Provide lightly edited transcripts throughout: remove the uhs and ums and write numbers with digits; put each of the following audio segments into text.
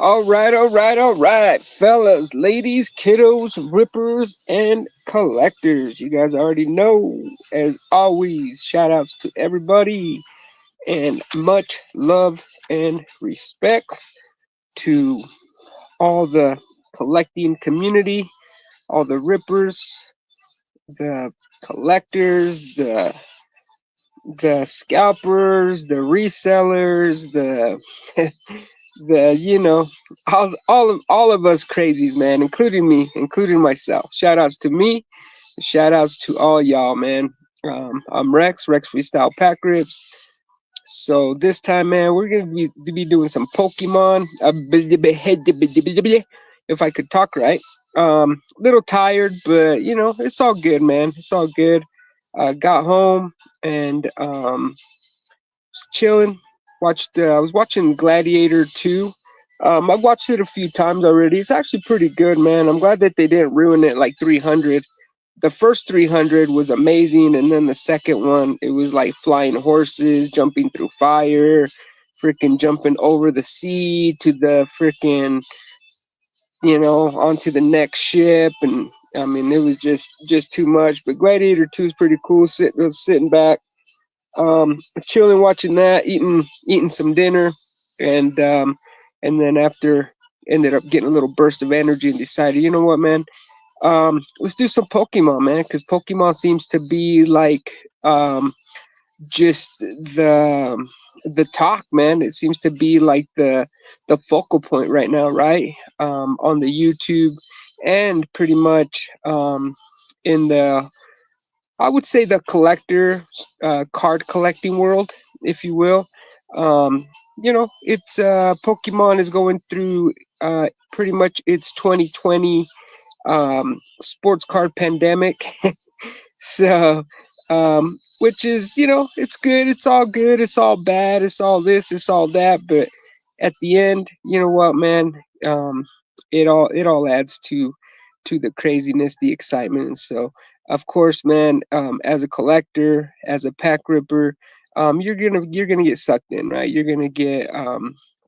All right, fellas, ladies, kiddos, rippers, and collectors. You guys already know, as always, shout outs to everybody and much love and respects to all the collecting community, all the rippers, the collectors, the scalpers, the resellers, the the all of us crazies, man, including me, including myself. Shout outs to me, shout outs to all y'all, man. I'm Rex Freestyle Pack Rips. So this time, man, we're gonna be doing some Pokemon. If I could talk right. Little tired, but it's all good, man. It's all good. Got home and just chilling. Watched. I was watching Gladiator 2. I've watched it a few times already. It's actually pretty good, man. I'm glad that they didn't ruin it like 300. The first 300 was amazing, and then the second one, it was like flying horses, jumping through fire, freaking jumping over the sea to the freaking, onto the next ship, and I mean, it was just too much. But Gladiator 2 is pretty cool. Sitting back, chilling, watching that, eating some dinner, and and then after ended up getting a little burst of energy and decided, you know what, man, let's do some Pokemon, man, because Pokemon seems to be like just the talk, man. It seems to be like the focal point right now, right? On the YouTube and pretty much in the, I would say, the collector card collecting world, if you will. Um, it's Pokemon is going through pretty much its 2020 sports card pandemic. So, which is, it's good. It's all good. It's all bad. It's all this. It's all that. But at the end, you know what, man? It all adds to the craziness, the excitement. And so, of course, man, as a collector, as a pack ripper, you're gonna get sucked in, right? You're gonna get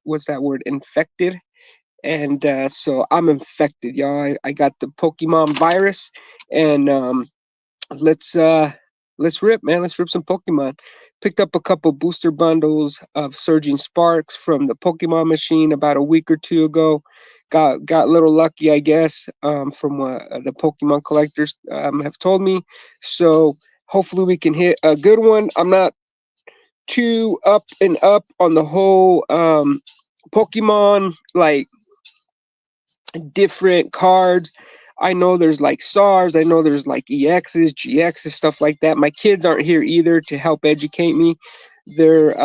what's that word? Infected. And so I'm infected, y'all. I got the Pokemon virus, and let's uh let's rip, man. Let's rip some Pokemon. Picked up a couple booster bundles of Surging Sparks from the Pokemon machine about a week or two ago. Got a little lucky, I guess, from what the Pokemon collectors have told me. So hopefully we can hit a good one. I'm not too up on the whole Pokemon, like, different cards. I know there's like SARS, I know there's like EXs, GXs, stuff like that. My kids aren't here either to help educate me. They're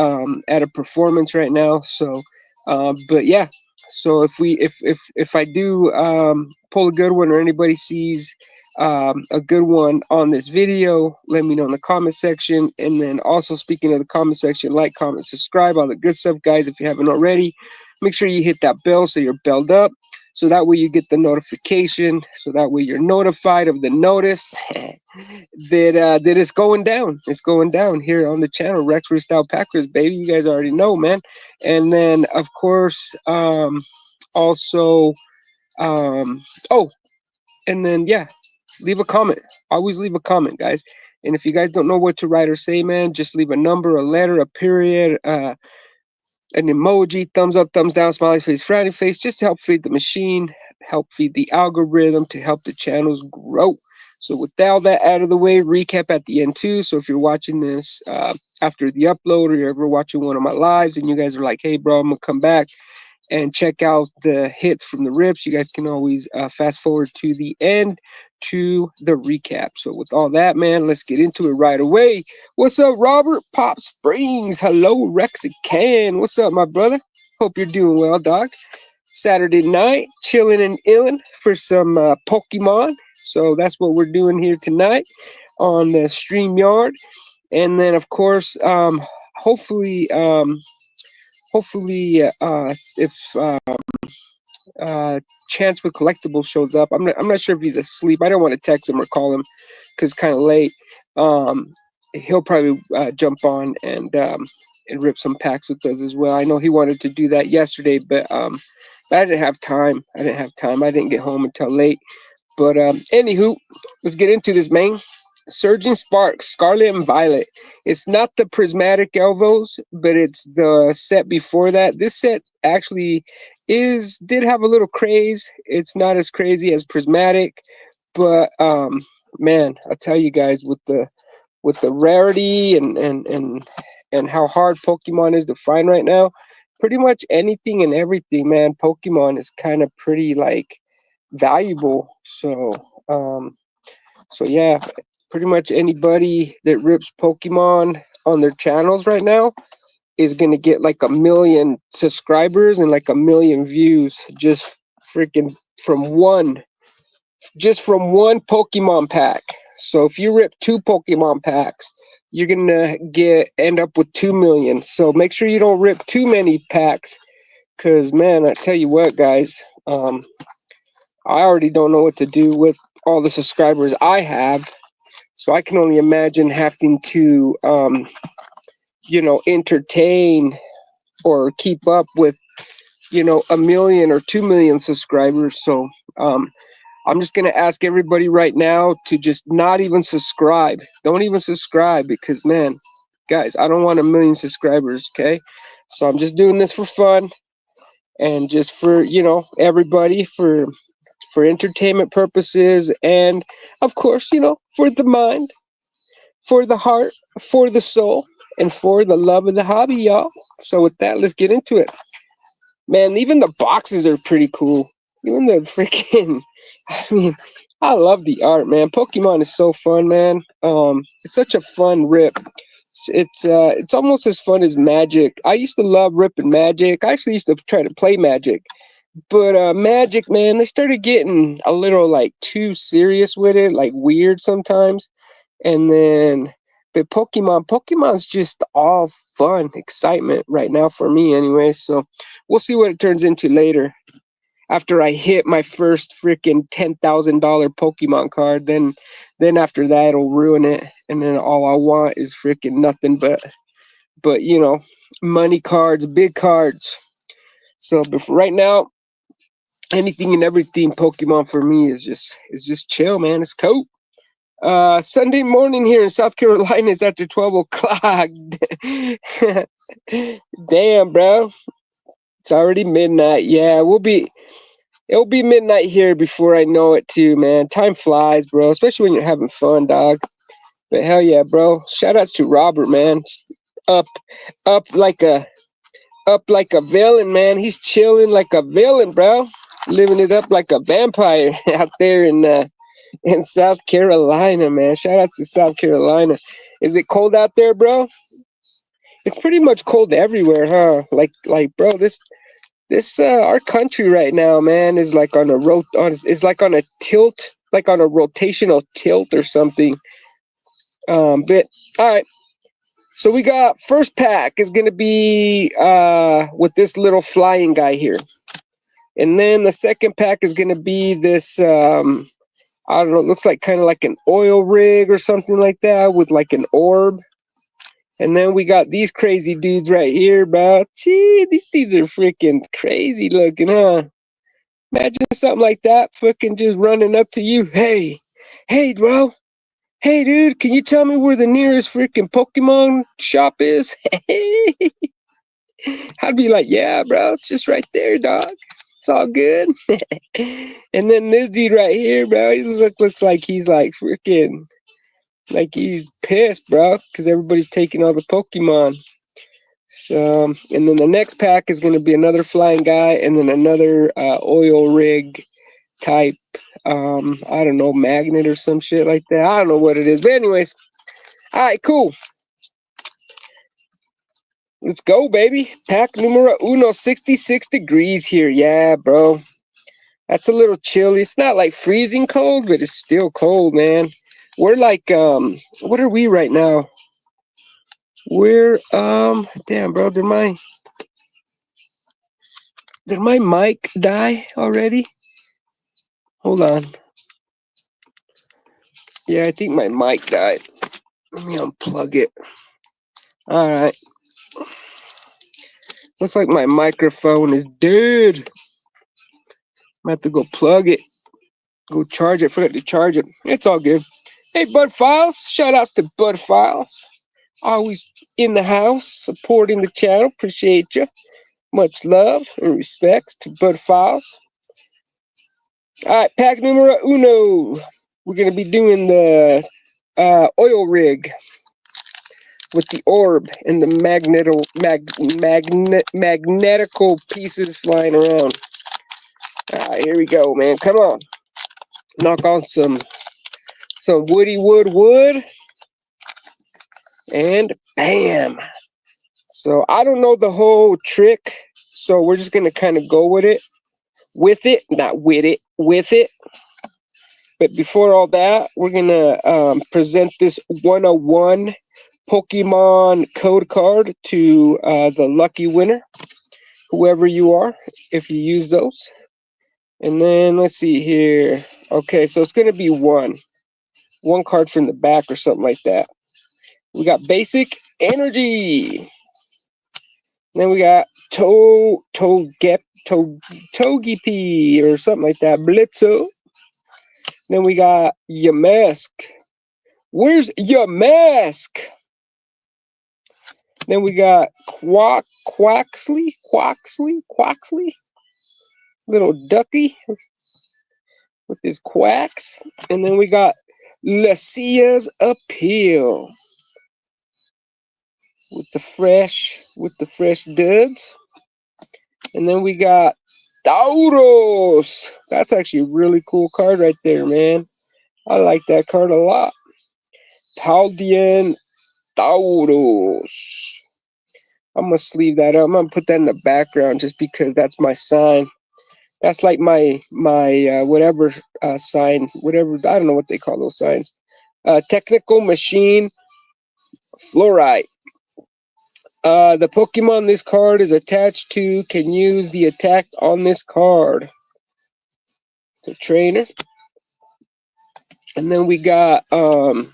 at a performance right now. So, but yeah. So if I do pull a good one, or anybody sees a good one on this video, let me know in the comment section. And then also, speaking of the comment section, like, comment, subscribe, all the good stuff, guys. If you haven't already, make sure you hit that bell so you're belled up. So that way you get the notification. So that way you're notified of the notice that it's going down. It's going down here on the channel, Rex Freestyle Packers, baby. You guys already know, man. And then, of course, also, oh, and then, yeah, leave a comment. Always leave a comment, guys. And if you guys don't know what to write or say, man, just leave a number, a letter, a period, an emoji, thumbs up, thumbs down, smiley face, frowny face, just to help feed the machine, help feed the algorithm, to help the channels grow. So with all that out of the way, recap at the end too. So if you're watching this after the upload, or you're ever watching one of my lives and you guys are like, hey, bro, I'm going to come back and check out the hits from the rips, you guys can always fast forward to the end to the recap. So with all that, man, let's get into it right away. What's up, Robert Pop Springs? Hello, Rexican. What's up, my brother? Hope you're doing well, dog. Saturday night, chilling and illin for some Pokemon. So that's what we're doing here tonight on the StreamYard. And then, of course, hopefully, if Chance with Collectibles shows up, I'm not sure if he's asleep. I don't want to text him or call him because it's kind of late. He'll probably jump on and rip some packs with us as well. I know he wanted to do that yesterday, but I didn't have time. I didn't have time. I didn't get home until late. But anywho, let's get into this, man. Surging Sparks, Scarlet and Violet. It's not the prismatic elbows, but it's the set before that. This set actually did have a little craze. It's not as crazy as prismatic, but man, I'll tell you guys, with the rarity and how hard Pokemon is to find right now, pretty much anything and everything, man, Pokemon is kind of pretty like valuable. Um, so yeah, pretty much anybody that rips Pokemon on their channels right now is gonna get like 1 million subscribers and like 1 million views just freaking from one just from one Pokemon pack. So if you rip 2 Pokemon packs, you're gonna end up with 2 million. So make sure you don't rip too many packs, cause man, I tell you what, guys, I already don't know what to do with all the subscribers I have. So I can only imagine having to, entertain or keep up with, 1 million or 2 million subscribers. So I'm just gonna ask everybody right now to just not even subscribe. Don't even subscribe because man, guys, I don't want 1 million subscribers. Okay, so I'm just doing this for fun and just for everybody for entertainment purposes and of course for the mind, for the heart, for the soul, and for the love of the hobby, y'all. So with that, let's get into it. Man, even the boxes are pretty cool. Even the freaking, I mean, I love the art, man. Pokemon is so fun, man. It's such a fun rip. It's almost as fun as Magic. I used to love Rip and Magic. I actually used to try to play Magic, but Magic, man, they started getting a little like too serious with it, like weird sometimes. And then, but Pokemon's just all fun, excitement right now for me, anyway. So we'll see what it turns into later. After I hit my first freaking $10,000 Pokemon card, then after that it'll ruin it, and then all I want is freaking nothing but money cards, big cards. So, but for right now, anything and everything Pokemon for me is just chill, man. It's cool. Sunday morning here in South Carolina is after 12 o'clock. Damn, bro. It's already midnight. Yeah, it'll be midnight here before I know it too, man. Time flies, bro, especially when you're having fun, dog. But hell yeah, bro. Shout outs to Robert, man. Up up like a up like a villain, man. He's chilling like a villain, bro. Living it up like a vampire out there in South Carolina, man. Shout out to South Carolina. Is it cold out there, bro? It's pretty much cold everywhere, huh? Bro, this our country right now, man, is like on a is like on a tilt, like on a rotational tilt or something. But all right. So we got first pack is gonna be with this little flying guy here, and then the second pack is gonna be this I don't know, it looks like kind of like an oil rig or something like that with like an orb. And then we got these crazy dudes right here, bro. Gee, these dudes are freaking crazy looking, huh? Imagine something like that fucking just running up to you. Hey, bro. Hey, dude, can you tell me where the nearest freaking Pokemon shop is? I'd be like, yeah, bro, it's just right there, dog. It's all good. And then this dude right here, bro, he looks like he's like freaking, like he's pissed, bro, because everybody's taking all the Pokemon. So, and then the next pack is going to be another flying guy, and then another oil rig type, I don't know, magnet or some shit like that. I don't know what it is, but anyways, all right, cool. Let's go, baby. Pack numero uno, 66 degrees here. Yeah, bro. That's a little chilly. It's not like freezing cold, but it's still cold, man. We're like, what are we right now? We're, damn, bro, did my mic die already? Hold on. Yeah, I think my mic died. Let me unplug it. All right. Looks like my microphone is dead. I have to go plug it. Go charge it. Forgot to charge it. It's all good. Hey, Bud Files. Shout outs to Bud Files. Always in the house, supporting the channel. Appreciate you. Much love and respects to Bud Files. All right, pack numero uno. We're going to be doing the oil rig with the orb and the magnetical pieces flying around. All right, here we go, man. Come on. Knock on some woody wood. And bam. So I don't know the whole trick. So we're just going to kind of go with it. Not with it. With it. But before all that, we're going to present this 101 Pokemon code card to the lucky winner, whoever you are, if you use those. And then let's see here. Okay, so it's going to be one card from the back or something like that. We got basic energy. Then we got Togepi or something like that. Blitzo. Then we got Yamask. Where's Yamask? Then we got Quaxley. Little ducky with his quacks. And then we got Lucia's Appeal. With the fresh duds. And then we got Tauros. That's actually a really cool card right there, man. I like that card a lot. Paldean Tauros. I'm going to sleeve that up. I'm going to put that in the background just because that's my sign. That's like my whatever sign. Whatever, I don't know what they call those signs. Technical Machine Fluorite. The Pokemon this card is attached to can use the attack on this card. It's a trainer. And then we got a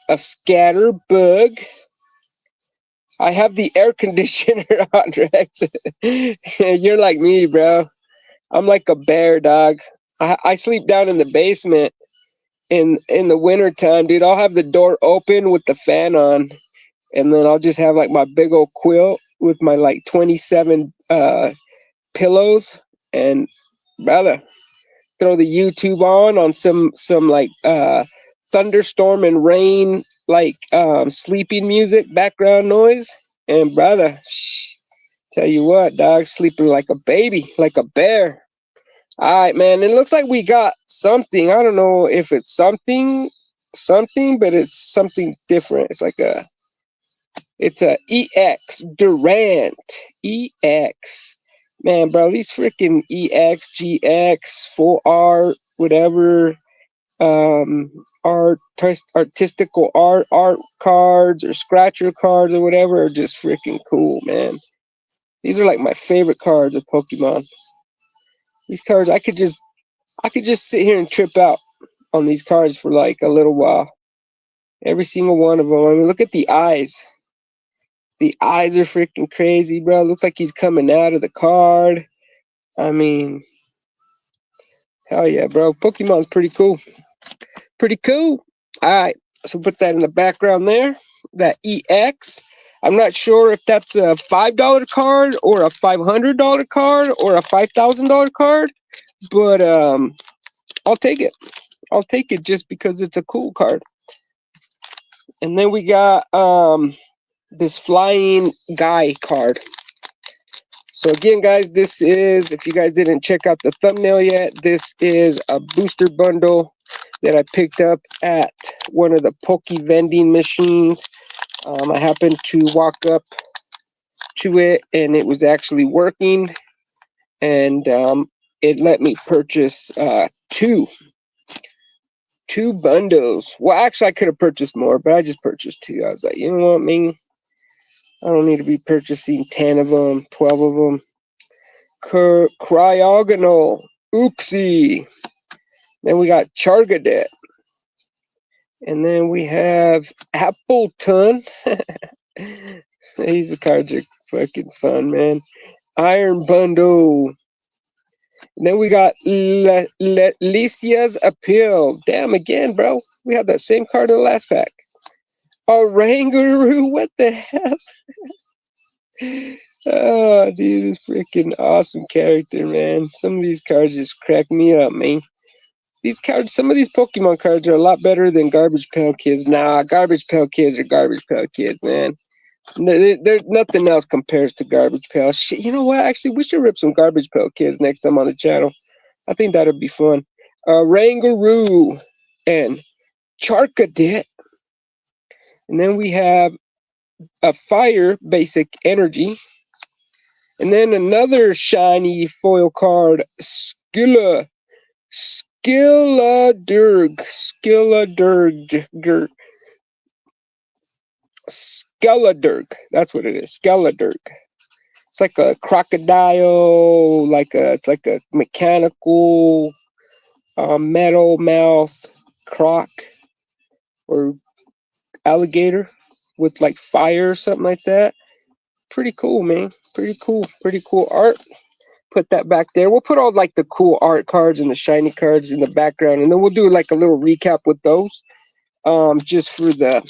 Scatterbug. I have the air conditioner on, Rex. You're like me, bro. I'm like a bear, dog. I sleep down in the basement in the winter time, dude. I'll have the door open with the fan on. And then I'll just have like my big old quilt with my like 27 pillows, and brother, throw the YouTube on some like thunderstorm and rain like sleeping music, background noise, and brother, tell you what, dog, sleeping like a baby, like a bear. All right, man. It looks like we got something. I don't know if it's something, but it's something different. It's a EX Durant. EX. Man, bro, these freaking EX, GX, full art, whatever, artistical art cards or scratcher cards or whatever are just freaking cool, man. These are like my favorite cards of Pokemon. These cards, I could just sit here and trip out on these cards for like a little while. Every single one of them. I mean, look at the eyes. The eyes are freaking crazy, bro. Looks like he's coming out of the card. I mean, hell yeah, bro. Pokemon's pretty cool. Pretty cool. All right. So put that in the background there. That EX. I'm not sure if that's a $5 card or a $500 card or a $5,000 card, but I'll take it. I'll take it just because it's a cool card. And then we got this flying guy card. So again, guys, this is, if you guys didn't check out the thumbnail yet, this is a booster bundle that I picked up at one of the Poke vending machines. I happened to walk up to it and it was actually working, and it let me purchase two bundles. Well, actually, I could have purchased more, but I just purchased two. I was like, you know what, man? I don't need to be purchasing 10 of them, 12 of them. Cryogonal, Uxie. Then we got Chargadet. And then we have Appleton. These cards are fucking fun, man. Iron Bundle. And then we got Licia's Appeal. Damn, again, bro. We had that same card in the last pack. Oranguru, what the hell? Oh, dude, freaking awesome character, man. Some of these cards just crack me up, man. These cards, some of these Pokemon cards are a lot better than Garbage Pail Kids. Nah, Garbage Pail Kids are Garbage Pail Kids, man. There's nothing else compares to Garbage Pail. Shit, you know what? Actually, we should rip some Garbage Pail Kids next time on the channel. I think that'd be fun. Rangaroo and Charcadet. And then we have a Fire Basic Energy. And then another shiny foil card, Skilladurg. Skilladurg. That's what it is. Skilladurg. It's like a crocodile, it's like a mechanical metal mouth croc or alligator with like fire or something like that. Pretty cool, man. Pretty cool art. Put that back there. We'll put all like the cool art cards and the shiny cards in the background, and then we'll do like a little recap with those. Just for the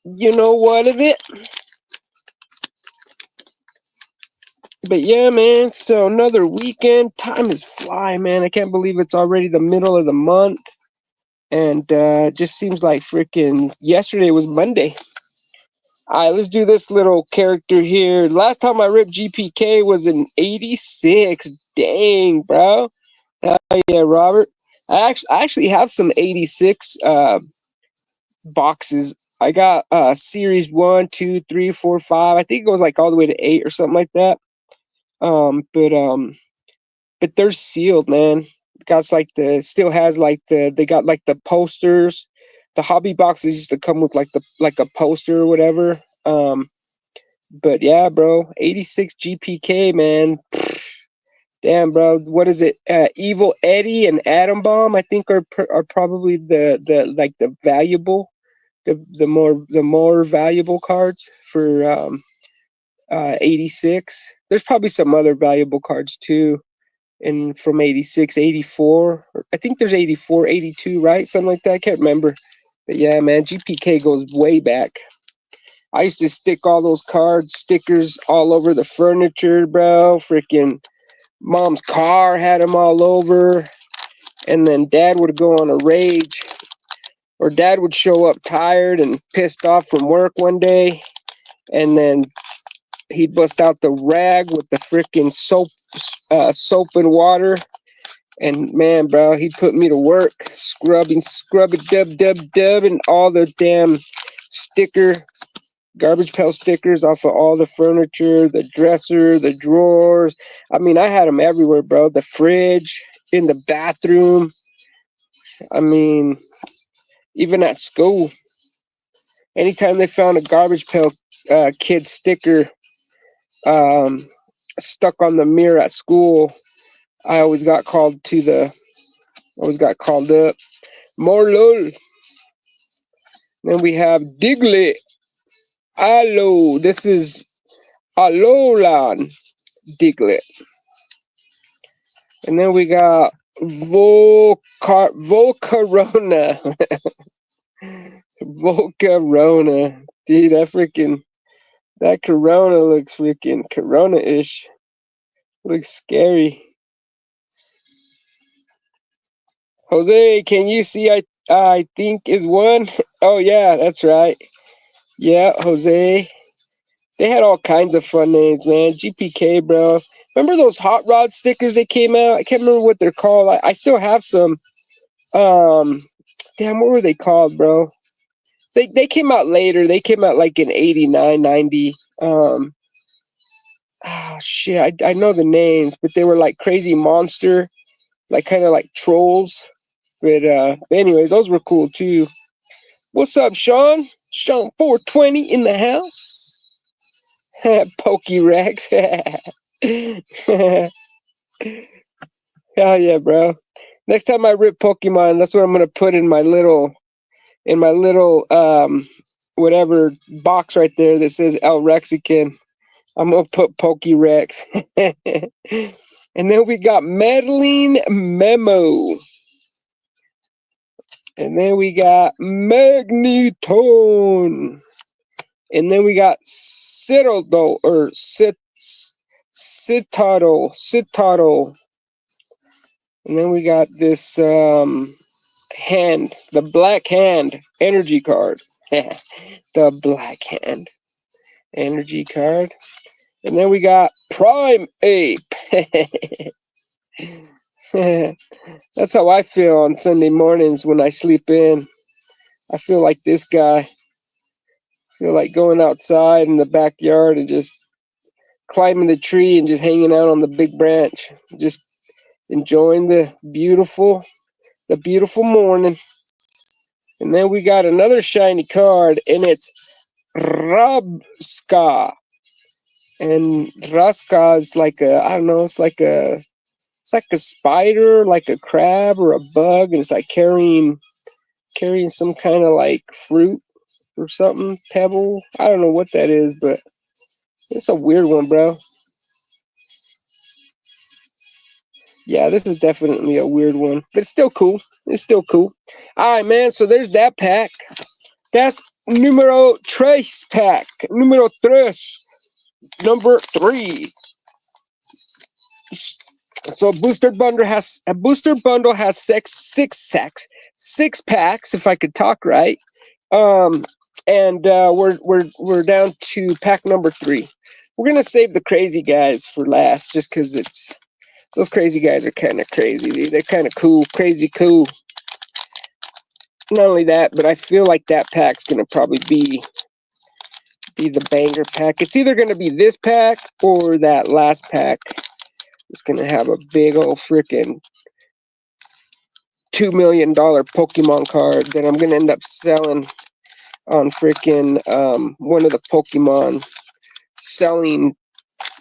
you know what of it. But yeah, man, so another weekend. Time is flying, man. I can't believe it's already the middle of the month. And it just seems like freaking yesterday was Monday. All right, let's do this little character here. Last time I ripped GPK was in 86. Dang, bro. Hell yeah, Robert. I actually have some 86 boxes. I got series 1, 2, 3, 4, 5. I think it goes like all the way to 8 or something like that. But they're sealed, man. Got like still has like they got like the posters. The hobby boxes used to come with like a poster or whatever. But yeah, bro, 86 GPK, man. Damn, bro, what is it? Evil Eddie and Atom Bomb, I think are probably the valuable, the more valuable cards for 86. There's probably some other valuable cards too. And from 86, 84, I think there's 84, 82, right? Something like that. I can't remember. But yeah, man, GPK goes way back. I used to stick all those stickers all over the furniture, bro. Freaking mom's car had them all over. And then dad would go on a rage. Or dad would show up tired and pissed off from work one day. And then he'd bust out the rag with the freaking soap and water. And man, bro, he put me to work scrubbing, and all the damn garbage pail stickers off of all the furniture, the dresser, the drawers. I mean, I had them everywhere, bro. The fridge, in the bathroom. I mean, even at school. Anytime they found a garbage pail kid sticker stuck on the mirror at school, I always got called up. More lol. Then we have Diglett. Hello. This is Alolan Diglett. And then we got Volcarona. Volcarona. Dude, that Corona looks freaking Corona-ish. Looks scary. Jose, can you see I think is one? Oh yeah, that's right. Yeah, Jose. They had all kinds of fun names, man. GPK, bro. Remember those hot rod stickers that came out? I can't remember what they're called. I still have some. Damn, what were they called, bro? They came out later. They came out like in 89, 90. Shit, I know the names, but they were like crazy monster, like kind of like trolls. But anyways, those were cool too. What's up, Sean? Sean 420 in the house. Pokerex. Hell yeah, bro. Next time I rip Pokemon, that's what I'm gonna put in my little whatever box right there that says El Rexican. I'm gonna put Pokerex. And then we got Meddling Memo. And then we got Magneton. And then we got Citadel or Citadel. And then we got this hand, the Black Hand energy card. The Black Hand energy card. And then we got Prime Ape. That's how I feel on Sunday mornings when I sleep in. I feel like this guy. I feel like going outside in the backyard and just climbing the tree and just hanging out on the big branch. Just enjoying the beautiful morning. And then we got another shiny card, and it's Rabska. And Raska is like a, I don't know, it's like a spider, like a crab or a bug, and it's like carrying some kind of like fruit or something, pebble. I don't know what that is, but it's a weird one, bro. Yeah, this is definitely a weird one, but it's still cool. It's still cool. All right, man. So there's that pack. That's numero tres pack. Numero tres. Number 3. So a booster bundle has six packs, if I could talk right. And we're down to pack number 3. We're gonna save the crazy guys for last, just because those crazy guys are kind of crazy, dude. They're kind of cool, crazy cool. Not only that, but I feel like that pack's gonna probably be the banger pack. It's either gonna be this pack or that last pack. It's gonna have a big old freaking $2 million Pokemon card that I'm gonna end up selling on freaking one of the Pokemon selling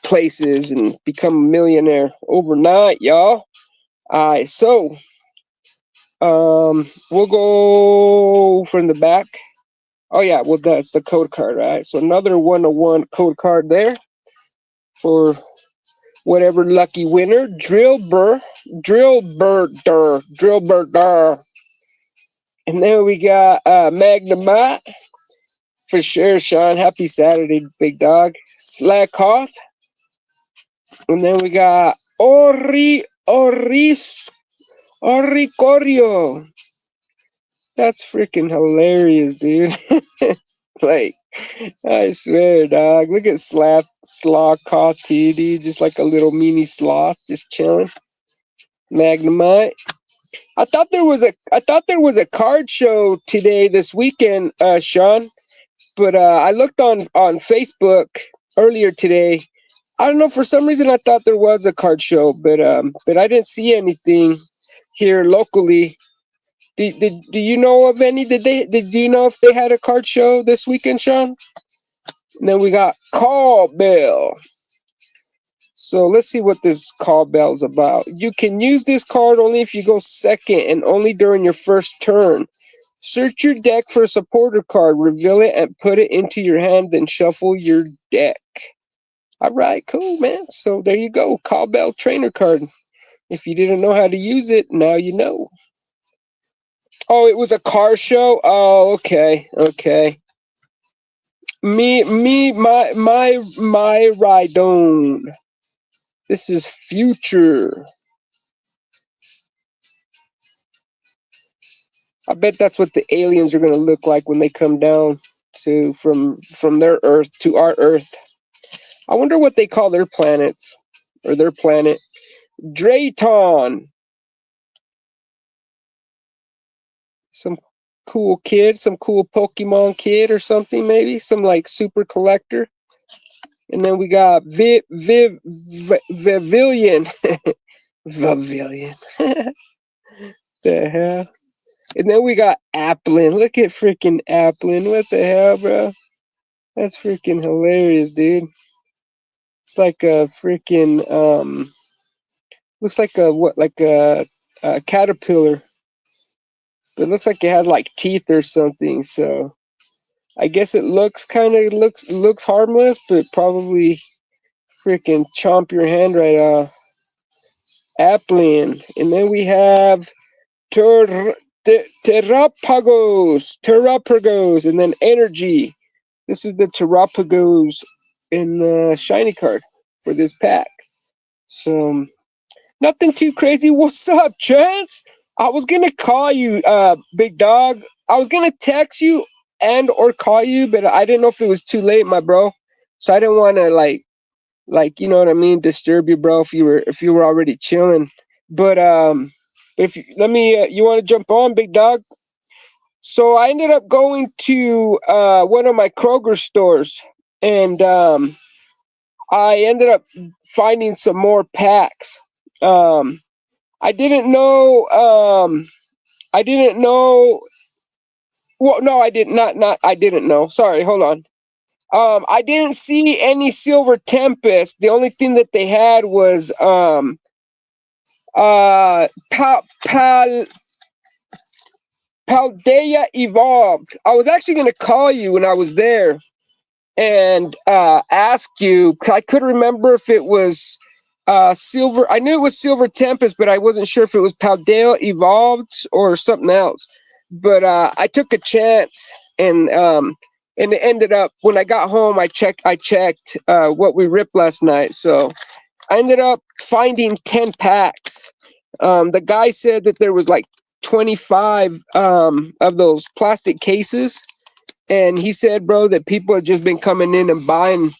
places and become a millionaire overnight, y'all. Alright, so we'll go from the back. Oh yeah, well that's the code card, right? So another 101 code card there for whatever lucky winner. Drillbirder. And then we got Magnemite. For sure, Sean. Happy Saturday, big dog. Slackoff. And then we got Oricorio. That's freaking hilarious, dude. Like, I swear, dog. Look at Slackoff TD, just like a little mini sloth, just chilling. Magnemite. I thought there was a card show this weekend, Sean. But I looked on Facebook earlier today. I don't know, for some reason I thought there was a card show, but I didn't see anything here locally. Do you know of any? Do you know if they had a card show this weekend, Sean? And then we got Call Bell. So let's see what this Call Bell's about. You can use this card only if you go second and only during your first turn. Search your deck for a supporter card, reveal it, and put it into your hand, then shuffle your deck. All right, cool, man. So there you go, Call Bell trainer card. If you didn't know how to use it, now you know. Oh, it was a car show? Oh, okay. My Rhydon. This is future. I bet that's what the aliens are gonna look like when they come down from their Earth to our Earth. I wonder what they call their planets or their planet. Drayton. Some cool kid, some cool Pokemon kid or something, maybe some like super collector. And then we got Vivillon. Vivillon. The hell? And then we got Applin. Look at freaking Applin. What the hell, bro? That's freaking hilarious, dude. It's like a freaking looks like a caterpillar. But it looks like it has like teeth or something, so I guess it looks harmless, but probably freaking chomp your hand right off. Applin. And then we have Terrapagos, and then Energy. This is the Terrapagos in the shiny card for this pack. So, nothing too crazy. What's up, Chance? I was gonna call you, big dog. I was gonna text you and or call you, but I didn't know if it was too late, my bro. So I didn't want to you know what I mean, disturb you, bro. If you were already chilling, but if you, let me, you want to jump on, big dog? So I ended up going to one of my Kroger stores, and I ended up finding some more packs. Um, I didn't know. I didn't know. Well, no, I did not. Not I didn't know. Sorry, hold on. I didn't see any Silver Tempest. The only thing that they had was Paldea Evolved. I was actually gonna call you when I was there and ask you. I couldn't remember if it was Silver. I knew it was Silver Tempest, but I wasn't sure if it was Paldea Evolved or something else. But I took a chance, and it ended up when I got home. I checked what we ripped last night, so I ended up finding 10 packs. The guy said that there was like 25 of those plastic cases, and he said, bro, that people had just been coming in and buying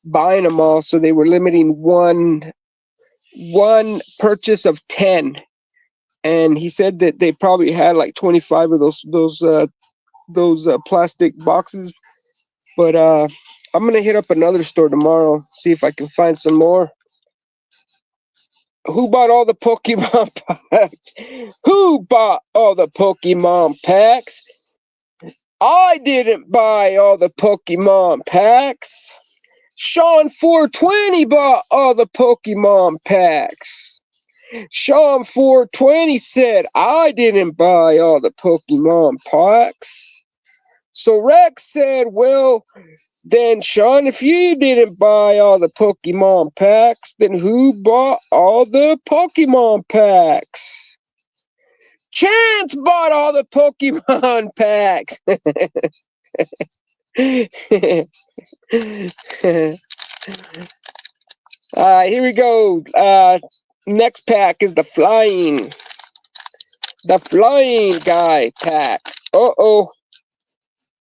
them all, so they were limiting one purchase of 10. And he said that they probably had like 25 of those plastic boxes. But I'm gonna hit up another store tomorrow, see if I can find some more. Who bought all the Pokemon packs? Who bought all the Pokemon packs? I didn't buy all the Pokemon packs. Sean 420 bought all the Pokemon packs. Sean 420 said, I didn't buy all the Pokemon packs. So Rex said, well, then, Sean, if you didn't buy all the Pokemon packs, then who bought all the Pokemon packs? Chance bought all the Pokemon packs. Here we go. Next pack is the flying guy pack. Uh-oh.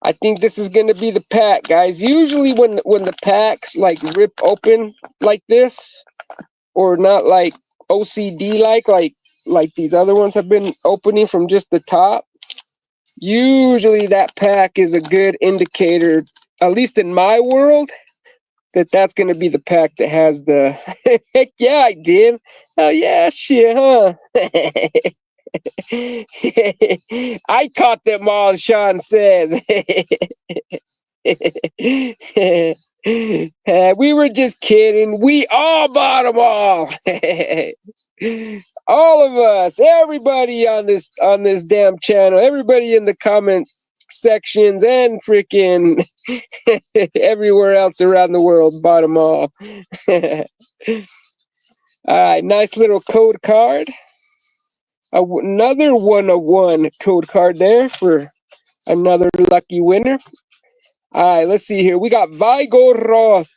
I think this is going to be the pack, guys. Usually when the packs like rip open like this, or not like OCD like these other ones have been opening from just the top, usually that pack is a good indicator, at least in my world, that that's going to be the pack that has the heck yeah, I did. Oh yeah, shit, huh? I caught them all, Sean says. We were just kidding. We all bought them all. All of us, everybody on this damn channel, everybody in the comment sections and freaking everywhere else around the world bought them all. All right, nice little code card. Another 101 code card there for another lucky winner. All right, let's see here. We got Vigoroth.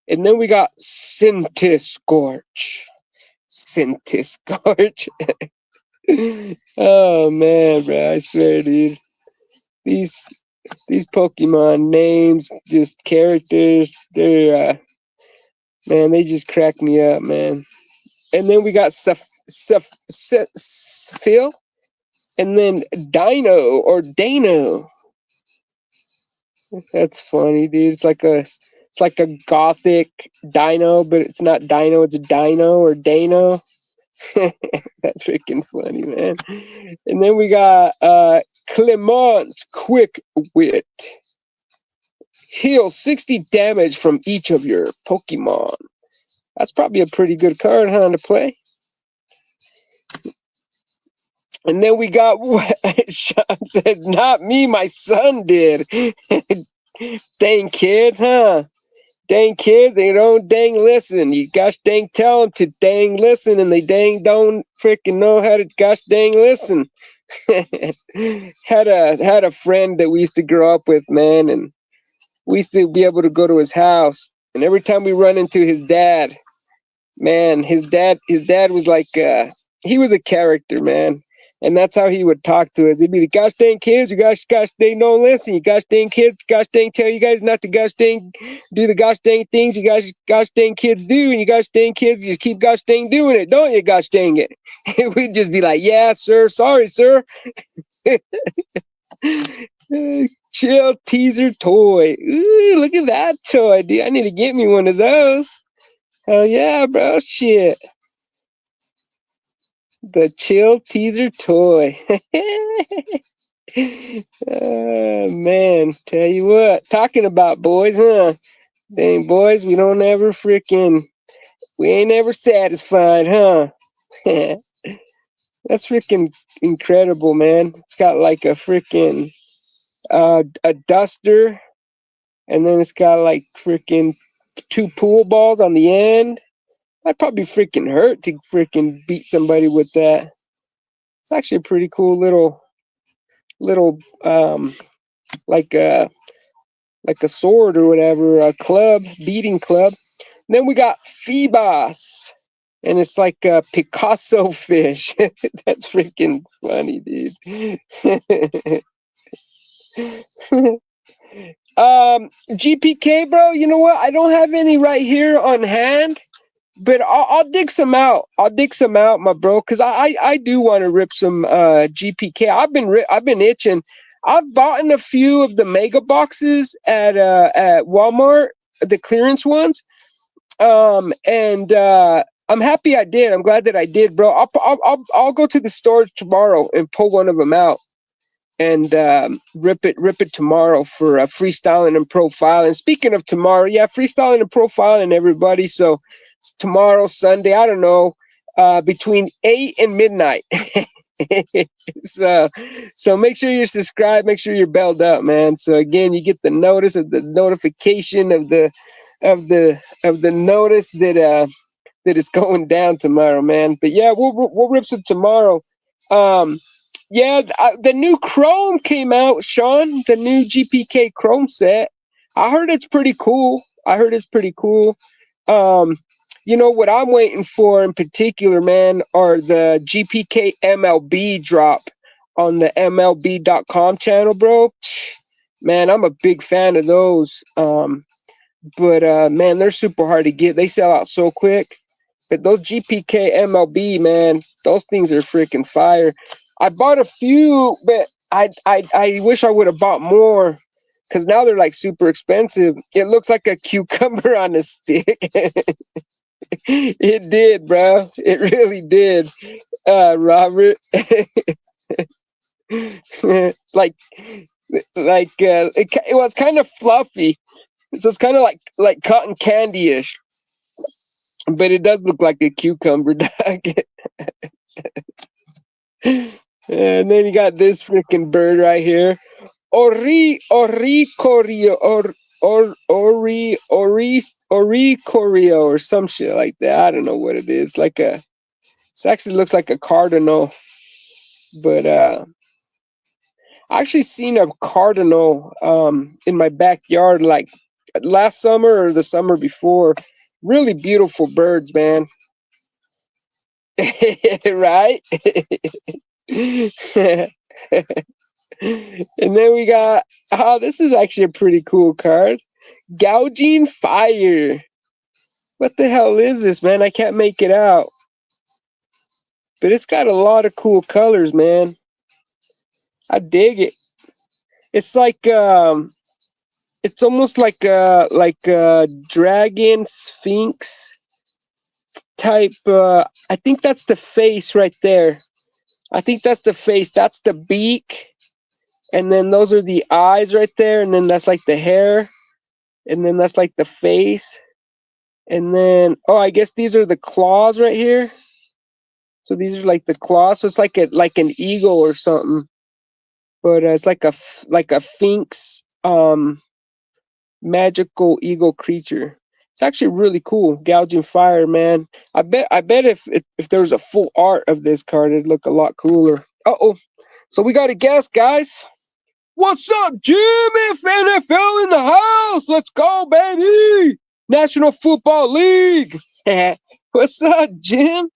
And then we got Sintiscorch. Oh, man, bro. I swear, dude. These Pokemon names, just characters, they're, man, they just crack me up, man. And then we got Phil, and then Dano. That's funny, dude. It's like a gothic dino, but it's not dino, it's a dino or Dano. That's freaking funny, man. And then we got Clement Quick Wit. Heal 60 damage from each of your Pokemon. That's probably a pretty good card, huh, to play. And then we got what Sean said, not me, my son did. Dang kids, huh? Dang kids, they don't dang listen. You gosh dang tell them to dang listen, and they dang don't freaking know how to gosh dang listen. had a friend that we used to grow up with, man, and we used to be able to go to his house, and every time we run into his dad, man, his dad was like, he was a character, man. And that's how he would talk to us. He'd be the gosh dang kids, you gosh dang don't listen. You gosh dang kids, gosh dang tell you guys not to gosh dang do the gosh dang things you guys gosh dang kids do, and you gosh dang kids just keep gosh dang doing it, don't you gosh dang it? We'd just be like, yeah, sir, sorry, sir. Chill teaser toy. Ooh, look at that toy, dude. I need to get me one of those. Hell yeah, bro. Shit. The chill teaser toy. Man, tell you what. Talking about boys, huh? Dang, boys, we ain't ever satisfied, huh? That's freaking incredible, man. It's got like a freaking a duster, and then it's got like freaking two pool balls on the end. I'd probably freaking hurt to freaking beat somebody with that. It's actually a pretty cool little like a sword or whatever, a club, beating club. And then we got Phoebus, and it's like a Picasso fish. That's freaking funny, dude. GPK, bro. You know what? I don't have any right here on hand, but I'll dig some out. I'll dig some out, my bro, because I do want to rip some GPK. I've been itching. I've bought in a few of the mega boxes at Walmart, the clearance ones. And I'm happy I did. I'm glad that I did, bro. I'll go to the store tomorrow and pull one of them out and rip it tomorrow for freestyling and profiling. Speaking of tomorrow, yeah, freestyling and profiling, everybody. So it's tomorrow, Sunday. I don't know, between 8 and midnight. so so make sure you're subscribed. Make sure you're belled up, man. So again, you get the notice of the notification of the notice that is going down tomorrow, man. But yeah, we'll rip some tomorrow. Um, yeah, the new Chrome came out, Sean. The new GPK Chrome set. I heard it's pretty cool. Um, you know what I'm waiting for in particular, man, are the GPK MLB drop on the MLB.com channel, bro. Man, I'm a big fan of those. But man, they're super hard to get. They sell out so quick. But those GPK MLB, man, those things are freaking fire. I bought a few, but I wish I would have bought more because now they're like super expensive. It looks like a cucumber on a stick. It did, bro. It really did, Robert. like it was kind of fluffy, so it's kind of like cotton candy ish, but it does look like a cucumber, dog. And then you got this freaking bird right here, Oricorio Oricorio or some shit like that. I don't know what it is. It actually looks like a cardinal, but I actually seen a cardinal in my backyard like last summer or the summer before. Really beautiful birds, man. Right? And then we got, this is actually a pretty cool card. Gouging Fire. What the hell is this, man? I can't make it out. But it's got a lot of cool colors, man. I dig it. It's like it's almost like a dragon sphinx type. I think that's the face right there. I think that's the face. That's the beak. And then those are the eyes right there. And then that's like the hair. And then that's like the face. And then, oh, I guess these are the claws right here. So these are like the claws. So it's like an eagle or something. But it's like a sphinx Magical eagle creature. It's actually really cool. Gouging fire, man. I bet if there was a full art of this card, it'd look a lot cooler. Uh-oh. So we got a guest, guys. What's up, Jim? If NFL in the house, let's go, baby. National Football League. What's up, Jim?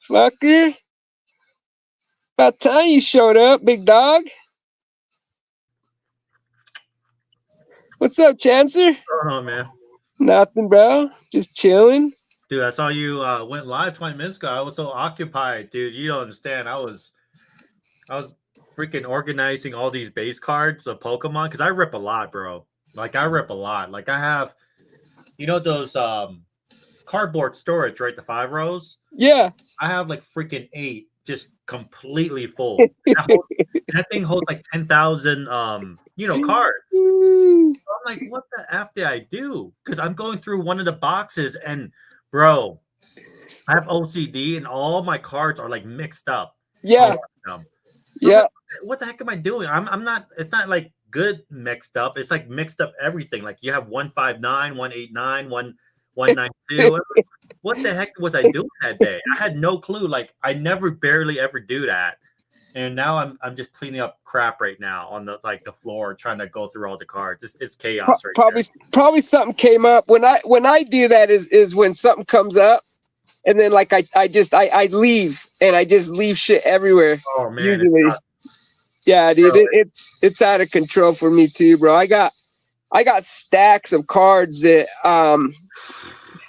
Fucker. About time you showed up, big dog. What's up, Chancer? What's going on, man? Nothing, bro. Just chilling. Dude, I saw you went live 20 minutes ago. I was so occupied, dude. You don't understand. I was freaking organizing all these base cards of Pokemon because I rip a lot, bro. Like I rip a lot. Like I have, those cardboard storage, right? The 5 rows. Yeah. I have like freaking 8 just completely full. That thing holds like 10,000 cards. So I'm like, what the F did I do? Because I'm going through one of the boxes and bro, I have OCD and all my cards are like mixed up. Yeah. So Yeah. like, what the heck am I doing? I'm not, it's not like good mixed up. It's like mixed up everything. Like you have 159, 189, 192. What the heck was I doing that day? I had no clue. Like I never barely ever do that. And now I'm just cleaning up crap right now on the floor, trying to go through all the cards. It's chaos right Probably something came up. When I do that is when something comes up, and then like I leave and I just leave shit everywhere. Oh man, usually. Yeah, dude, it's out of control for me too, bro. I got stacks of cards that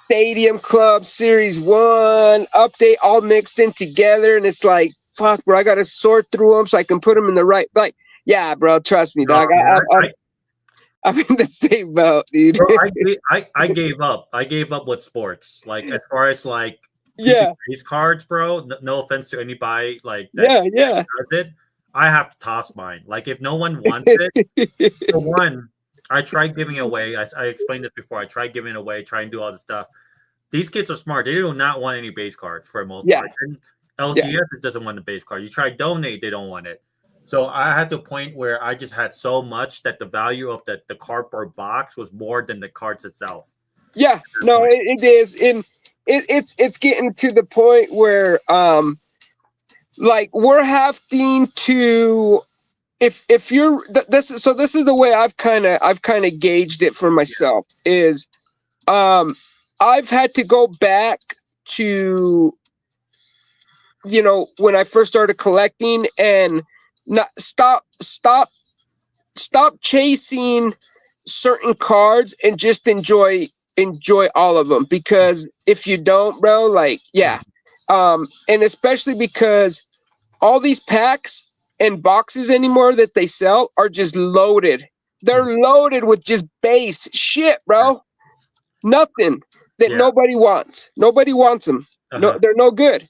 Stadium Club Series 1 update all mixed in together, and it's like, fuck, bro, I gotta sort through them so I can put them in the right. Like, yeah, bro, trust me, dog. I'm in the same boat, dude. Bro, I gave up. I gave up with sports. Like as far as like these cards, bro. No offense to anybody like that. Yeah. Does it? I have to toss mine. Like if no one wants it, for one, I tried giving away. I explained this before. I tried giving away, try and do all this stuff. These kids are smart. They do not want any base cards for the most part. And LGS doesn't want the base card. You try donate, they don't want it. So I had to a point where I just had so much that the value of the cardboard box was more than the cards itself. Yeah, no, it is. And it's getting to the point where like we're having to if you're this is the way I've kind of gauged it for myself is I've had to go back to when I first started collecting and not stop chasing certain cards and just enjoy all of them, because if you don't, bro, like and especially because all these packs and boxes anymore that they sell are just loaded. They're loaded with just base shit, bro. Nothing that nobody wants. Nobody wants them. No, they're no good.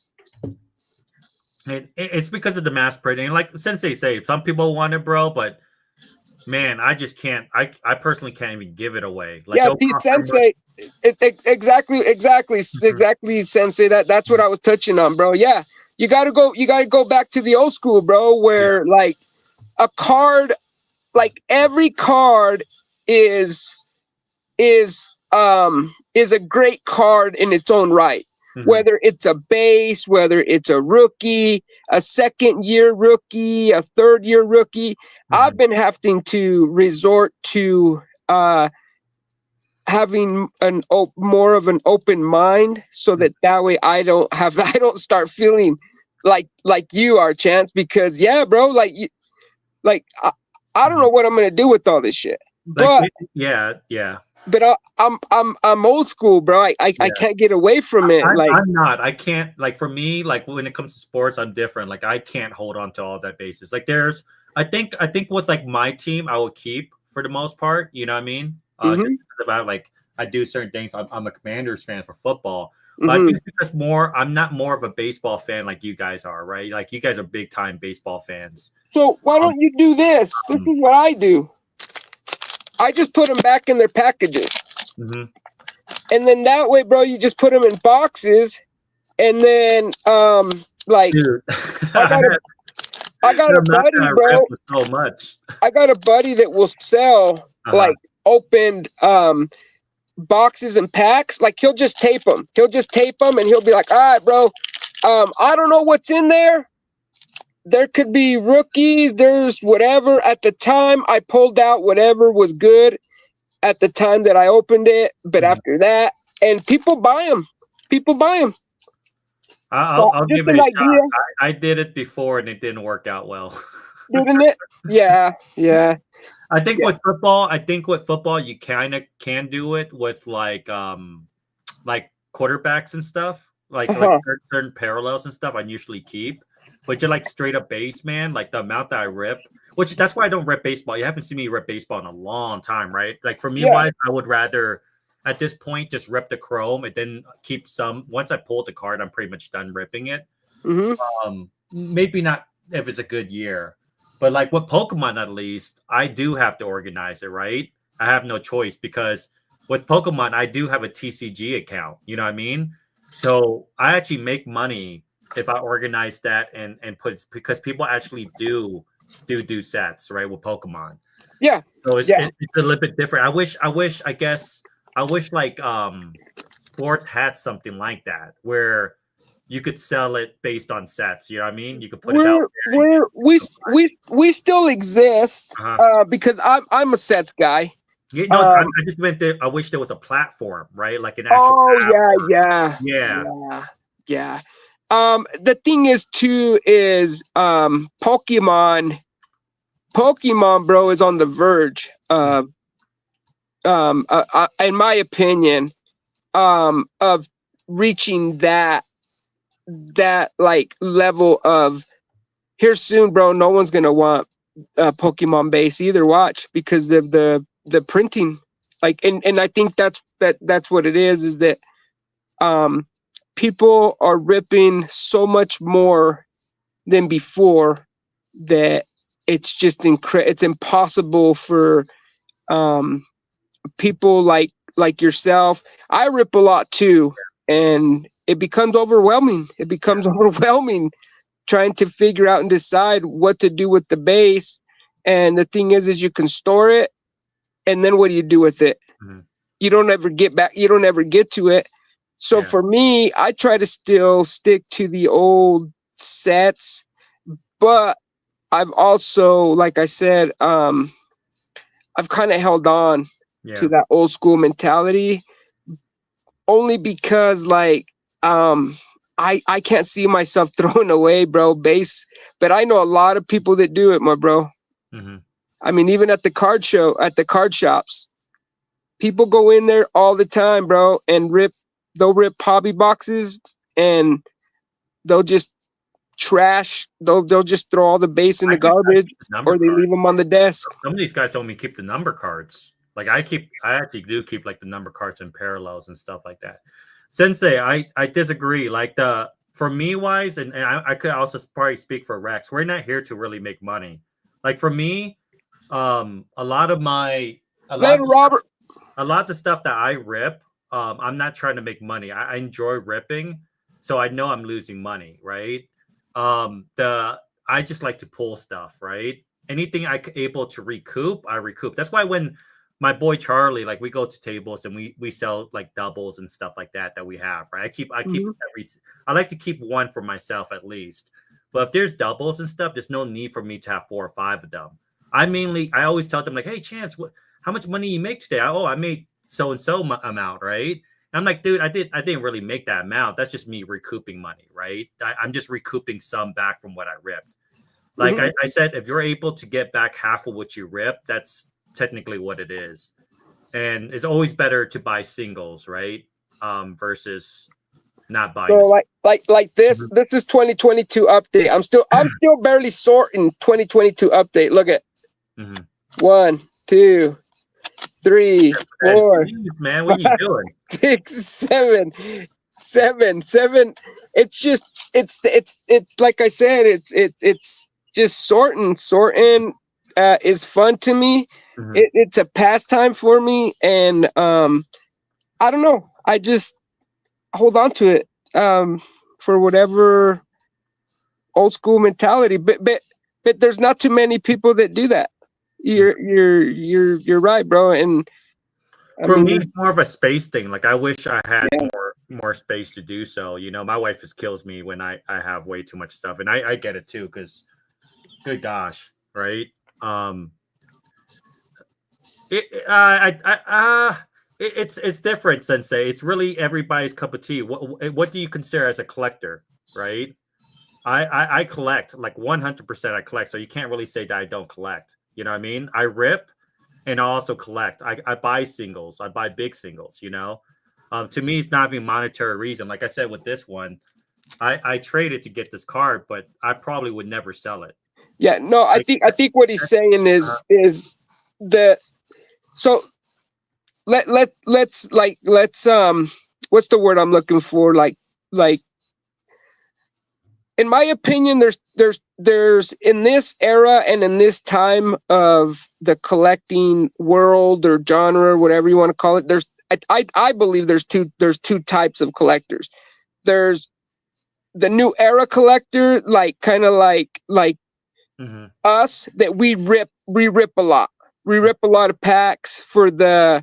It's because of the mass printing. Like Sensei say, some people want it, bro, but man, I just can't. I personally can't even give it away. Like, Sensei, exactly, Sensei. That's what I was touching on, bro. Yeah, you gotta go back to the old school, bro, where like a card, like every card is a great card in its own right. Mm-hmm. Whether it's a base, whether it's a rookie, a second-year rookie, a third-year rookie, mm-hmm. I've been having to resort to having more of an open mind, so that way I don't start feeling like you are, Chance, because bro, I don't know what I'm gonna do with all this shit. But But I'm old school, bro. I can't get away from it. I'm not. I can't. Like for me, like when it comes to sports, I'm different. Like I can't hold on to all that basis. Like I think with like my team, I will keep for the most part. You know what I mean? Just about like I do certain things. I'm a Commanders fan for football, but I think because I'm not more of a baseball fan like you guys are, right? Like you guys are big time baseball fans. So why don't you do this? This is what I do. I just put them back in their packages. Mm-hmm. And then that way, bro, you just put them in boxes. And then, Dude. I got a buddy, bro. So much. I got a buddy that will sell, opened boxes and packs, like he'll just tape them. And he'll be like, all right, bro, I don't know what's in there. There could be rookies, there's whatever. At the time, I pulled out whatever was good at the time that I opened it. But after that, and people buy them. So I'll just give it an a idea, shot. I did it before and it didn't work out well. didn't it? Yeah, yeah. I think Yeah. with football, you kind of can do it with like quarterbacks and stuff, like Uh-huh. certain parallels and stuff. I usually keep, but you're like straight up base, man. Like the amount that I rip, which that's why I don't rip baseball. You haven't seen me rip baseball in a long time, right? Like for me, Yeah. wise, I would rather at this point just rip the chrome and then keep some. Once I pull the card, I'm pretty much done ripping it. Mm-hmm. Maybe not if it's a good year, but like with Pokemon, at least I do have to organize it, right? I have no choice because with Pokemon, I do have a TCG account. You know what I mean? So I actually make money if I organize that and put because people actually do sets right with Pokemon. Yeah. So Yeah. it's a little bit different. I wish like sports had something like that where you could sell it based on sets. You know what I mean? You could put it out we're there and we're we still exist uh-huh. because I'm a sets guy. Yeah, no, Um, I just meant that I wish there was a platform, right? Like an actual oh app yeah, or yeah, yeah. yeah, yeah. The thing is too is Pokemon, bro, is on the verge of in my opinion, of reaching that like level of here soon, bro. No one's gonna want Pokemon base either. Watch because of the printing, like, and I think that's what it is that um people are ripping so much more than before that it's just it's impossible for um people like yourself. I rip a lot too, and it becomes overwhelming. Overwhelming trying to figure out and decide what to do with the base. And the thing is you can store it, and then what do you do with it? Mhm. You don't ever get back. You don't ever get to it. So Yeah. for me, I try to still stick to the old sets, but I've also, like I said, I've kind of held on to Yeah. that old school mentality only because I can't see myself throwing away, bro, base. But I know a lot of people that do it, my bro. Hmm. I mean, even at the card shops, people go in there all the time, bro, and they'll rip hobby boxes, and they'll just they'll just throw all the base in the I garbage, keep the number or they card. leave them on the desk. Some of these guys told me keep the number cards. Like I actually do keep like the number cards and parallels and stuff like that. Sensei, I disagree. Like for me wise, and I could also probably speak for Rex. We're not here to really make money. Like for me, a lot of my a lot Later, Robert. a lot of the stuff that I rip, I'm not trying to make money. I enjoy ripping, so I know I'm losing money, right? The I just like to pull stuff, right? Anything able to recoup, I recoup. That's why when my boy Charlie, like we go to tables and we sell like doubles and stuff like that we have, right? I keep Mm-hmm. I like to keep one for myself at least. But if there's doubles and stuff, there's no need for me to have 4 or 5 of them. I always tell them like, hey, Chance, how much money you make today? Oh, I made so and so amount, right? And I'm like, dude, I didn't really make that amount. That's just me recouping money, right? I'm just recouping some back from what I ripped. Like Mm-hmm. I said, if you're able to get back half of what you ripped, that's technically what it is. And it's always better to buy singles, right? Versus not buying So the. like this Mhm. this is 2022 update. I'm still barely sorting 2022 update. Look at Mhm. 1, 2, 3, And 4, Steve, man, what are you doing? 6, 7, 7. It's like I said, it's just sorting is fun to me. Mhm. It's a pastime for me, and I don't know. I just hold on to it for whatever old school mentality. But there's not too many people that do that. you're right, bro. And I For mean, me, it's more of a space thing. Like I wish I had yeah, more space to do so. You know, my wife just kills me when I have way too much stuff, and I get it too because good gosh, right? Um, it it's different, Sensei. It's really everybody's cup of tea. What do you consider as a collector, right? I collect like 100%. I collect, so you can't really say that I don't collect. You know what I mean? I rip and I also collect. I buy singles. I buy big singles. You know, to me, it's not even monetary reason. Like I said with this one, I traded to get this card, but I probably would never sell it. yeah. No, Like, I think what he's saying is the so let's what's the word I'm looking for? Like in my opinion, there's in this era and in this time of the collecting world or genre, whatever you want to call it, I believe there's two types of collectors. There's the new era collector, like kind of like mhm. us, that we rip a lot. We rip a lot of packs for the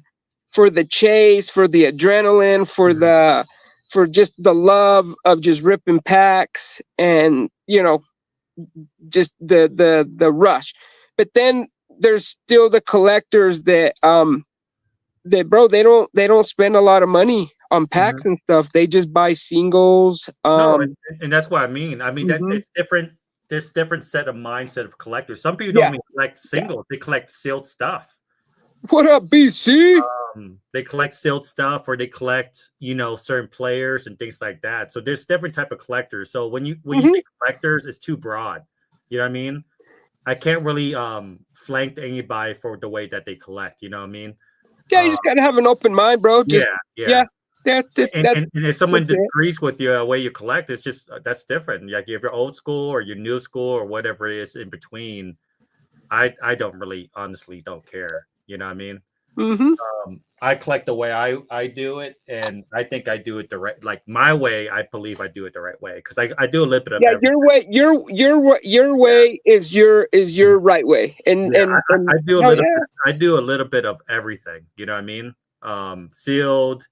chase, for the adrenaline, Mhm. for just the love of just ripping packs, and just the rush. But then there's still the collectors that bro, they don't spend a lot of money on packs Mhm. and stuff. They just buy singles. No, and that's what I mean. I mean that Mhm. it's different. There's different set of mindset of collectors. Some people don't Yeah, even collect yeah. singles; they collect sealed stuff. What up, BC? They collect sealed stuff, or they collect, certain players and things like that. So there's different type of collectors. So when you say Hmm. collectors, it's too broad. You know what I mean? I can't really flank anybody for the way that they collect. You know what I mean? Yeah, you Uh, just gotta have an open mind, bro. yeah, Just yeah. yeah, And if someone that's it. disagrees with you the way you collect, it's just that's different. Like if you're old school or you're new school or whatever it is in between, I don't really honestly don't care. You know what I mean? Hmm. I collect the way I do it, and I think I do it the right, like my way. I believe I do it the right way because I do a little bit of Yeah, everything. your way, your Yeah, way is your right way, and yeah. and and I do a hell little yeah. bit. I do a little bit of everything. You know what I mean? Sealed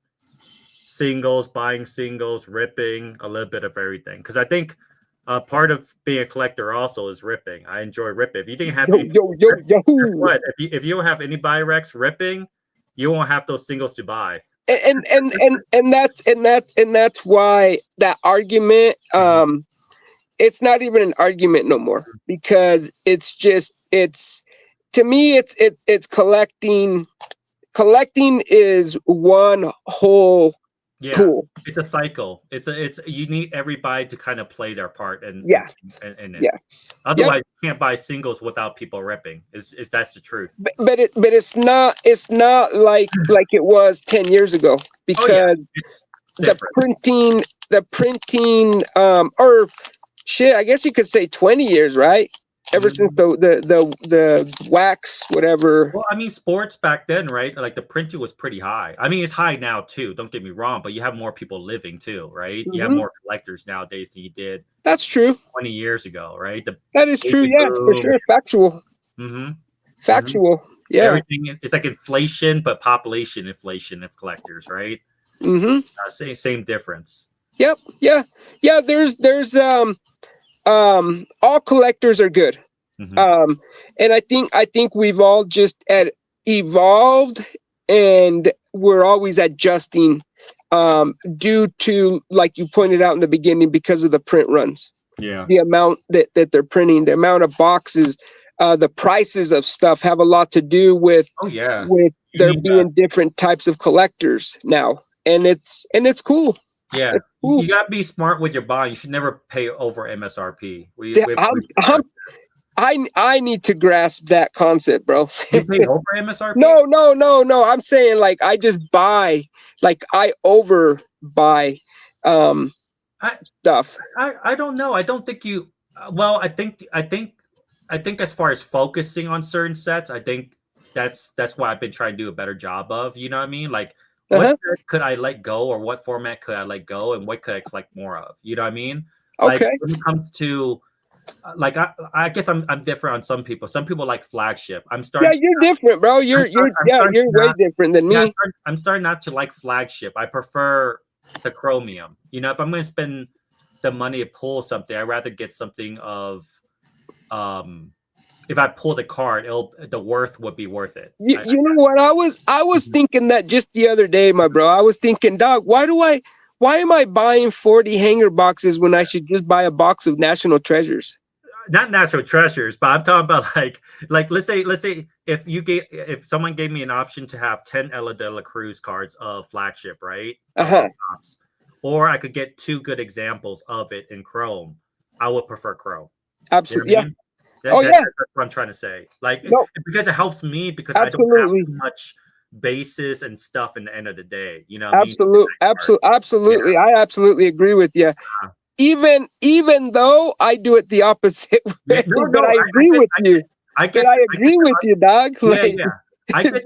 singles, buying singles, ripping, a little bit of everything. Because I think part of being a collector also is ripping. I enjoy ripping. If you didn't have Yo anything yo to yo rip, yo. guess what? If you don't have any buy recs ripping, you won't have those singles to buy. And that's why that argument, Mhm. it's not even an argument no more, because it's to me it's collecting is one whole Yeah, pool. it's a cycle. It's you need everybody to kind of play their part Yes, in it. yes, yep. Otherwise, you can't buy singles without people ripping. Is that's the truth? But it's not like it was 10 years ago, Oh yeah, because it's the different. printing or shit, I guess you could say 20 years, right? Ever since Mhm. the wax, whatever. Well, I mean, sports back then, right? Like the printing was pretty high. I mean, it's high now too. Don't get me wrong, but you have more people living too, right? You have Hmm. more collectors nowadays than you did That's true. 20 years ago, right? The That is true. baby Yeah, for boom. sure. Factual. Hmm. Hmm. Factual. Yeah. Everything. It's like inflation, but population inflation of collectors, right? Hmm. Same difference. Yep. Yeah. Yeah. There's all collectors are good. Hmm. Um, and I think we've all just evolved, and we're always adjusting, due to, like you pointed out in the beginning, because of the print runs, Yeah. the amount that they're printing, the amount of boxes, the prices of stuff have a lot to do with Oh yeah. with You there need being different types of collectors now, and it's cool. yeah. It's You cool. got to be smart with your buying. You should never pay over MSRP. Yeah, We have I'm, to I'm respect that. I need to grasp that concept, bro. You pay over MSRP? No, no, no, no. I'm saying, like, I just buy, like, I over buy um I stuff. I don't know. I don't think you. Well, I think as far as focusing on certain sets, I think that's what I've been trying to do a better job of. You know what I mean? Like, what Uh-huh. set could I let go, or what format could I let go, and what could I collect more of? You know what I mean? Like Okay. when it comes to like I guess I'm different on some people. Some people like flagship. I'm Yeah, starting. To, you're different, bro. I'm starting You're to way not. different than Yeah, me. I'm starting not to like flagship. I prefer the chromium. You know, if I'm going to spend the money to pull something, I'd rather get something of um. If I pull the card, the worth would be worth it. You know what? I was Mhm. thinking that just the other day, my bro. I was thinking, dog, why am I buying 40 hanger boxes when I should just buy a box of national treasures? Not natural treasures, but I'm talking about like let's say if someone gave me an option to have 10 Ella de la Cruz cards of flagship, right? Of Uh-huh. tops, or I could get two good examples of it in Chrome, I would prefer Chrome. You know what Absolutely. I Yeah. mean? Oh That's yeah. what I'm trying to say. Like No, because it helps me because I don't have absolutely. too much basis and stuff in the end of the day. You know what I mean? Yeah. Absolutely. I absolutely agree with you. Even though I do it the opposite Yeah. way, No, but no, I agree with you. I But get I I get agree with you, dog. Yeah, Like, yeah. I get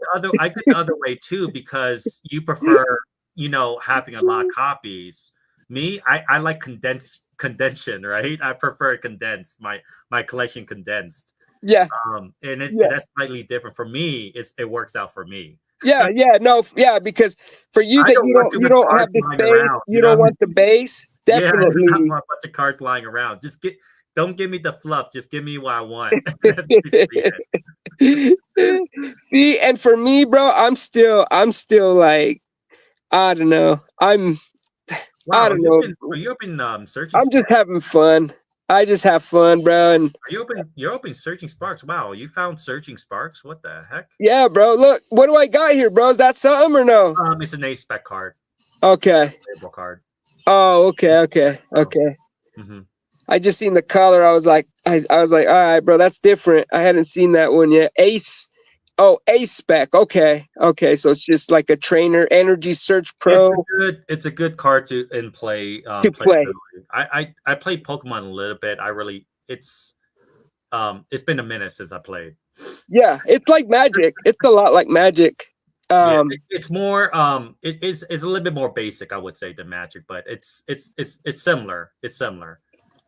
the other way too because you prefer, having a lot of copies. Me, I like condensation, right? I prefer condensed, my collection condensed. yeah, And yeah, that's slightly different for me. It works out for me. yeah. No, yeah, because for you I that don't want too you much don't cards have the lying space, around. you You know don't what I mean? want the base. Yeah, I do not Definitely. want a bunch of cards lying around. Don't give me the fluff. Just give me what I want. That's basically it. See, and for me, bro, I'm still like, I don't know. I Wow, don't know. are you open searching I'm just sparks? having fun. I just have fun, bro. And You're open searching sparks. Wow, you found searching sparks? What the heck? yeah, bro. Look, what do I got here, bro? Is that something or no? It's an A spec card, Okay. label card. Oh, okay, okay, Oh, okay. hmm. I just seen the color. I was like, all right, bro, that's different. I hadn't seen that one yet. Ace. Oh, Ace spec. Okay, okay. So it's just like a trainer, Energy Search Pro It's a good card to in to play. playability. I played Pokemon a little bit. I really it's been a minute since I played. Yeah, it's like Magic. It's a lot like Magic. Yeah, Um, it's more it's a little bit more basic, I would say, than Magic, but it's similar. It's similar.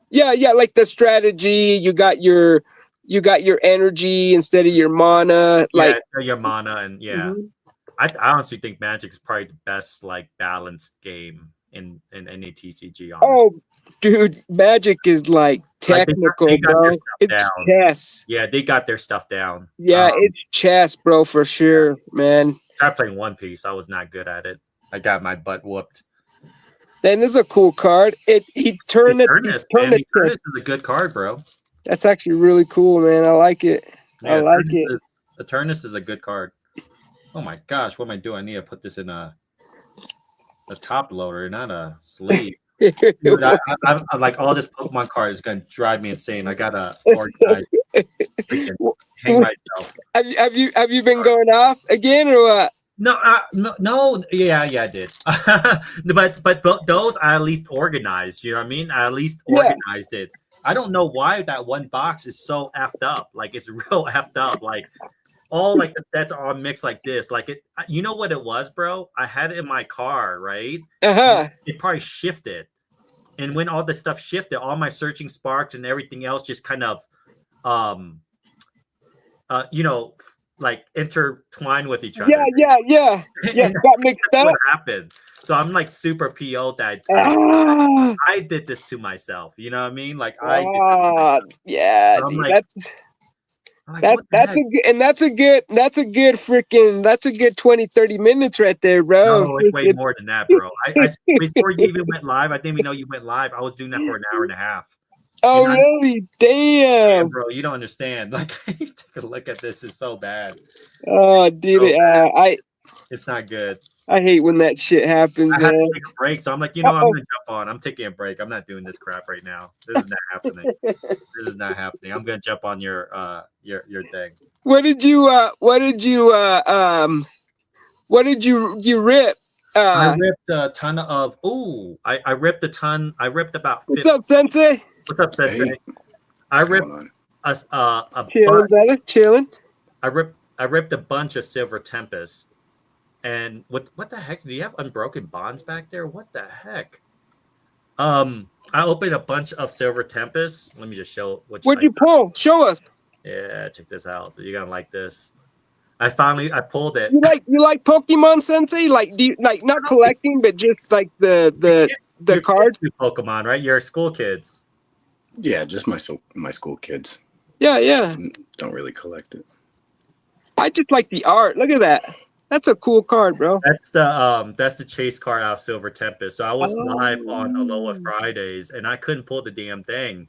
yeah, yeah, like the strategy. You got your energy instead of your mana. Yeah, Like, so your mana and yeah. mhm. I honestly think Magic is probably the best like balanced game in any TCG, honestly. Oh, dude, Magic is like Like they technical, got their bro. stuff It's down. chess. Yeah, they got their stuff down. Yeah, it's chess, bro, for sure, man. Tried playing One Piece. I was not good at it. I got my butt whooped. Then this is a cool card. He turned it. He Eternus, turned man. it Eternus to. is a good card, bro. That's actually really cool, man. I like it. I Yeah, like it. Eternus is a good card. Oh my gosh, what am I doing? I need to put this in a top loader, not a sleeve. Dude, I like all this Pokemon card is gonna drive me insane. I gotta organize, freaking hang myself. Have you been going off again or what? No, no. Yeah, I did. But those I at least organized. You know what I mean? I at least Yeah. organized it. I don't know why that one box is so effed up. Like it's real effed up. Like all like the sets are all mixed like this. Like it. You know what it was, bro? I had it in my car, right? And Uh-huh. it probably shifted. And when all this stuff shifted, all my searching sparks and everything else just kind of, um, you know, like intertwine with each Yeah, other. yeah, yeah. Yeah, And got mixed that's what up. happened. So I'm like super PO that Ah, I did this to myself. You know what I mean? Like I did this to ah, myself. yeah, So dude. I'm like, what the That's heck? a good, and that's a good 20-30 minutes right there, bro. No, it's way more than that, bro. Before you even went live, I didn't even know you went live. I was doing that for an hour and a half. You Oh, know, really? yeah, Damn. bro, you don't understand. Like, take a look at this. It's so bad. Oh, dude. So bad. I It's not good. I hate when that shit happens, I had to man. take a break, so I'm like, I'm Uh-oh. gonna jump on. I'm taking a break. I'm not doing this crap right now. This is not happening. This is not happening. I'm gonna jump on your thing. What did you rip? I Uh, ripped a ton of. Ooh, I ripped a ton. I ripped about what's 50. up, Sensei? What's up, Sensei? Hey, I what's ripped going on? a Chilling, bunch. brother. Chilling. I ripped a bunch of Silver Tempest. And what the heck? Do you have Unbroken Bonds back there? What the heck? I opened a bunch of Silver Tempest. Let me just show which. What'd you pull? Show us. Yeah, check this out. You're gonna like this. I pulled it. You like Pokemon Sensei? Like, do you like not collecting, but just like the Your cards? kids do Pokemon, right? You're school kids. Yeah, just my school kids. Yeah. Don't really collect it. I just like the art. Look at that. That's a cool card, bro. That's the chase card out of Silver Tempest. So I was live on Aloha Fridays and I couldn't pull the damn thing.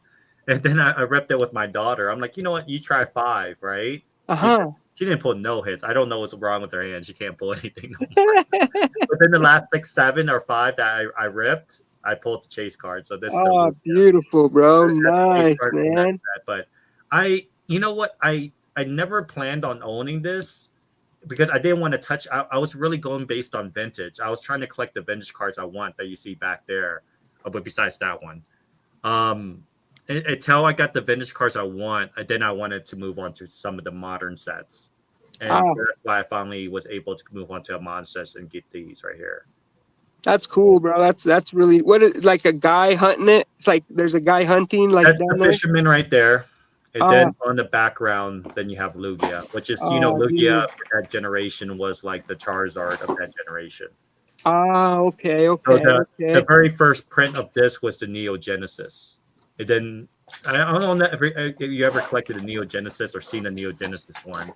And then I repped it with my daughter. I'm like, you know what? You try 5, right? She didn't pull no hits. I don't know what's wrong with her hand. She can't pull anything no more. But then the last 6, 7, or 5 that I ripped, I pulled the chase card. So this. Oh, beautiful, bro. Nice, man. But you know what? I never planned on owning this because I didn't want to touch. I was really going based on vintage. I was trying to collect the vintage cards I want that you see back there. But besides that one, until I got the vintage cards I want, then I wanted to move on to some of the modern sets. And so that's why I finally was able to move on to a modern sets and get these right here. That's cool, bro. That's really like a guy hunting it. It's like there's a guy hunting like that's down the fisherman right there. And then on the background, then you have Lugia, which is Lugia for that generation was like the Charizard of that generation. Okay. So the very first print of this was the Neo Genesis. And then I don't know if you ever collected a Neo Genesis or seen a Neo Genesis one,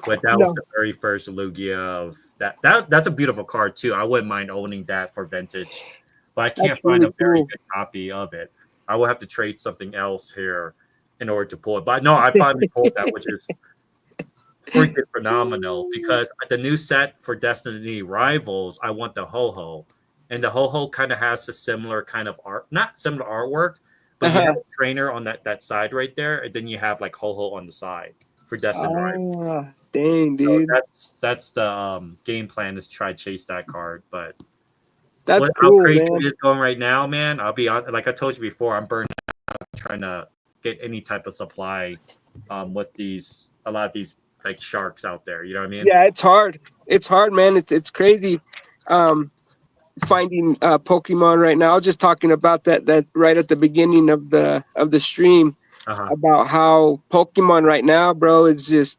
but that was the very first Lugia of that. That's a beautiful card too. I wouldn't mind owning that for vintage, but I can't find a very good copy of it. I will have to trade something else here in order to pull it. But no, I finally pulled that, which is freaking phenomenal because the new set for Destiny Rivals, I want the Ho-Ho. And the Ho-Ho kind of has a similar kind of art, not similar artwork, but you have a trainer on that side right there, and then you have like Ho-Ho on the side for Destiny Rivals. Dang, dude. So that's the game plan is to try to chase that card. But that's cool, how crazy man. it is going right now, man. I'll be on, like I told you before, I'm burning out trying to get any type of supply with a lot of these like sharks out there. You know what I mean? Yeah, it's hard. It's hard, man. It's crazy. Finding Pokemon right now. I was just talking about that right at the beginning of the stream about how Pokemon right now, bro, it's just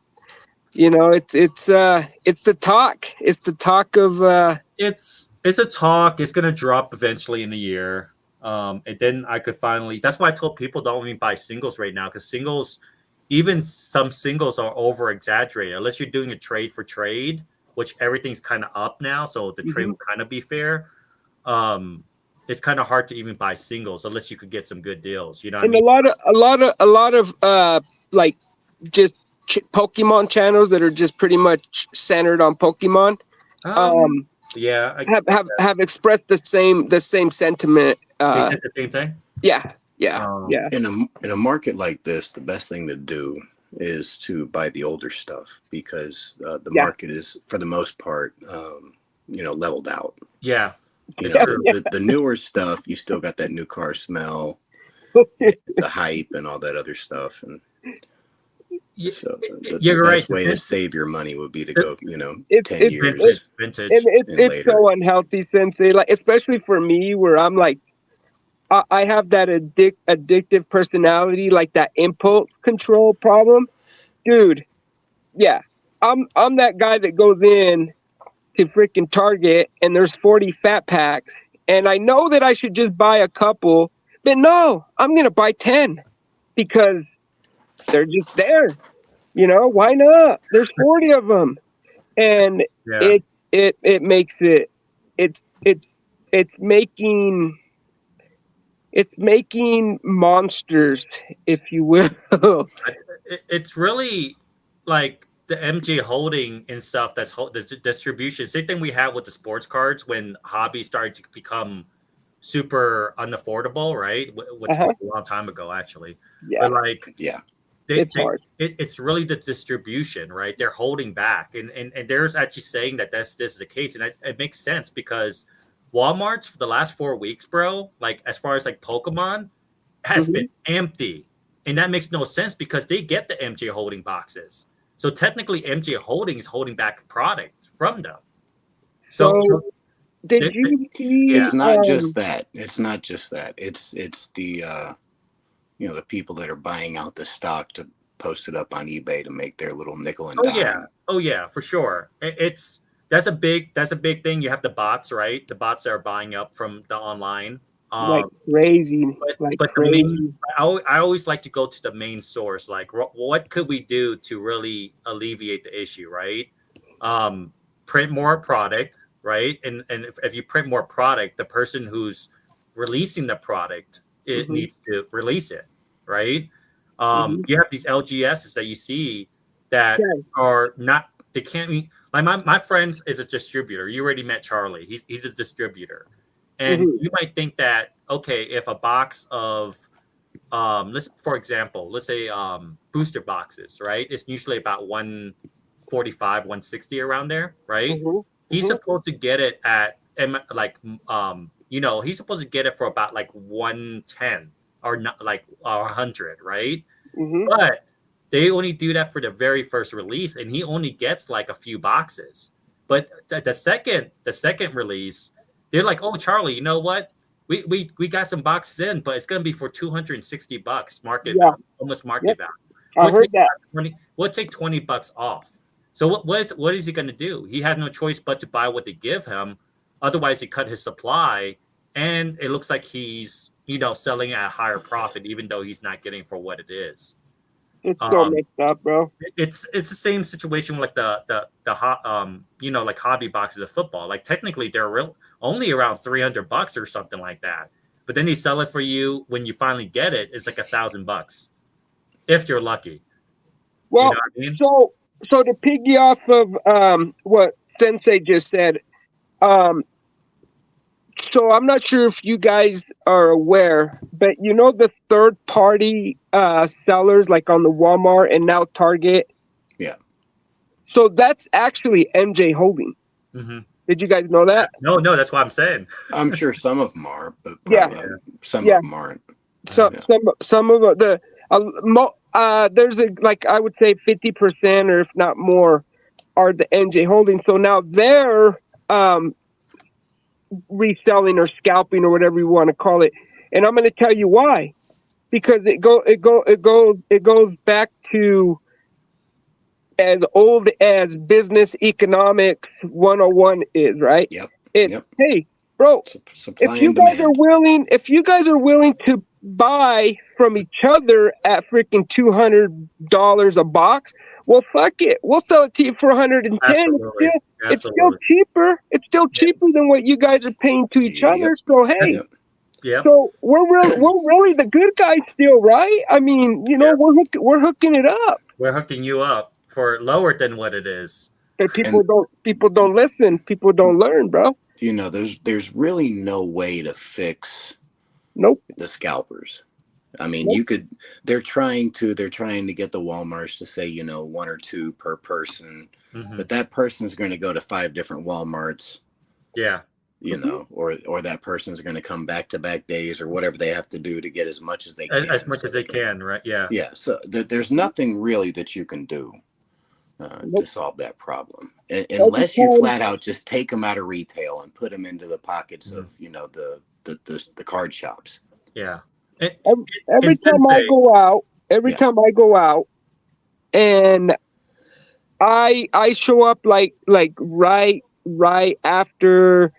it's the talk. It's the talk of it's a talk. It's gonna drop eventually in the year. And then I could finally. That's why I told people don't even buy singles right now because singles, even some singles are over exaggerated. Unless you're doing a trade for trade, which everything's kind of up now, so the trade will kind of be fair. It's kind of hard to even buy singles unless you could get some good deals. You know, what and I mean? a lot of like just Pokemon channels that are just pretty much centered on Pokemon. Yeah, have expressed the same sentiment. They did the same thing. Yeah. In a market like this, the best thing to do is to buy the older stuff because the market is, for the most part, leveled out. Yeah. The newer stuff, you still got that new car smell, the hype, and all that other stuff. And so the best way to save your money would be to go, 10 years vintage. It's so unhealthy, Sensei. Like, especially for me, where I'm like, I have that addictive personality, like that impulse control problem, dude. Yeah, I'm that guy that goes in to freaking Target and there's 40 fat packs, and I know that I should just buy a couple, but no, I'm gonna buy 10 because they're just there. Why not? There's 40 of them, and it makes it's making monsters, if you will. It's really like the MJ holding and stuff. That's the distribution. Same thing we had with the sports cards when hobby started to become super unaffordable, right? Which was a long time ago, actually. Yeah. But it's hard. It's really the distribution, right? They're holding back, and there's actually saying that this is the case, and it makes sense because Walmart's for the last 4 weeks, bro, like as far as like Pokemon, has been empty. And that makes no sense because they get the MJ holding boxes. So technically MJ Holding is holding back product from them. So Did you see? It's not just that. It's not just that. It's the the people that are buying out the stock to post it up on eBay to make their little nickel and dime. Oh yeah, for sure. That's a big thing. You have the bots, right? The bots that are buying up from the online. Like crazy, but crazy. I always like to go to the main source. Like, what could we do to really alleviate the issue, right? Print more product, right? And if you print more product, the person who's releasing the product, it needs to release it, right? You have these LGSs that you see that are not. They can't be. Like my friend is a distributor. You already met Charlie. He's a distributor. And you might think that, okay, if a box of, for example, let's say booster boxes, right? It's usually about 145, 160 around there, right? He's supposed to get it at, he's supposed to get it for about like 110 or not, like 100, right? But they only do that for the very first release, and he only gets like a few boxes. But the second release, they're like, oh, Charlie, you know what? We got some boxes in, but it's gonna be for $260 almost market value. I heard that. We'll take $20 off. So what is he gonna do? He has no choice but to buy what they give him. Otherwise, he cut his supply, and it looks like he's selling at a higher profit, even though he's not getting for what it is. It's so mixed up, bro. It's the same situation with like like hobby boxes of football. Like technically they're only around $300 or something like that. But then they sell it for you when you finally get it. It's like $1,000 if you're lucky. Well, so to piggy off of what Sensei just said, so I'm not sure if you guys are aware, but the third party sellers like on the Walmart and now Target. Yeah. So that's actually MJ Holding. Did you guys know that? No, that's what I'm saying. I'm sure some of them are, but some of them aren't. Some of there's I would say 50% or if not more are the MJ Holding. So now they're reselling or scalping or whatever you want to call it, and I'm going to tell you why. Because it goes back to as old as business economics 101 is, right? Hey, bro, if you guys are willing to buy from each other at freaking $200 a box, well, fuck it, we'll sell it to you for 110. It's still cheaper. It's still cheaper than what you guys are paying to each other. So hey. Yeah. So we're really the good guys still, right? I mean, we're hooking it up. We're hooking you up for lower than what it is. But people don't listen. People don't learn, bro. There's really no way to fix the scalpers. I mean, they're trying to get the Walmarts to say, 1 or 2 per person, but that person's going to go to 5 different Walmarts. Yeah. Or that person's going to come back-to-back days or whatever they have to do to get as much as they can. As much as they can, right? Yeah. Yeah. So there's nothing really that you can do to solve that problem, unless you flat out just take them out of retail and put them into the pockets of the card shops. Yeah. Every time I go out, and I show up like right after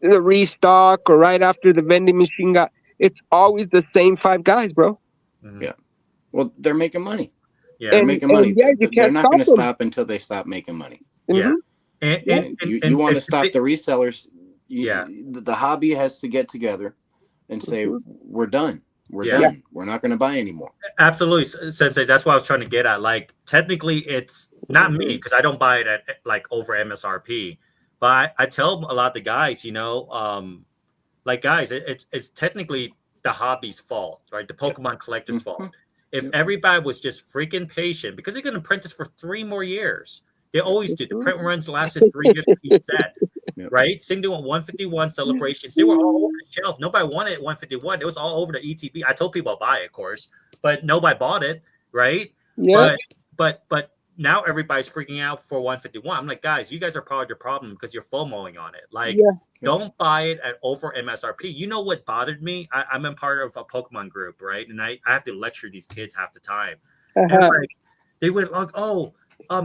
the restock or right after the vending machine it's always the same 5 guys, bro. Yeah. Well, they're making money. Yeah, they're making money. They're not going to stop until they stop making money. Yeah. And you want to stop the resellers. The hobby has to get together and say, we're done. We're done. We're not going to buy anymore. Absolutely, Sensei. That's what I was trying to get at. Like, technically, it's not me because I don't buy it at like over MSRP. But I tell a lot of the guys, guys, it's technically the hobby's fault, right? The Pokemon collector's fault. If everybody was just freaking patient, because they're going to print this for 3 more years. They always do. The print runs lasted 3 years for each set, right? Same thing with 151 celebrations. They were all over the shelf. Nobody wanted 151. It was all over the ETB. I told people I'll buy it, of course, but nobody bought it, right? Yeah. But now everybody's freaking out for 151. I'm like, guys, you guys are part of the problem because you're FOMOing on it. Like, Yeah. don't buy it at over MSRP. You know what bothered me? I'm a part of a Pokemon group, right? And I have to lecture these kids half the time. And like, they went like, oh,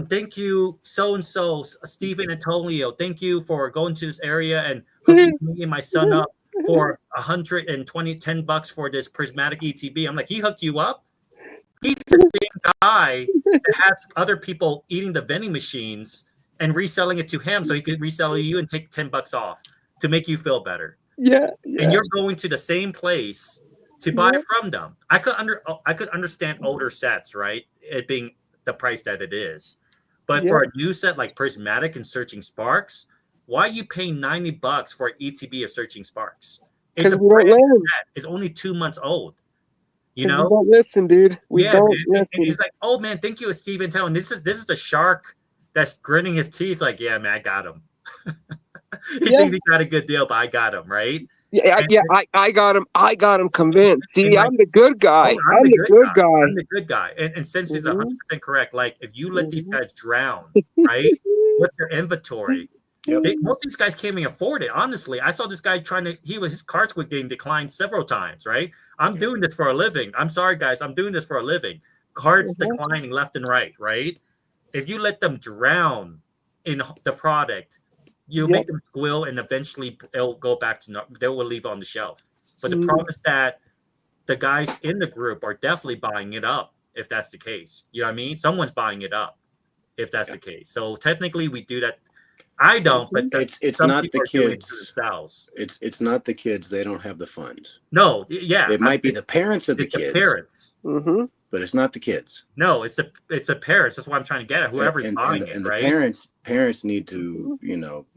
thank you, so and so, Stephen Antonio. Thank you for going to this area and hooking me and my son up for $10 for this prismatic ETB. I'm like, he hooked you up? He's the same guy that has other people eating the vending machines and reselling it to him so he could resell you and take $10 off to make you feel better. Yeah. And you're going to the same place to buy from them. I could understand older sets, right? It being the price that it is. But for a new set like Prismatic and Searching Sparks, why are you paying $90 for an ETB of Searching Sparks? It's a brand new set. It's only 2 months old. You know? We don't listen, dude. We don't listen. And he's like, oh man, thank you, Steven Tell. And this is the shark that's gritting his teeth, like, yeah, man, I got him. He thinks he got a good deal, but I got him, right? Yeah, I got him. I got him convinced. See, like, I'm the good guy. I'm the good guy. I'm the good guy. And since he's 100% correct, like if you let these guys drown, right, with their inventory, most of these guys can't even afford it. Honestly, I saw this guy his cards were getting declined several times, right? I'm doing this for a living. I'm sorry, guys. I'm doing this for a living. Cards declining left and right, right? If you let them drown in the product, you make them squill, and eventually it'll go back to they will leave on the shelf. But the problem is that the guys in the group are definitely buying it up if that's the case. You know what I mean? Someone's buying it up if that's the case. So technically, we do that. I don't, but it's not the kids. It's not the kids. They don't have the funds. No, yeah, it might be the parents of the kids. The parents. But it's not the kids. No, it's the parents. That's what I'm trying to get at. Whoever's buying it, right? The parents need to,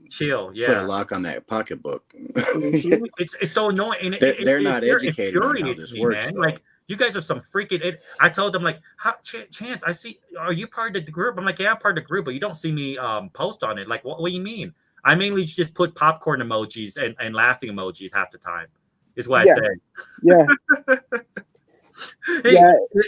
chill. Yeah, put a lock on that pocketbook. It's so annoying. They're not educated on how this works. Man. Like, you guys are some freaking. I told them, like, Chance, I see. Are you part of the group? I'm like, yeah, I'm part of the group, but you don't see me post on it. Like, what do you mean? I mainly just put popcorn emojis and laughing emojis half the time. Is what I said. Yeah. Hey,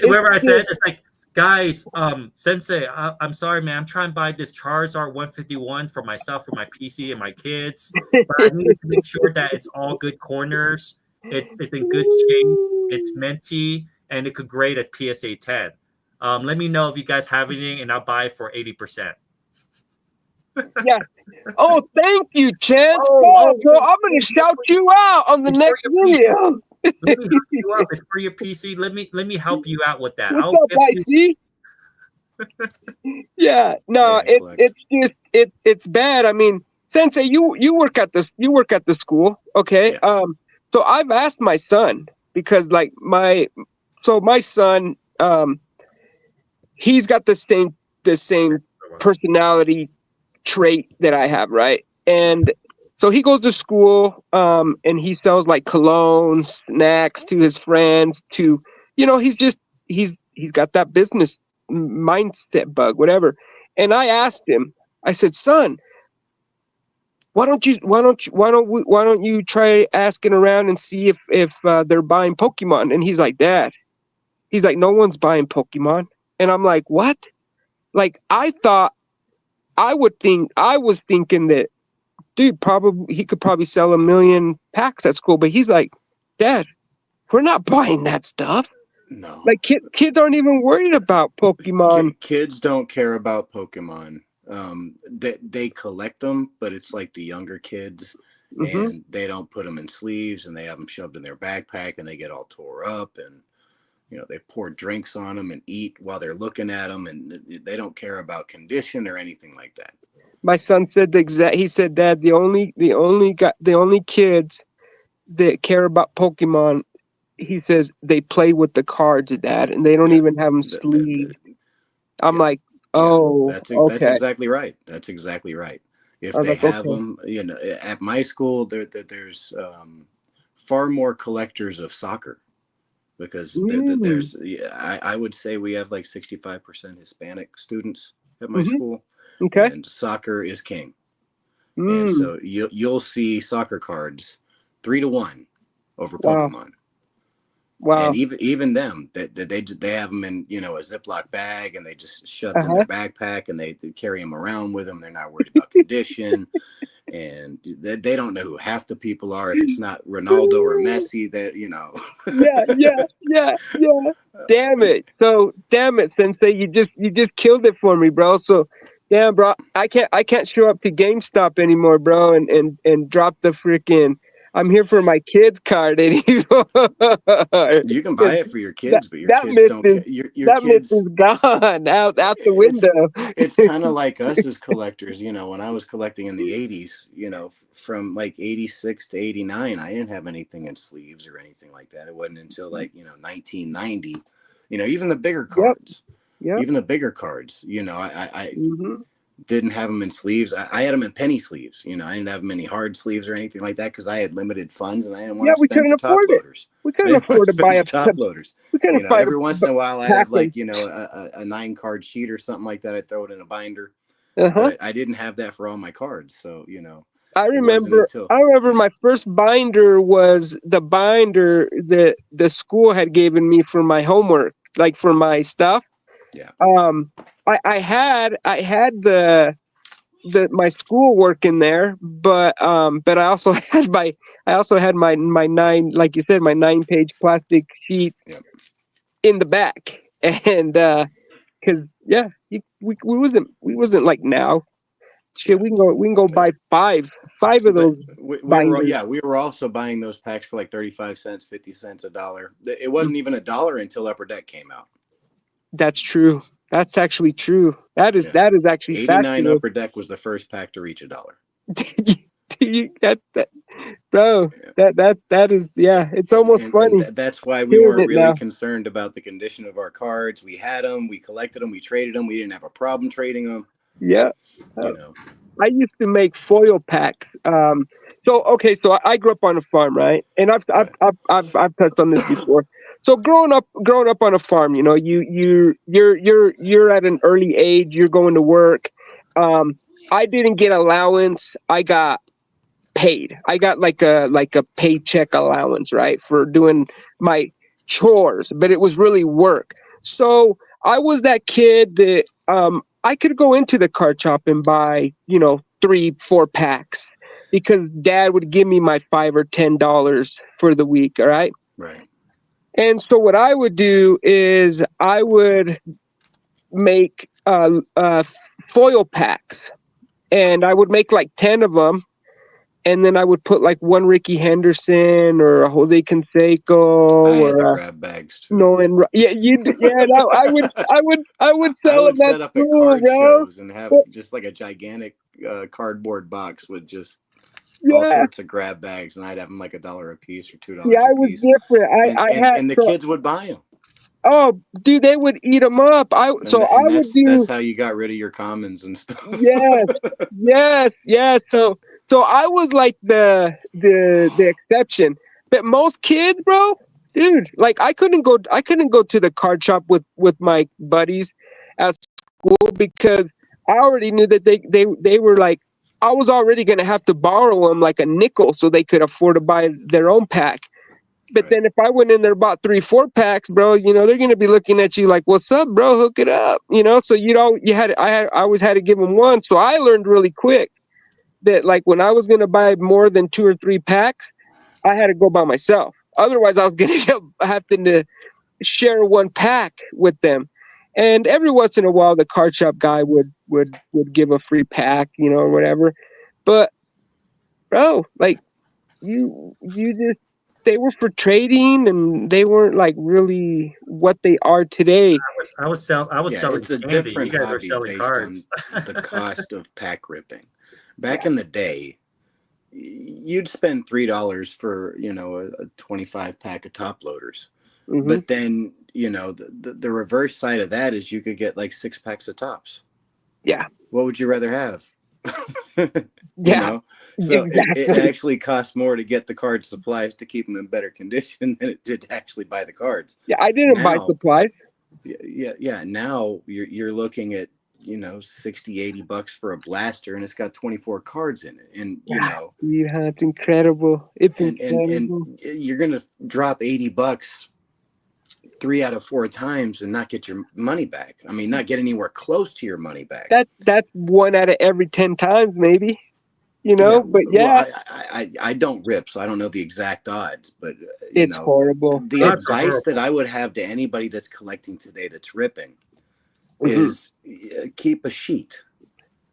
whoever I said, it's like, guys, Sensei, I'm sorry, man. I'm trying to buy this Charizard 151 for myself, for my PC, and my kids. But I need to make sure that it's all good corners. It's in good shape. It's minty, and it could grade at PSA 10. Let me know if you guys have anything, and I'll buy it for 80%. Yeah. Oh, thank you, Chance. Oh, bro, I'm gonna shout you out on the next video. Let me hook you up. It's for your PC. Let me help you out with that. What's up, yeah, no, it's just it's bad. I mean, Sensei, you work at the school, okay? Yeah. So I've asked my son, because like my son, he's got the same personality trait that I have, right? And so he goes to school, and he sells like cologne, snacks to his friends. He's got that business mindset bug, whatever. And I asked him, I said, son, why don't you try asking around and see if they're buying Pokemon? And he's like, Dad, no one's buying Pokemon. And I'm like, what? Like, I was thinking that, dude, he could probably sell 1 million packs at school, but he's like, Dad, we're not buying that stuff. No, like kids aren't even worried about Pokemon. Kids don't care about Pokemon. They collect them, but it's like the younger kids, and they don't put them in sleeves, and they have them shoved in their backpack, and they get all tore up, and they pour drinks on them and eat while they're looking at them, and they don't care about condition or anything like that. My son said he said, Dad, the only kids that care about Pokemon, he says, they play with the cards, Dad, and they don't even have them sleeved. I'm like, oh, that's okay. exactly right. That's exactly right. If they have them, at my school, there's far more collectors of soccer, because there's I would say we have like 65% Hispanic students at my school. Okay. And soccer is king. And so you'll see soccer cards 3-1 over Pokemon. Wow. And even them that they have them in, you know, a Ziploc bag, and they just shoved in their backpack, and they carry them around with them. They're not worried about condition, and they don't know who half the people are. If it's not Ronaldo or Messi, that, you know. Yeah. Damn it. So damn it, Sensei, you just killed it for me, bro. So damn, bro, I can't show up to GameStop anymore, bro, and drop the freaking I'm here for my kids card anymore. You can buy it for your that kids, but your that kids myth don't is care. Your that myth kids, is gone out the it's window. it's kind of like us as collectors. You know, when I was collecting in the 80s, you know, from like 86 to 89, I didn't have anything in sleeves or anything like that. It wasn't until like, you know, 1990, you know, even the bigger Yep. cards, Yep. you know, I Mm-hmm. didn't have them in sleeves. I had them in penny sleeves. You know, I didn't have them any hard sleeves or anything like that because I had limited funds and I didn't want Yeah, to we spend couldn't for top afford it. loaders. We I couldn't didn't want afford to to spend buy for a top loaders. we couldn't You know, afford every once a in a while I'd pack have of like, you know, a 9-card sheet or something like that. I'd throw it in a binder, uh-huh. but I didn't have that for all my cards. So, you know, I it wasn't remember until, I remember yeah, my first binder was the binder that the school had given me for my homework, like for my stuff. yeah, Um I had my schoolwork in there, but I also had my nine, like you said, my 9-page plastic sheet yeah. in the back. And cuz yeah, we wasn't like now. Shit, Yeah. we can go buy five of But those we were, binders. yeah, we were also buying those packs for like 35 cents, 50 cents, a dollar. It Mm, wasn't even a dollar until Upper Deck came out. That's true. That's actually true. That is Yeah. that is actually 89 factual. Upper Deck was the first pack to reach a dollar. That bro, Yeah. that is, yeah. It's And almost and and funny that's why we hearing weren't it really now. concerned about the condition of our cards. We had them, we collected them, we traded them. We didn't have a problem trading them. Yeah. You Uh, know. I used to make foil packs. So okay, so I grew up on a farm, right? And Right. I've touched on this before. So growing up on a farm, you know, you're at an early age. You're going to work. I didn't get allowance. I got paid. I got like a paycheck allowance, right, for doing my chores, but it was really work. So I was that kid that I could go into the card shop and buy, 3, 4 packs because dad would give me my $5 or $10 for the week. All right. Right. And so what I would do is I would make foil packs, and I would make like 10 of them, and then I would put like one Ricky Henderson or a Jose Canseco I had the or a grab bags too. Nolan. Yeah. No, I would I sell would them at set up at school, card bro. shows and have But, just like a gigantic cardboard box with just all yeah, sorts of grab bags, and I'd have them like $1 a piece or yeah, $2 a I was piece, different. and I and had and the so kids would buy them, oh, dude, they would eat them up. I and so I would that's do how you got rid of your commons and stuff. yes, yes. So I was like the exception, but most kids, bro, dude, like I couldn't go to the card shop with my buddies at school because I already knew that they were like I was already gonna have to borrow them like a nickel so they could afford to buy their own pack. But Right, then if I went in there bought 3, 4 packs, bro, they're gonna be looking at you like, "What's up, bro? Hook it up." So I always had to give them one. So I learned really quick that like when I was gonna buy more than 2 or 3 packs, I had to go by myself. Otherwise, I was gonna end up having to share one pack with them. And every once in a while, the card shop guy would give a free pack, or whatever. But bro, like you just they were for trading, and they weren't like really what they are today. I was yeah, selling it's a candy. You different guys were hobby selling based on cards. the cost of pack ripping. Back Yeah. in the day, you'd spend $3 for a 25 pack of top loaders, Hmm. but then the reverse side of that is you could get like 6 packs of tops. Yeah. What would you rather have? you Yeah. know so it Exactly. actually costs more to get the card supplies to keep them in better condition than it did to actually buy the cards. Yeah. I didn't buy Now, supplies. yeah, now you're looking at 60-80 bucks for a blaster, and it's got 24 cards in it, and Yeah. Yeah. It's incredible. It's and incredible. you're gonna drop 80 bucks 3 out of 4 times and not get your money back. I mean, not get anywhere close to your money back. That's 1 out of every 10 times, maybe. Yeah, But well, I don't rip, so I don't know the exact odds, but it's horrible. The advice that I would have to anybody that's collecting today that's ripping is keep a sheet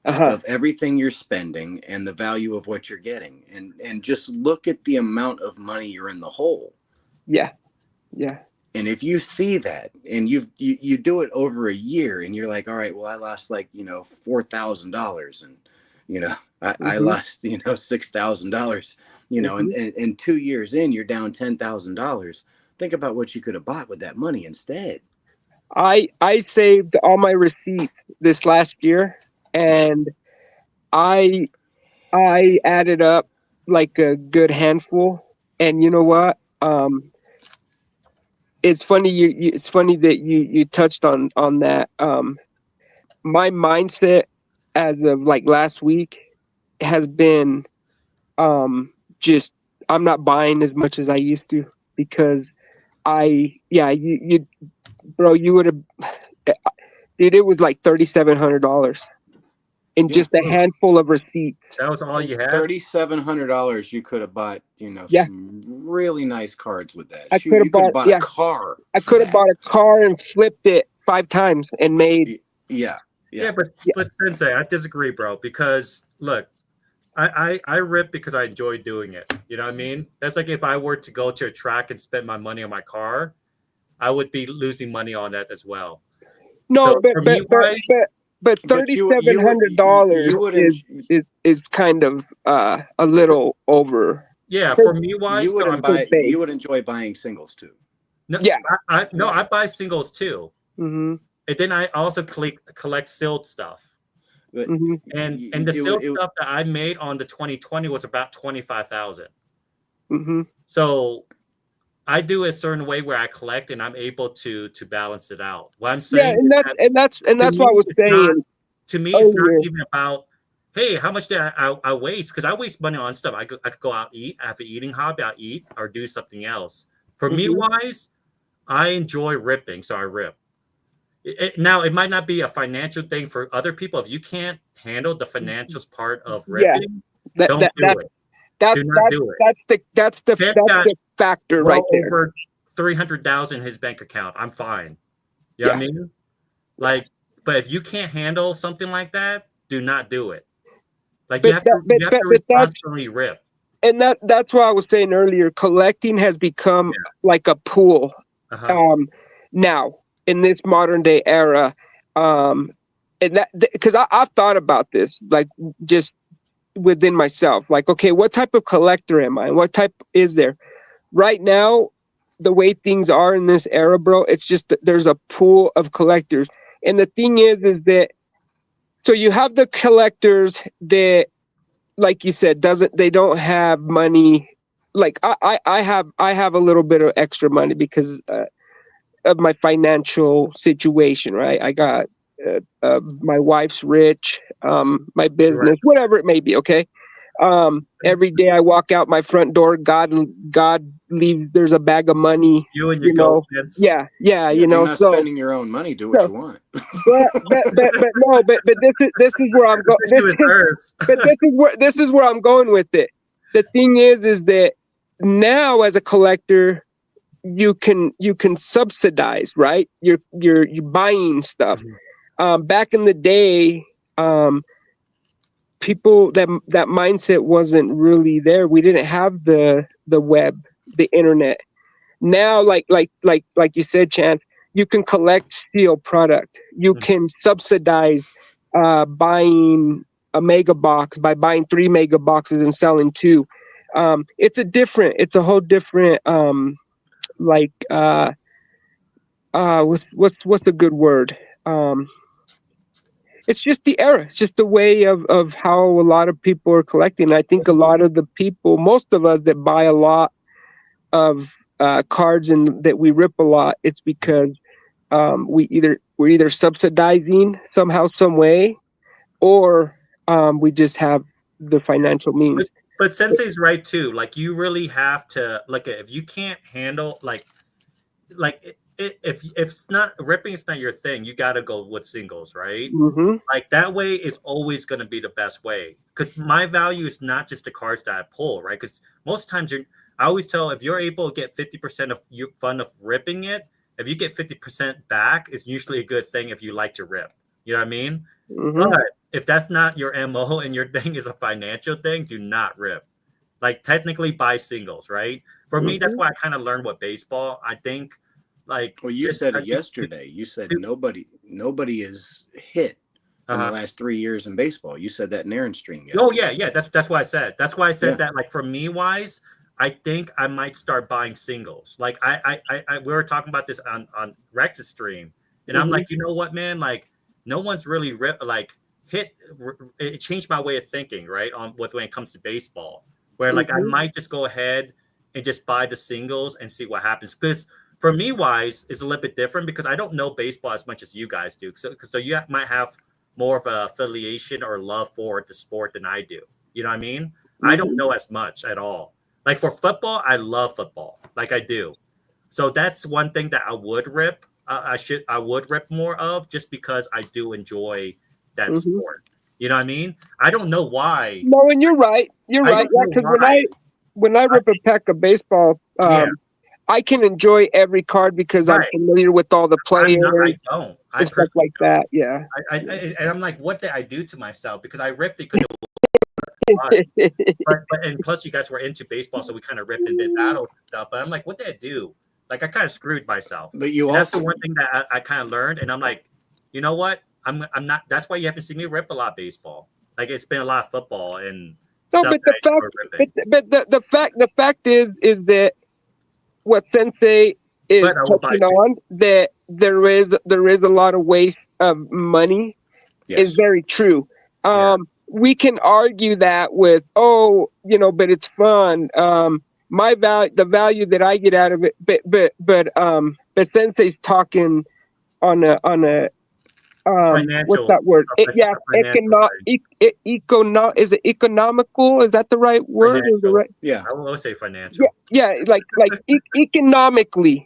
of everything you're spending and the value of what you're getting, and just look at the amount of money you're in the hole. Yeah. And if you see that and you do it over a year and you're like, all right, well, I lost like, $4,000 and, I lost, $6,000, and 2 years in, you're down $10,000. Think about what you could have bought with that money instead. I saved all my receipts this last year, and I added up like a good handful. And you know what? It's funny it's funny that you touched on that. My mindset as of like last week has been just I'm not buying as much as I used to, because you bro, you would have, dude, it was like $3,700 in just a handful of receipts. That was all you had? $3,700 you could have bought, some really nice cards with that. You could have bought a car. I could have bought a car and flipped it 5 times and made. Yeah, but Sensei, I disagree, bro, because look, I rip because I enjoy doing it. You know what I mean? That's like if I were to go to a track and spend my money on my car, I would be losing money on that as well. No, so but $3,700 is kind of a little over. Yeah, for me wise, you would enjoy buying singles too. No, I buy singles too. Mm-hmm. And then I also collect sealed stuff. But and the sealed stuff that I made on the 2020 was about 25,000. Mm-hmm. So I do a certain way where I collect and I'm able to balance it out. What I'm saying, and that's what I was saying. To me, it's not even about, hey, how much did I waste? Because I waste money on stuff. I could go out eat. I have an eating hobby. I'll eat or do something else. For me, wise, I enjoy ripping, so I rip. Now, it might not be a financial thing for other people. If you can't handle the financials part of ripping, don't do it. That's the factor right there. Over 300,000 in his bank account, I'm fine. You know what I mean? Like, but if you can't handle something like that, do not do it. Like, you have to responsibly rip. And that's why I was saying earlier, collecting has become like a pool. Now, in this modern day era, and that because I've thought about this, like, just within myself, like, okay, what type of collector am I? What type is there? Right now, the way things are in this era, bro, it's just that there's a pool of collectors. And the thing is that, so you have the collectors that, like you said, they don't have money. Like I have a little bit of extra money because of my financial situation, right? I got my wife's rich, my business, whatever it may be. Okay. Every day I walk out my front door, God leave. There's a bag of money. You and your girlfriends. Yeah. You're not spending your own money. Do what you want. but this is where I'm going. This is where I'm going with it. The thing is that now as a collector, you can subsidize, right? You're buying stuff. Back in the day, people that mindset wasn't really there. We didn't have the web, the internet. Now, like you said, Chan, you can collect steel product. You can subsidize buying a mega box by buying 3 mega boxes and selling 2. It's a whole different what's the good word? It's just the era. It's just the way of how a lot of people are collecting. I think a lot of the people, most of us that buy a lot of cards and that we rip a lot, it's because we're either subsidizing somehow, some way, or we just have the financial means. But Sensei's right too. Like, you really have to, like, if you can't handle like if it's not ripping, it's not your thing. You got to go with singles, right? Mm-hmm. Like that way is always going to be the best way. Because my value is not just the cards that I pull, right? Because most times I always tell if you're able to get 50% of your fun of ripping it, if you get 50% back, it's usually a good thing if you like to rip. You know what I mean? Mm-hmm. But if that's not your MO and your thing is a financial thing, do not rip. Like technically buy singles, right? For me, that's why I kind of learned with baseball. I think like well, you said it yesterday. You said nobody is hit in the last 3 years in baseball. You said that in Aaron's stream yesterday. Oh yeah. That's why I said. That's why I said that. Like for me wise, I think I might start buying singles. Like I we were talking about this on Rex's stream, and I'm like, you know what, man? Like no one's really hit. It changed my way of thinking, right? When it comes to baseball, where like I might just go ahead and just buy the singles and see what happens. Because for me wise, it's a little bit different because I don't know baseball as much as you guys do. So you might have more of an affiliation or love for the sport than I do. You know what I mean? I don't know as much at all. Like for football, I love football. Like I do. So that's one thing that I would rip. I would rip more of just because I do enjoy that sport. You know what I mean? I don't know why. No, and you're right. You're right. Yeah, because when I rip a pack of baseball, I can enjoy every card because I'm familiar with all the players. I don't. I stuff like that. Yeah. And I'm like, what did I do to myself? Because I ripped it because it was but and plus you guys were into baseball, so we kind of ripped and did battles and stuff. But I'm like, what did I do? Like I kind of screwed myself. But that's the one thing that I kind of learned, and I'm like, you know what? I'm not. That's why you haven't seen me rip a lot of baseball. Like it's been a lot of football and. No, but the fact is that what Sensei is touching on, that there is a lot of waste of money, is very true. We can argue that with but it's fun. The value that I get out of it, but Sensei's talking on a what's that word? Is it economical? Is that the right word? Is the right? Yeah, I will say financial. Yeah, like economically,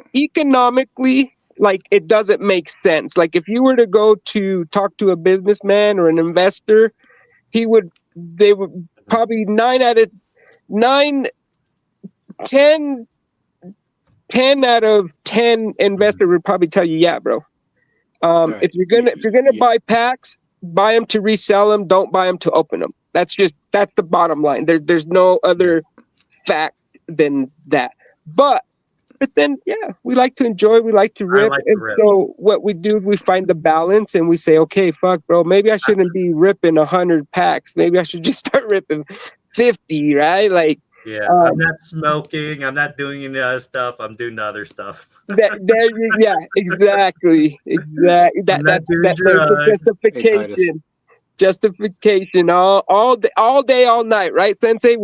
like it doesn't make sense. Like if you were to go to talk to a businessman or an investor, they would probably 10 out of 10 investor would probably tell you, yeah, bro. If you're gonna buy packs, buy them to resell them. Don't buy them to open them. That's the bottom line. There's no other fact than that. But then we like to enjoy. We like to rip. So what we do, we find the balance and we say, okay, fuck, bro. Maybe I shouldn't be ripping 100 packs. Maybe I should just start ripping 50. Right? Like. Yeah, I'm not smoking. I'm not doing any other stuff. I'm doing the other stuff. Exactly. That's justification. All day, all night, right, Sensei?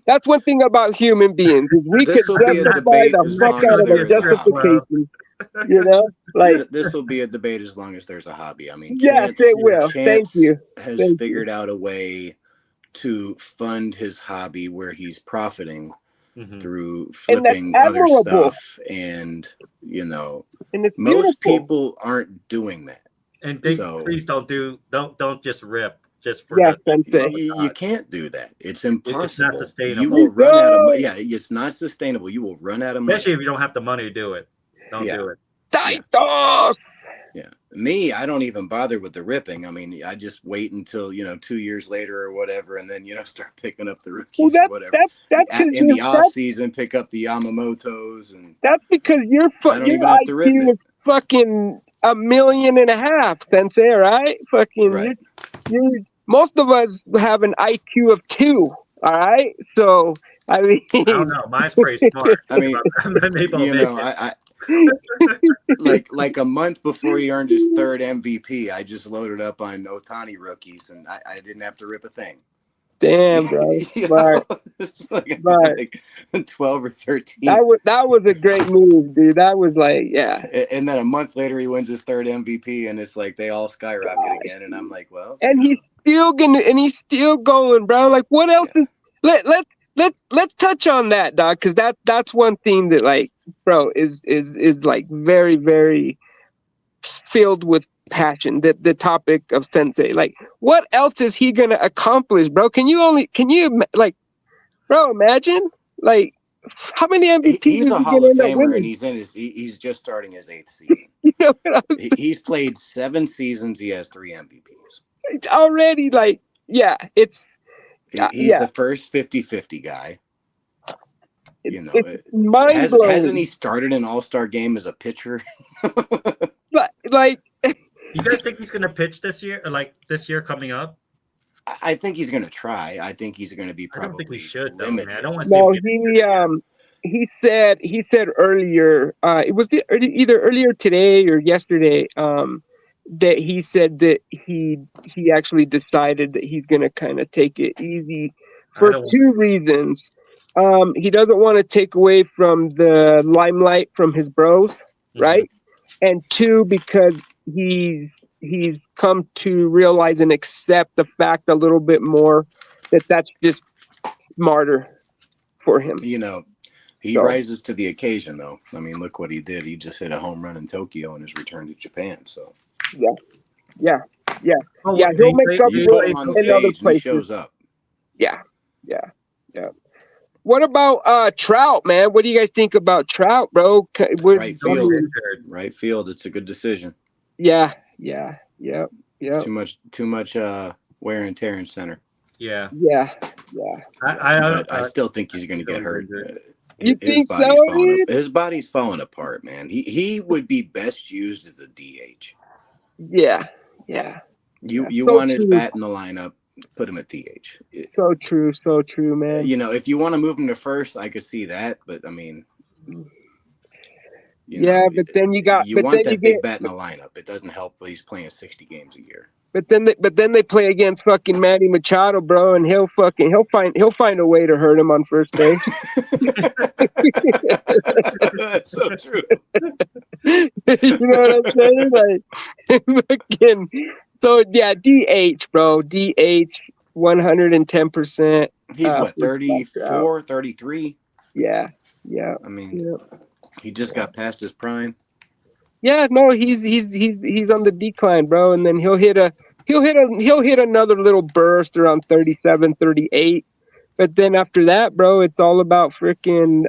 That's one thing about human beings is we could justify the fuck out of a justification. You know, like this will be a debate as long as there's a hobby. I mean, yes, it will. Thank you. Has figured out a way to fund his hobby where he's profiting through flipping other stuff, and most people aren't doing that. And please don't just rip just for you can't do that. It's impossible. It's not sustainable. You will run out of money. Yeah, it's not sustainable. You will run out of money, especially if you don't have the money to do it. Don't do it. Yeah. Me, I don't even bother with the ripping. I mean, I just wait until 2 years later or whatever, and then start picking up the rookies or whatever. In the off season, pick up the Yamamotos, and that's because your IQ is fucking 1.5 million, Sensei, right? Fucking right. Most of us have an IQ of 2. All right, so I mean, I don't know. Mine's pretty smart. I mean, like a month before he earned his 3rd MVP, I just loaded up on Ohtani rookies, and I didn't have to rip a thing. Damn, bro. Like 12 or 13. That was a great move, dude. That was like, yeah. And then a month later, he wins his 3rd MVP, and it's like they all skyrocket again. And I'm like, well. And he's still going, bro. Like, what else is? Let's touch on that, dog, because that's one thing that like bro, is like very, very filled with passion. The topic of Sensei, like, what else is he gonna accomplish, bro? Can you like, bro, imagine like how many MVPs He's is a he Hall gonna of end up Famer, and winning? he's just starting his 8th season. You know what I was He's played 7 seasons. He has 3 MVPs. it's already like, yeah, it's He's yeah, the first 50-50 guy. You know, it's mind hasn't he blowing. started an All-Star game as a pitcher? Like, You guys think he's gonna pitch this year, or like this year coming up? I think he's going to try. I think he's going to be I don't think he probably should, though, man. I limited. don't want to see him no, get he said earlier, it was either earlier today or yesterday, that he said that he actually decided that he's gonna kind of take it easy I for don't want to two see reasons. He doesn't want to take away from the limelight from his bros, right? And two, because he's come to realize and accept the fact a little bit more that that's just smarter for him. You know, he So, rises to the occasion, though. I mean, look what he did. He just hit a home run in Tokyo in his return to Japan. So yeah. Oh, Yeah, he'll make up you for put it him on the in other stage, and he places. shows up. Yeah. What about Trout, man? What do you guys think about Trout, bro? Right field. It's a good decision. Yeah. Too much wear and tear in center. Yeah. But I still think he's going to get hurt. You think so? His body's falling apart, man. He would be best used as a DH. Yeah. You So want his true. bat in the lineup, put him at DH. So true, man. You know, if you want to move him to first, I could see that, but I mean, but then you want that big bat in the lineup. It doesn't help, but he's playing 60 games a year. But then they play against fucking Manny Machado, bro, and he'll find a way to hurt him on first base. That's so true. You know what I'm saying? Like, fucking, so yeah, DH, bro, DH, 110%. He's what, 34, 33? Yeah. I mean, he just got past his prime. Yeah, no, he's on the decline, bro, and then he'll hit another little burst around 37, 38. But then after that, bro, it's all about freaking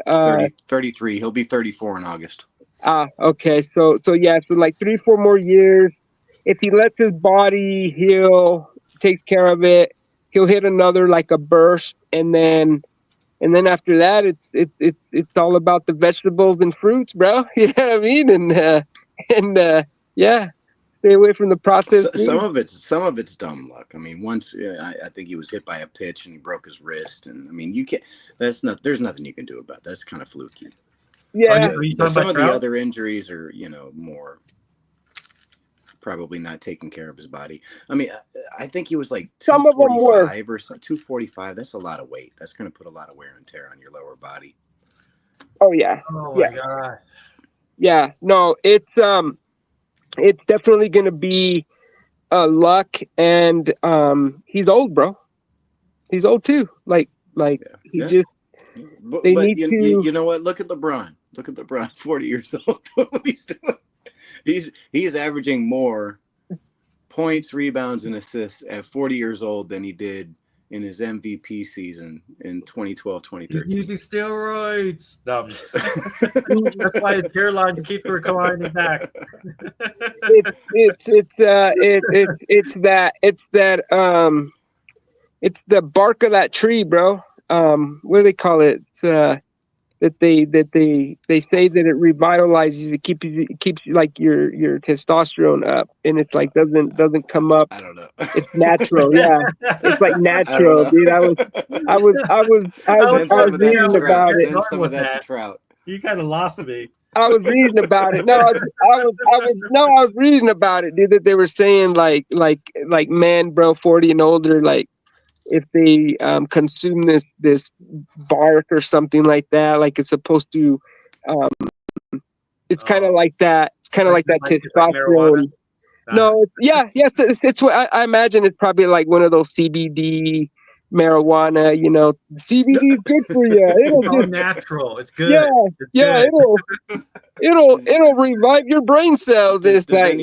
33. He'll be 34 in August. Okay. So like 3-4 more years. If he lets his body heal, takes care of it, he'll hit another like a burst, and then after that, it's all about the vegetables and fruits, bro. You know what I mean? And yeah, stay away from the processed food. Some of it's dumb luck. I mean, once I think he was hit by a pitch and he broke his wrist, and I mean, you can't. There's nothing you can do about that. That's kind of fluky. Yeah, but some of the other injuries are, more probably not taking care of his body. I mean, I think he was like 245 or 245. That's a lot of weight. That's going to put a lot of wear and tear on your lower body. Oh yeah. Oh my god. Yeah. No, it's definitely going to be luck, and he's old, bro. He's old too. Like he just. But need to. You know what? Look at LeBron. 40 years old. What he's doing. He's averaging more points, rebounds, and assists at 40 years old than he did in his MVP season in 2012, 2013. He's using steroids. No, that's why his hairlines keep reclining back. It's the bark of that tree, bro. What do they call it? It's, that they say that it revitalizes, it keeps like your testosterone up, and it's like doesn't come up. I don't know. It's natural, yeah. It's like natural, dude. I was reading about it. Send some of that to Trout. You kind of lost me. I was reading about it. No, I was reading about it, dude. That they were saying like men, bro, 40 and older, like, if they consume this bark or something like that, like it's supposed to, it's kind of like that. It's kind of like that testosterone. No, yes, it's what I imagine. It's probably like one of those CBD marijuana. You know, CBD is good for you. It'll It's all just natural. It's yeah, good. It's yeah. good. It'll revive your brain cells. It's like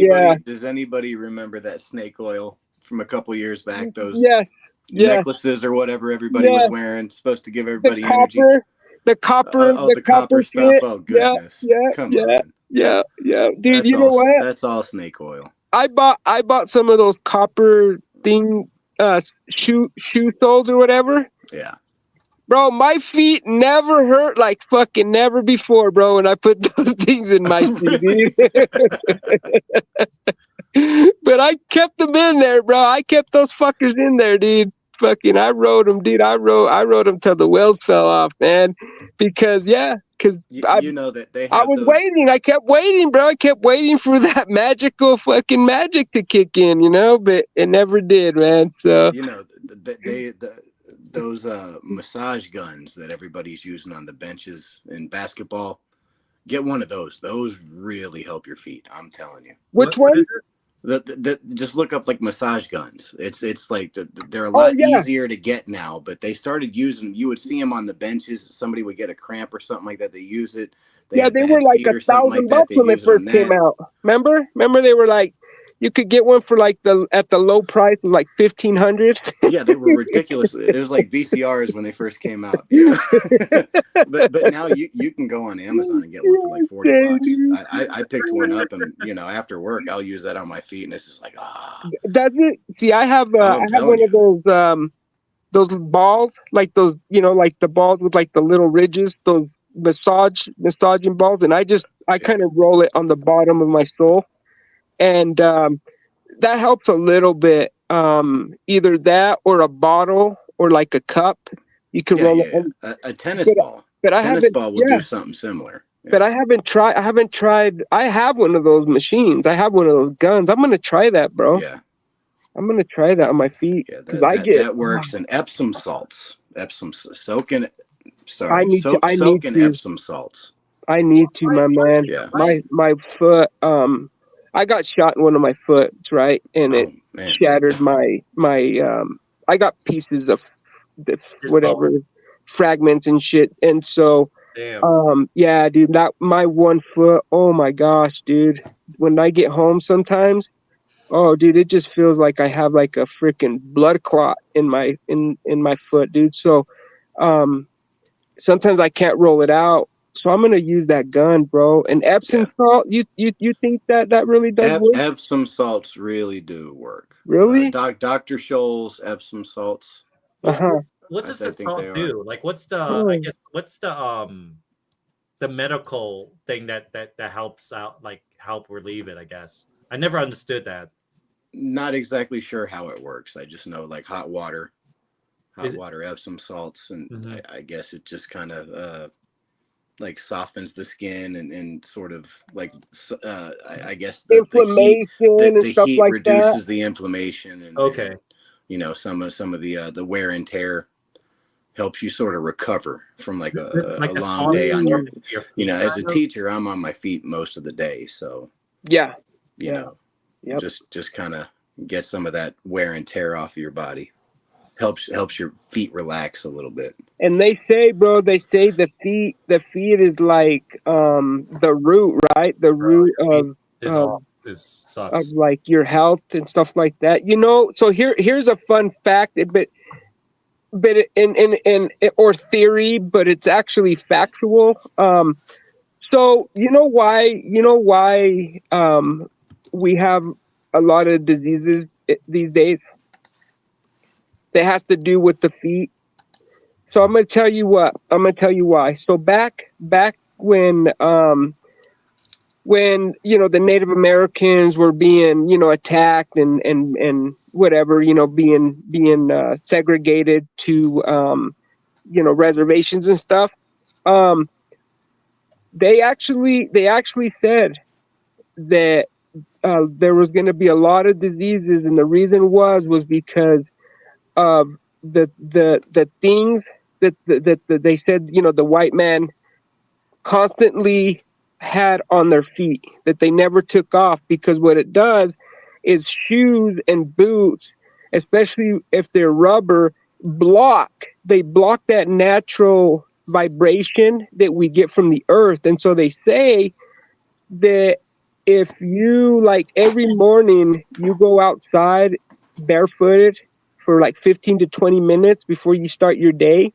does anybody remember that snake oil from a couple years back? Those yeah, yeah, necklaces or whatever everybody yeah. was wearing, supposed to give The everybody energy. copper, the copper, The copper stuff. shit. Oh Yeah, goodness, yeah, come yeah, on. yeah. Dude, you know what? That's all snake oil. I bought some of those copper thing, shoe soles or whatever. Yeah. Bro, my feet never hurt like fucking never before, bro. When I put those things in my shoe, dude. But I kept them in there, bro. I kept those fuckers in there, dude. Fucking, I rode them, dude. I rode them till the wheels fell off, man. Because you know that they I have was those. waiting. I kept waiting, bro. I kept waiting for that magical fucking magic to kick in, you know. But it never did, man. So You know those massage guns that everybody's using on the benches in basketball. Get one of those. Those really help your feet. I'm telling you. which What one? is it? Just look up like massage guns. It's like they're a Oh lot yeah, easier to get now, but they started using. You would see them on the benches. Somebody would get a cramp or something like that. They use it. They yeah. have They were bad like feet or something like that. $1,000 They when they use it first on came that. out. Remember they were like, you could get one for like at the low price of like 1,500. Yeah, they were ridiculous. It was like VCRs when they first came out. Yeah, but now you can go on Amazon and get one for like $40. I picked one up, and after work I'll use that on my feet, and it's just like Does it? See, I have I'm telling one of you. those balls, like those, like the balls with like the little ridges, those massaging balls, and I Yeah, kind of roll it on the bottom of my sole, and that helps a little bit. Either that or a bottle or like a cup, you can yeah, roll it. yeah. A tennis But, ball. but A I tennis haven't, ball will yeah. do something similar. But Yeah. I haven't tried. I have one of those machines. I have one of those guns. I'm gonna try that, bro. Yeah. I'm gonna try that on my feet Yeah, because I get. that works. And Epsom salts. Soaking. I Sorry, need to. I need soaking to. Epsom salts. I need to, my man. Yeah. My foot. I got shot in one of my foots, right, and it Oh man. shattered my. I got pieces of the Just whatever fragments and shit, and so. damn. Yeah, dude. That my one foot. Oh my gosh, dude. When I get home, sometimes. Oh, dude, it just feels like I have like a freaking blood clot in my foot, dude. So, um, sometimes I can't roll it out. So I'm gonna use that gun, bro. And Epsom Yeah. salt. You think that really does work? Epsom salts really do work. Really? Dr. Scholl's Epsom salts. Uh What huh. what I does the think they salt are. do? Like, what's the? I Oh. guess what's the medical thing that helps out, like help relieve it? I guess I never understood that. Not exactly sure how it works. I just know like hot water Is it? Epsom salts, and Mhm. I guess it just kind of like softens the skin and sort of like I guess Inflammation and the stuff heat like that. reduces the inflammation, Okay. and some of the wear and tear helps you sort of recover from like Is it a like a long soft day on absorb your into your feet, as a kind of? teacher I'm on my feet most of the day, so Yeah. you Yeah. know Yep. just kind of get some of that wear and tear off of your body. Helps your feet relax a little bit. And they say, bro, the feet is like the root, right? The Bro, root your feet is of all is of sucks. like your health and stuff like that. So here's a fun fact, but in or theory, but it's actually factual. So you know why we have a lot of diseases these days that has to do with the feet. So I'm gonna tell you what. I'm gonna tell you why. So back when the Native Americans were being attacked and whatever, being segregated to reservations and stuff. um they actually said that there was going to be a lot of diseases, and the reason was because of the things that they said the white man constantly had on their feet that they never took off, because what it does is shoes and boots, especially if they're rubber, block that natural vibration that we get from the earth. And so they say that if you, like, every morning you go outside barefooted for like 15 to 20 minutes before you start your day,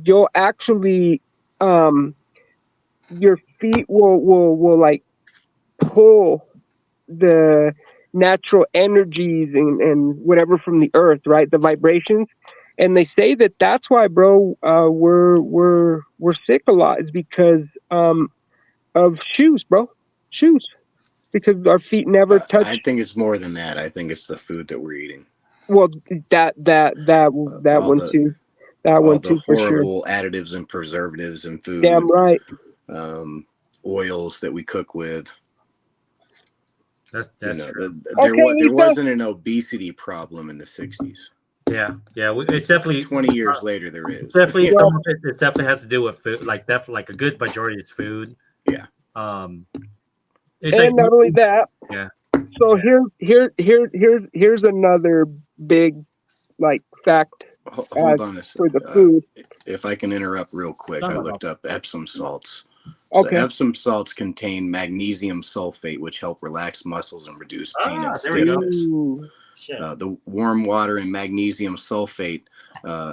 you'll actually your feet will like pull the natural energies and whatever from the earth, right? The vibrations. And they say that that's why, bro, we're sick a lot, is because of shoes, bro. Shoes. Because our feet never touch. I think it's more than that. I think it's the food that we're eating. Well, that one too. That one too, for sure. Horrible additives and preservatives in food. Damn right. Oils that we cook with. That's true. There wasn't an obesity problem in the 60s. Yeah. It's definitely 20 years later. There is definitely some of it. It definitely has to do with food. Like definitely, like a good majority is food. Yeah. It's and like, not only that. Yeah. So here's another big, like, fact. Hold on a second. For the food. If I can interrupt real quick, I looked up Epsom salts. Okay. So Epsom salts contain magnesium sulfate, which help relax muscles and reduce pain and stiffness. The warm water and magnesium sulfate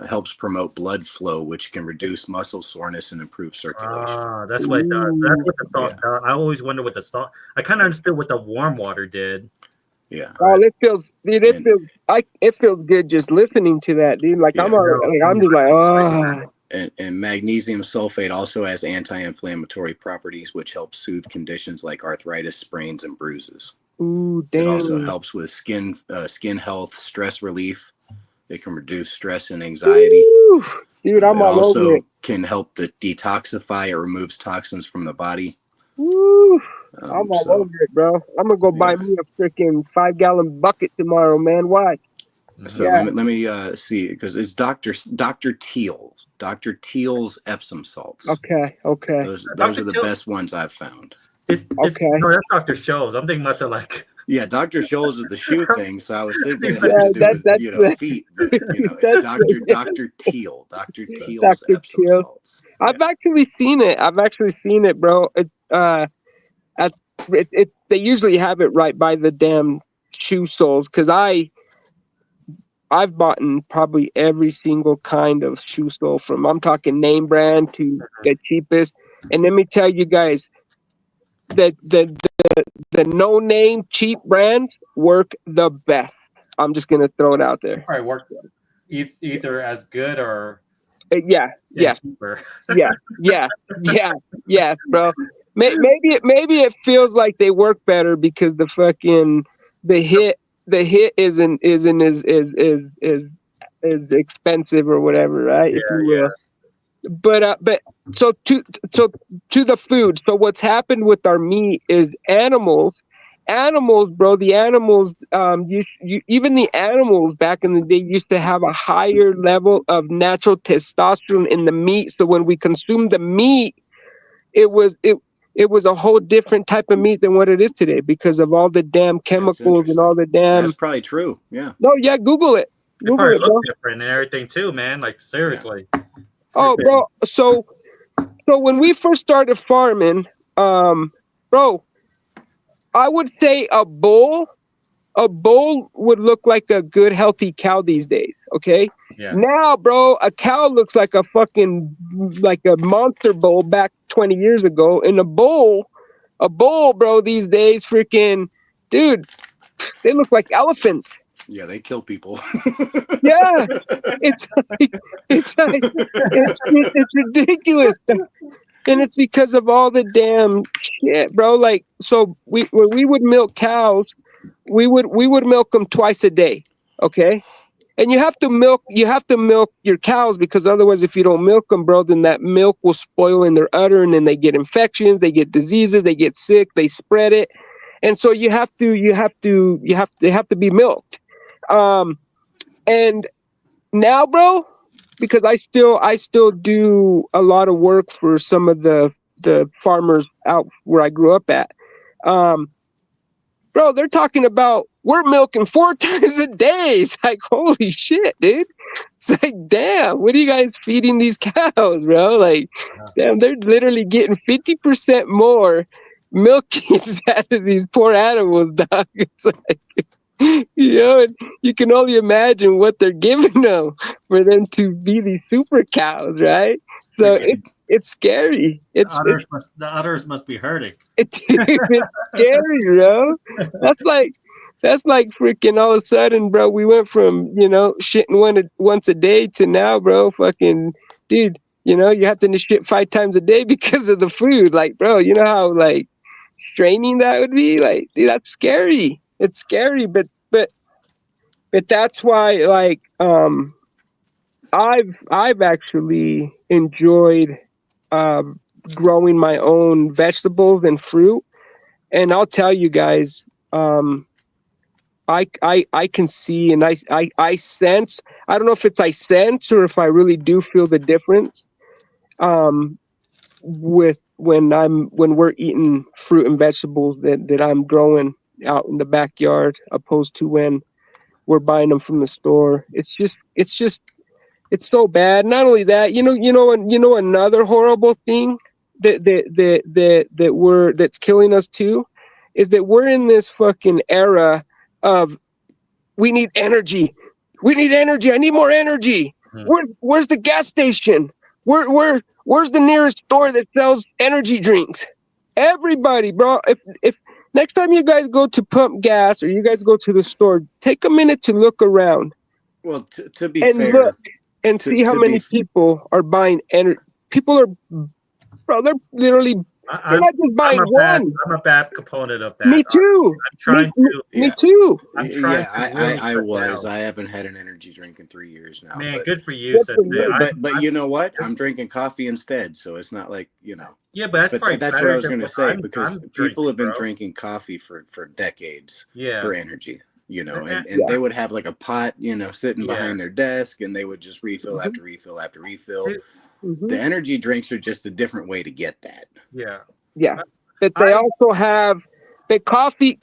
helps promote blood flow, which can reduce muscle soreness and improve circulation. That's what it does. That's what the salt does. I always wonder what the salt. I kind of understood what the warm water did. Yeah. Oh, it feels good just listening to that, dude. Like, yeah, I'm just like, oh. And magnesium sulfate also has anti-inflammatory properties, which help soothe conditions like arthritis, sprains, and bruises. Ooh, damn. It also helps with skin health, stress relief. It can reduce stress and anxiety. Ooh, dude, I'm all over it. It also can help to detoxify. It removes toxins from the body. Woo. I'm all over it, bro. I'm gonna go buy me a freaking 5-gallon bucket tomorrow, man. Why? So let me see, because it's Dr. Teal's Epsom salts. Okay. Those are the best ones I've found. No, that's Dr. Scholl's. I'm thinking about the like. Yeah, Dr. Scholl's is the shoe thing, so I was thinking it had to do with feet, but it's Dr. Teal. Dr. Teal's Epsom salts. I've actually seen it, bro. They usually have it right by the damn shoe soles, because I've bought probably every single kind of shoe sole, from, I'm talking name brand to the cheapest. And let me tell you guys, the no name cheap brands work the best. I'm just gonna throw it out there. Probably work either as good or cheaper. yeah, bro. Maybe it feels like they work better because the fucking the hit isn't as expensive or whatever, right? If you will. But so to the food. So what's happened with our meat is animals, bro. The animals, even the animals back in the day used to have a higher level of natural testosterone in the meat. So when we consumed the meat, it was a whole different type of meat than what it is today because of all the damn chemicals and all the damn. That's probably true. Yeah. No, yeah. Google it. It probably looks different and everything too, man. Like seriously. Yeah. Oh, bro. So when we first started farming, bro, I would say a bull would look like a good healthy cow these days. Okay. Yeah. Now, bro, a cow looks like a monster bull back 20 years ago. And a bull, bro, these days, freaking, dude, they look like elephants. Yeah, they kill people. Yeah, it's ridiculous, and it's because of all the damn shit, bro. Like, so when we would milk cows, we would milk them twice a day, okay? And you have to milk your cows, because otherwise, if you don't milk them, bro, then that milk will spoil in their udder, and then they get infections, they get diseases, they get sick, they spread it, and so they have to be milked. And now, bro, because I still do a lot of work for some of the farmers out where I grew up at. Bro, they're talking about we're milking 4 times a day. It's like, holy shit, dude. It's like, damn, what are you guys feeding these cows, bro? Like, damn, they're literally getting 50% more milkings out of these poor animals, dog. It's like, and you can only imagine what they're giving them for them to be these super cows, right? So it's scary. The udders must be hurting. It's scary, bro. That's like freaking all of a sudden, bro. We went from shitting once a day to now, bro. Fucking dude, you have to shit 5 times a day because of the food. Like, bro, you know how like straining that would be? Like, dude, that's scary. It's scary, but that's why like I've actually enjoyed growing my own vegetables and fruit. And I'll tell you guys, I can see and I sense. I don't know if it's I sense or if I really do feel the difference. With when we're eating fruit and vegetables that I'm growing out in the backyard, opposed to when we're buying them from the store. It's so bad. Not only that, another horrible thing that's killing us too is that we're in this fucking era of we need energy. We need energy. I need more energy. Where's the gas station? Where's the nearest store that sells energy drinks? Everybody, bro. If next time you guys go to pump gas or you guys go to the store, take a minute to look around. Well, to be and fair, look and see how many people are buying energy. People are, bro. They're literally. They're not just buying one. I'm a bad component of that. Me too. I'm trying to. Me too. I'm trying. I was. I haven't had an energy drink in 3 years now. Man, good for you. But you know what? I'm drinking coffee instead, so it's not like Yeah, but that's what I was going to say, because people have been drinking coffee for decades for energy. And they would have like a pot, sitting behind their desk, and they would just refill after refill after refill. The energy drinks are just a different way to get that. Yeah. But they also have the coffee.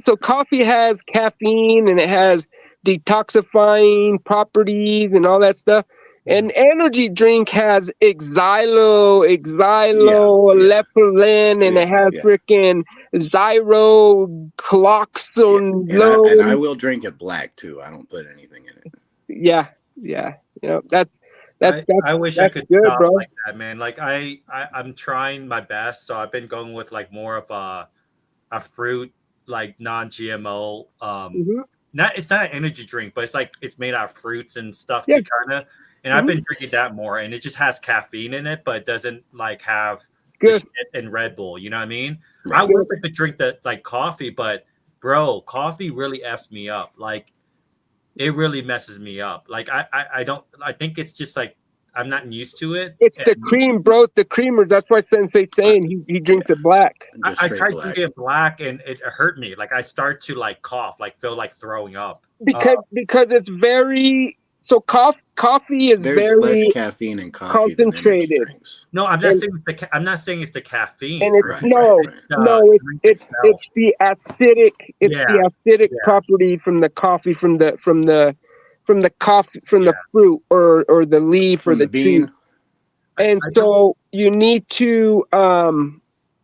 So coffee has caffeine and it has detoxifying properties and all that stuff. And energy drink has lepelin, and it has freaking xyrocloxone. And I will drink it black too. I don't put anything in it. Yeah. I wish I could good, stop bro. like that, man. Like I'm trying my best. So I've been going with like more of a fruit, like non-GMO. It's not an energy drink, but it's made out of fruits and stuff too, kind of. And I've been drinking that more, and it just has caffeine in it, but it doesn't like have the shit in Red Bull. You know what I mean? I would like to drink that like coffee, but bro, coffee really f's me up. Like it really messes me up. Like I think it's just like I'm not used to it. It's the cream, bro. The creamer. That's why Sensei saying he drinks it black. I tried to get black, and it hurt me. Like I start to like cough, like feel like throwing up. Because it's very coffee is there's very less caffeine in coffee concentrated. Than drinks. No, I'm not saying it's the caffeine. And it's it's the acidic. It's the acidic property from the coffee, from the coffee, from the fruit or the leaf or the bean. tree. And so you need to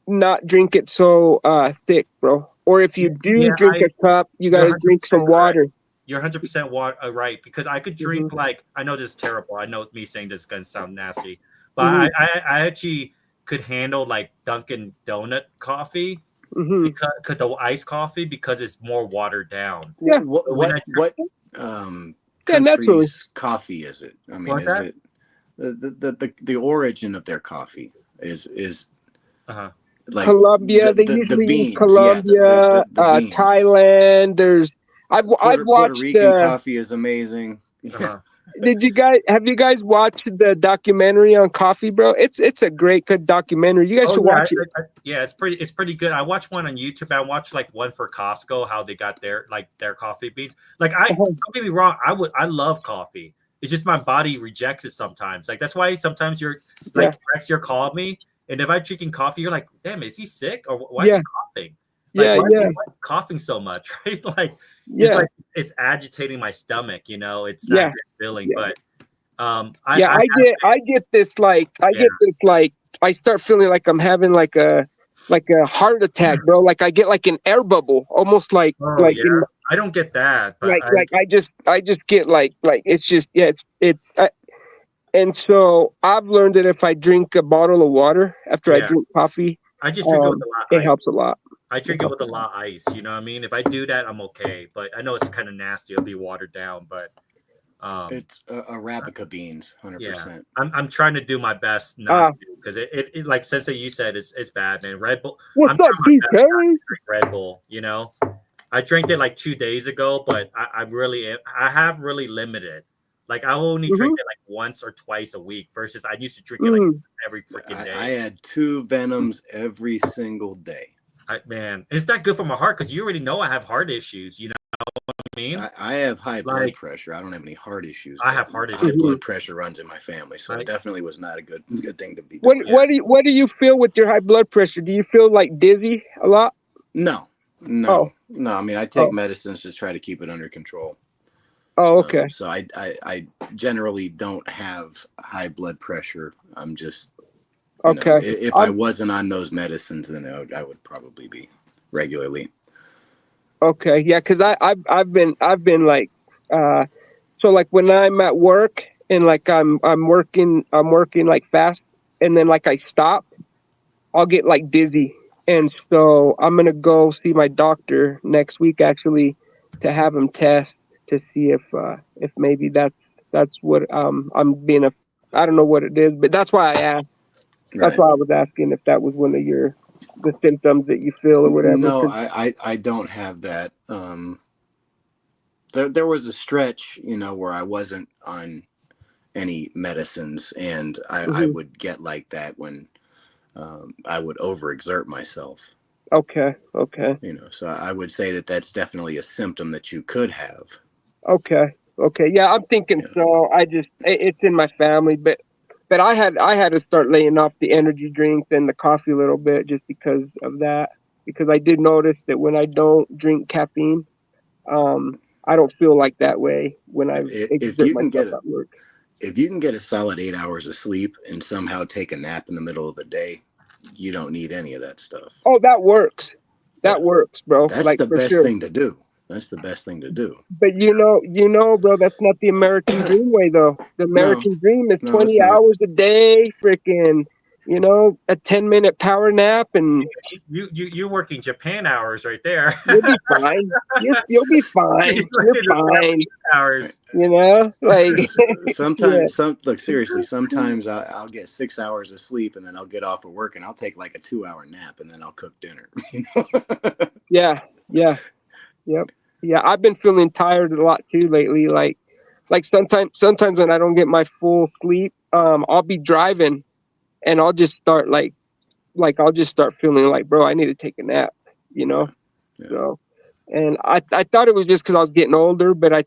not drink it so thick, bro. Or if you do drink a cup, you got to drink some water. Right. You're 100% right, because I could drink like, I know this is terrible. I know me saying this is going to sound nasty, but I actually could handle like Dunkin' Donut coffee because the iced coffee, because it's more watered down. Yeah. What country's coffee is it? I mean, is it the origin of their coffee is like Colombia? They usually use Colombia, Thailand. I've watched Puerto Rican coffee is amazing. Have you guys watched the documentary on coffee, bro? It's a great good documentary. You guys should watch it. It's pretty good. I watched one on YouTube. I watched like one for Costco, how they got their coffee beans. Like don't get me wrong, I love coffee. It's just my body rejects it sometimes. Like that's why sometimes you're like Rex, you're calling me, and if I'm drinking coffee, you're like, damn, is he sick or why is he coughing? Like, yeah, why yeah, am I coughing so much, right? Like, it's yeah, like it's agitating my stomach. You know, it's not yeah, good feeling. yeah. But Yeah, I have I get this like yeah. I start feeling like I'm having like a heart attack, bro. Like I get like an air bubble, almost Oh like yeah, in I don't get that, but like I just get like it's just yeah it's and so I've learned that if I drink a bottle of water after I yeah, drink coffee, I just drink it with a lot of it ice. helps a lot. I It drink it helps with a lot of ice. You know what I mean? If I do that, I'm okay. But I know it's kind of nasty. It'll be watered down, but It's Arabica beans, yeah, 100%. I'm trying to do my best not uh, to because it like Sensei you said it's bad, man. Red Bull. I'm what's up, trying my best not TK? to drink Red Bull. You know, I drank it like 2 days ago, but I have really limited. Like I only drink Mm-hmm. it like once or twice a week versus I used to drink it like Mm. every freaking I day. had 2 Venoms every single day. Man, it's not good for my heart because you already know I have heart issues. You know what I mean? I have high blood Like pressure. I don't have any heart issues, I but have heart high issues. Mhm. blood pressure runs in my family, so it Like definitely was not a good thing to be doing. yeah. What do you feel with your high blood pressure? Do you feel like dizzy a lot? No, Oh, no. I mean, I take oh, medicines to try to keep it under control. oh, okay, So I generally don't have high blood pressure. I'm just, okay. if I I'm wasn't on those medicines, then I would probably be regularly. okay. Yeah, because I've been like so like when I'm at work and like I'm working like fast and then like I stop, I'll get like dizzy. And so I'm gonna go see my doctor next week actually to have him test to see if maybe that's what I'm being a I don't know what it is, but that's why I asked. That's Right. why I was asking if that was one of your the symptoms that you feel or whatever. No, 'Cause, I don't have that. There was a stretch, where I wasn't on any medicines, and I mhm. would get like that when I would overexert myself. Okay, okay, So I would say that that's definitely a symptom that you could have. okay, okay. Yeah, I'm thinking Yeah. so. It's in my family, but I had to start laying off the energy drinks and the coffee a little bit just because of that. Because I did notice that when I don't drink caffeine, I don't feel like that way when I If exert you can myself get a at work. if you can get a solid 8 hours of sleep and somehow take a nap in the middle of the day, you don't need any of that stuff. Oh, that works. Yeah, That works, bro. that's Like the for best sure. thing to do. That's the best thing to do. But bro, that's not the American dream way though. The No, American dream is no, it's 20 not. hours a day, freaking, a 10-minute power nap and You're working Japan hours right there. you'll be fine. You'll be fine. He's You're working the fine. Japanese hours. Like yeah. Sometimes, look, seriously, sometimes I'll get 6 hours of sleep and then I'll get off of work and I'll take like a 2 hour nap and then I'll cook dinner. Yeah. Yeah. Yep. Yeah, I've been feeling tired a lot too lately. Like sometimes when I don't get my full sleep, I'll be driving and I'll just start like I'll just start feeling like, bro, I need to take a nap, you Yeah, know. yeah. So, and I thought it was just because I was getting older, but I'm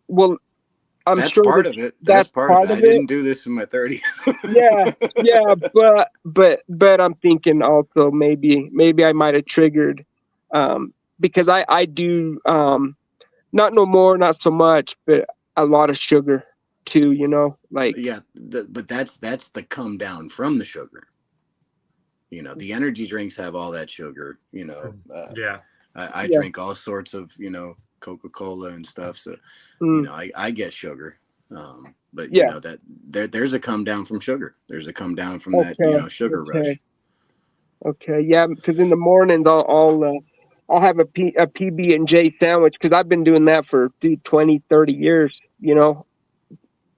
That's sure part that of it. That's that's part of part it. of I it. didn't do this in my 30s. Yeah, yeah, but I'm thinking also maybe I might have triggered, because I do not no more, not so much, but a lot of sugar too, like. Yeah, but that's the come down from the sugar. The energy drinks have all that sugar. Yeah. I Yeah. drink all sorts of Coca-Cola and stuff. So Mm, I get sugar. But yeah. that there's a come down from sugar. There's a come down from that Okay. sugar Okay. rush. Okay. Yeah. Because in the mornings I'll have a PB and J sandwich because I've been doing that for 20, 30 years.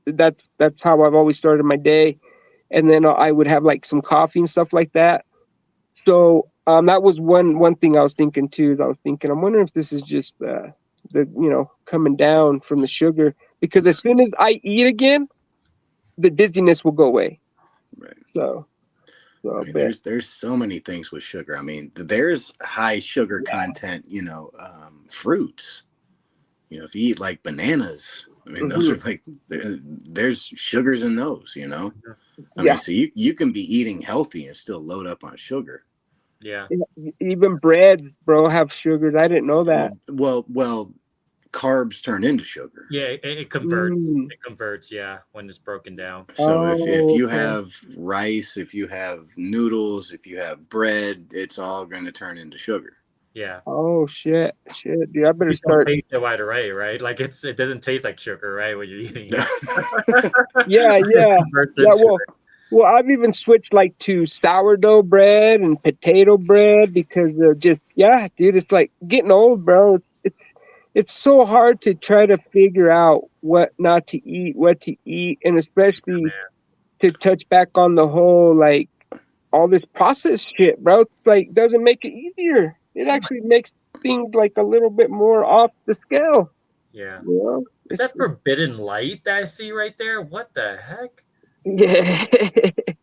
That's how I've always started my day, and then I would have like some coffee and stuff like that. So that was one thing I was thinking too. Is I was thinking I'm wondering if this is just the coming down from the sugar because as soon as I eat again, the dizziness will go away. Right. So I so mean, but there's so many things with sugar. I mean, there's high sugar yeah. content, fruits. If you eat like bananas, I mean, those Hmm. are like there's sugars in those. I mean, Yeah. so you can be eating healthy and still load up on sugar. Yeah. Even bread, bro, have sugars. I didn't know that. Well, carbs turn into sugar. Yeah, it converts. Mm. It converts, yeah, when it's broken down. So if Oh, you okay. have rice, if you have noodles, if you have bread, it's all going to turn into sugar. Yeah. Oh shit, dude. I better You don't start. taste it right away, right? Like it doesn't taste like sugar, right? When you're eating it. Yeah, It yeah, converts yeah. into Well, I've even switched like to sourdough bread and potato bread because just yeah, dude. It's like getting old, bro. It's so hard to try to figure out what not to eat, what to eat, and especially man. to touch back on the whole like all this processed shit, bro. It's like doesn't make it easier. It actually makes things like a little bit more off the scale. Yeah. You know? Is that forbidden light that I see right there? What the heck? Yeah.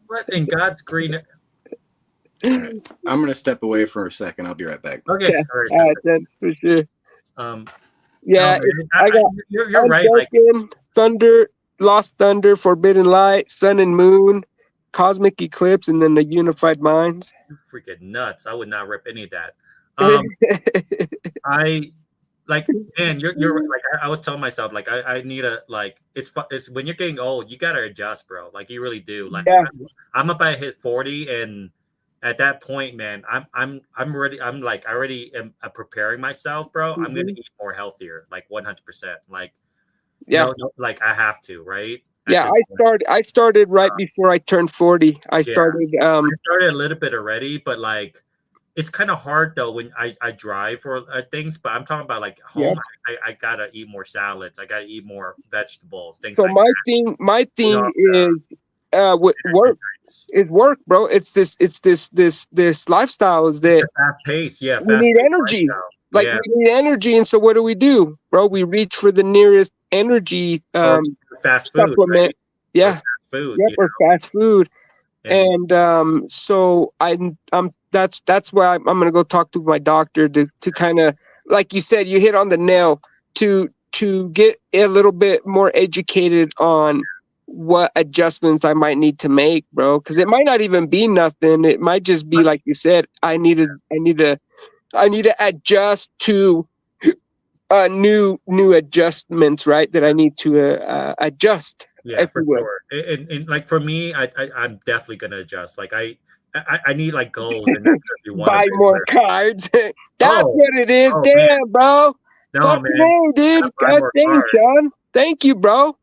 What in God's green? All right. I'm going to step away for a second. I'll be right back. Okay, Yeah, all right, sounds good. that's for sure. Um, no, Yeah, man, I got you're right. Like Unbroken, Thunder, Lost Thunder, Forbidden Light, Sun and Moon, Cosmic Eclipse, and then the Unified Minds. you're freaking nuts. I would not rip any of that. I like, man, you're like I was telling myself, like I need a like it's when you're getting old, you gotta adjust, bro. Like you really do. Like Yeah. I'm about to hit 40, and at that point, man, I'm ready. I'm like I already am preparing myself, bro. I'm gonna eat more healthier, like 100%. Like Yeah. no, like I have to, right? At Yeah, this point. I started right before I turned 40. I Yeah, started I started a little bit already, but like it's kind of hard though when I drive for things. But I'm talking about like yeah. home. I gotta eat more salads. I gotta eat more vegetables, things So like that. my You know, thing is work it's is work, bro. It's this lifestyle is the that fast pace. Yeah, we fast need paced energy. lifestyle. Like Yeah. we need energy, and so what do, bro? We reach for the nearest energy Or fast food, supplement. right? Or Yeah, fast food. yep, You or fast food. know, and And so I'm that's why I'm gonna go talk to my doctor to kind of like you said, you hit on the nail to get a little bit more educated on what adjustments I might need to make, bro. Because it might not even be nothing. It might just be like you said. I need to adjust to new adjustments, right? That I need to adjust, yeah, if for you will. sure. And like for me, I'm definitely gonna adjust. Like I need like goals, and that's gonna be one of Buy it. more Where cards. That's oh what it is. oh man, Damn, bro. no Fuck man, me, dude. buy God more dang, cards. Sean. Thank you, bro.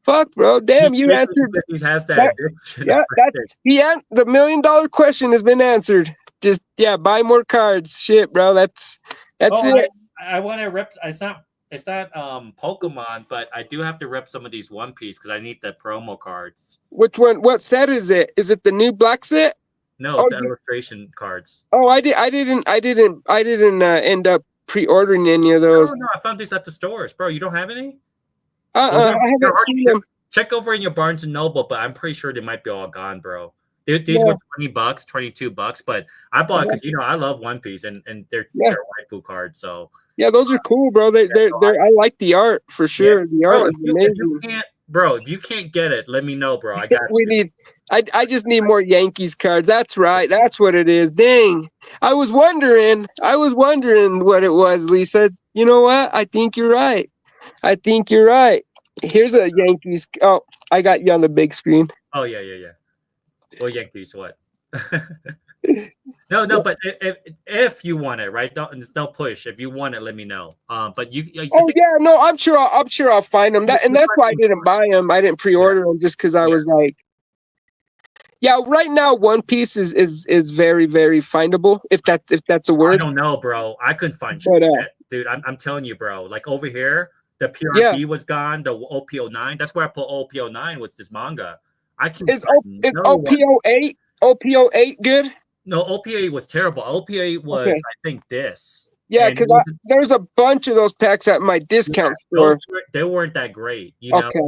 Fuck, bro. He's Damn, you shaking answered because he has that that. addiction. Yeah, that's the $1 million question has been answered. Just yeah, buy more cards. Shit, bro. That's Oh, it. I want to rip. It's not Pokemon, but I do have to rip some of these One Piece because I need the promo cards. Which one? What set is it? Is it the new black set? No, Oh, it's the illustration cards. I didn't end up pre-ordering any of those. No, I found these at the stores, bro. You don't have any? Well, I they're haven't hard seen to them. check over in your Barnes and Noble, but I'm pretty sure they might be all gone, bro. These Yeah, were $20, $22, but I bought because I love One Piece and yeah. they're waifu cards. So Yeah, those are cool, bro. yeah, I like the art for yeah, sure. The art bro. is amazing. If you can't get it, let me know, bro. I got We you. need I just need more Yankees cards. That's right. That's what it is. Dang. I was wondering what it was, Lisa. You know what? I think you're right. I think you're right. Here's a Yankees. Oh, I got you on the big screen. Oh yeah. Well, Yankees, what? No, but if you want it, right? Don't push. If you want it, let me know. But I Oh think yeah, no, I'm sure I'll find them. And that's why I didn't buy them. I didn't yeah, pre-order them just because I yeah. was like, yeah, right now One Piece is very very findable if that's a I word. don't know, bro. I couldn't find But shit, dude. I'm telling you, bro. Like over here, the yeah, PRB was gone. The OPO9. That's where I put OPO9 with this manga. I can find is no one. OPO8 good? No, OPA was terrible. OPA was, Okay, I think, this, yeah, and it because was there's a bunch of those packs at my yeah. discount store. They weren't that great, you know. Okay,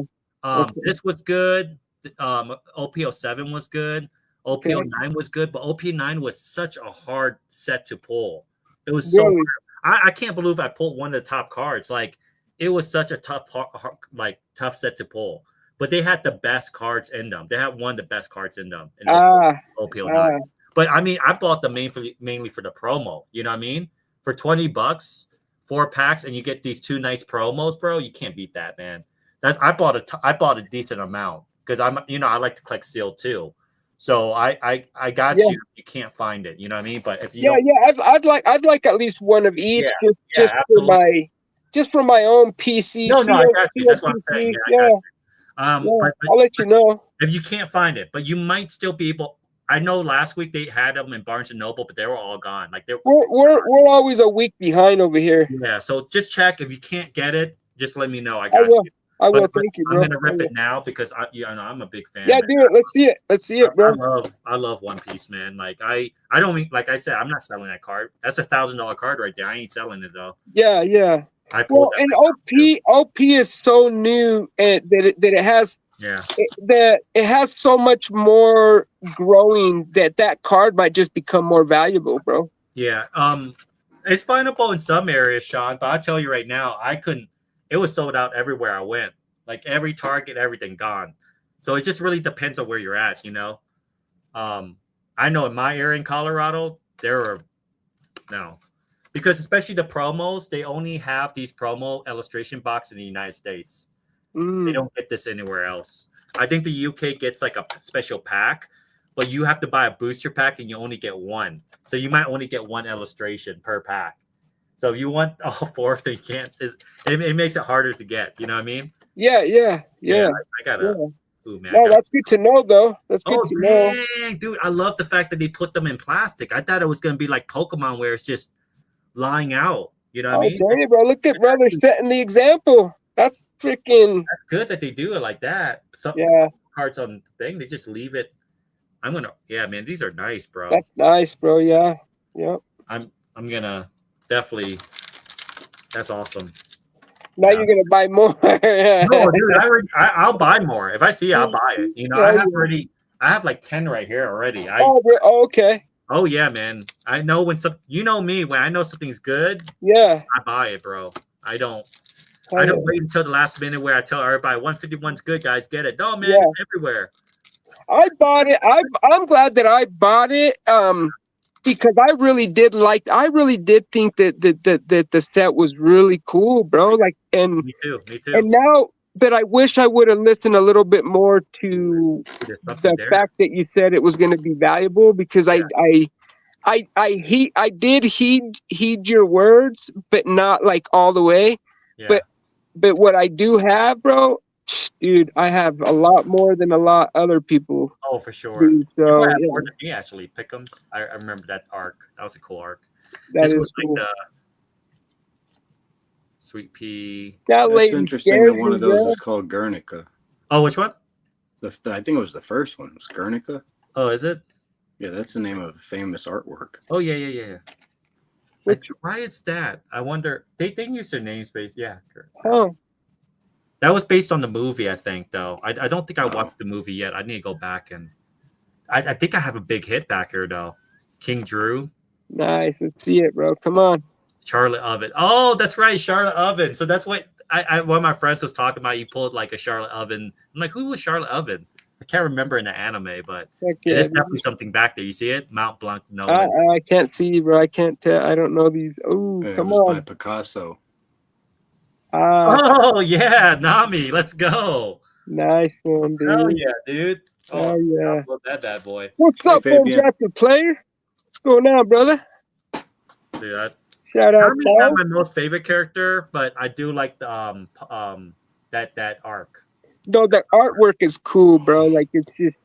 okay, This was good. OPO7 was good. okay. OPO9 was good, but OP9 was such a hard set to pull. It was so Really? hard. I can't believe I pulled one of the top cards. Like it was such a tough set to pull. But they had the best cards in them. They had one of the best cards in them in Ah, OPO9. ah, But I mean, I bought them mainly for the promo. You know what I mean? For $20, 4 packs, and you get these 2 nice promos, bro. You can't beat that, man. I bought a decent amount because I like to collect seal too. So I got you. You can't find it. You know what I mean? But if you don't, I'd like at least one of each, just absolutely. for my own PC. No, I got you. That's what I'm saying. Yeah. But I'll let you know if you can't find it, but you might still be able. I know last week they had them in Barnes and Noble, but they were all gone. Like we're always a week behind over here. Yeah, so just check if you can't get it. Just let me know. I will. you. I will. Thank you, bro. I'm gonna rip it now because I'm a big fan. Yeah, do it. Let's see it. Let's see it, bro. I love One Piece, man. Like I don't mean, like I said, I'm not selling that card. That's $1,000 card right there. I ain't selling it though. Yeah. And OP is so new and that it has. Yeah. It has so much more growing that card might just become more valuable, bro. Yeah. It's findable in some areas, Sean, but I'll tell you right now, I couldn't. It was sold out everywhere I went. Like every Target, everything gone. So it just really depends on where you're at, you know. I know in my area in Colorado, there are no, because especially the promos, they only have these promo illustration box in the United States. They don't get this anywhere else. I think the UK gets like a special pack, but you have to buy a booster pack and you only get one. So you might only get one illustration per pack. So if you want all 4 of them, you can't. It makes it harder to get. You know what I mean? Yeah. I gotta. Yeah. Ooh, man, no, that's good to know, though. That's good to know. Dang, dude, I love the fact that they put them in plastic. I thought it was gonna be like Pokemon, where it's just lying out. You know what I mean? Dang, bro, look at brother setting the example. That's freaking. That's good that they do it like that. Some cards on the thing, they just leave it. Yeah, man, these are nice, bro. That's nice, bro. Yeah. I'm gonna definitely. That's awesome. Now you're gonna buy more. No, dude, I'll buy more. If I see it, I'll buy it. You know, I have like 10 right here already. Okay. Oh yeah, man. I know when you know me, when I know something's good, I buy it, bro. I don't wait until the last minute where I tell everybody 151's good, guys, get it. No, man, it's everywhere. I bought it. I'm glad that I bought it. Because I really did think that the set was really cool, bro. Like, and me too. And now, but I wish I would have listened a little bit more to the fact that you said it was going to be valuable, because I did heed your words, but not like all the way. Yeah. But what I do have, bro, dude, I have a lot more than a lot other people. Oh, for sure. Do, so, more than me, actually. Pick'ems. I remember that arc. That was a cool arc. This was cool. Like the Sweet Pea. That's interesting that one of those is called Guernica. Oh, which one? I think it was the first one. It was Guernica. Oh, is it? Yeah, that's the name of a famous artwork. Oh, yeah. Why it's that? I wonder. They used their namespace. Yeah. Oh. That was based on the movie, I think, though. I don't think I watched the movie yet. I need to go back and I think I have a big hit back here, though. King Drew. Nice. Let's see it, bro. Come on. Charlotte Oven. Oh, that's right. Charlotte Oven. So that's what one of my friends was talking about. You pulled like a Charlotte Oven. I'm like, who was Charlotte Oven? I can't remember in the anime, but there's definitely something back there. You see it? Mount Blanc. No. I can't see, bro. I can't tell. I don't know these. Oh, come on. By Picasso. Oh yeah, Nami, let's go. Nice one, dude. Hell yeah, dude. Oh yeah. I love that bad boy. What's up, Fantastic Player? What's going on, brother? Dude, shout out. Nami's not my most favorite character, but I do like the that arc. No, the artwork is cool, bro. Like it's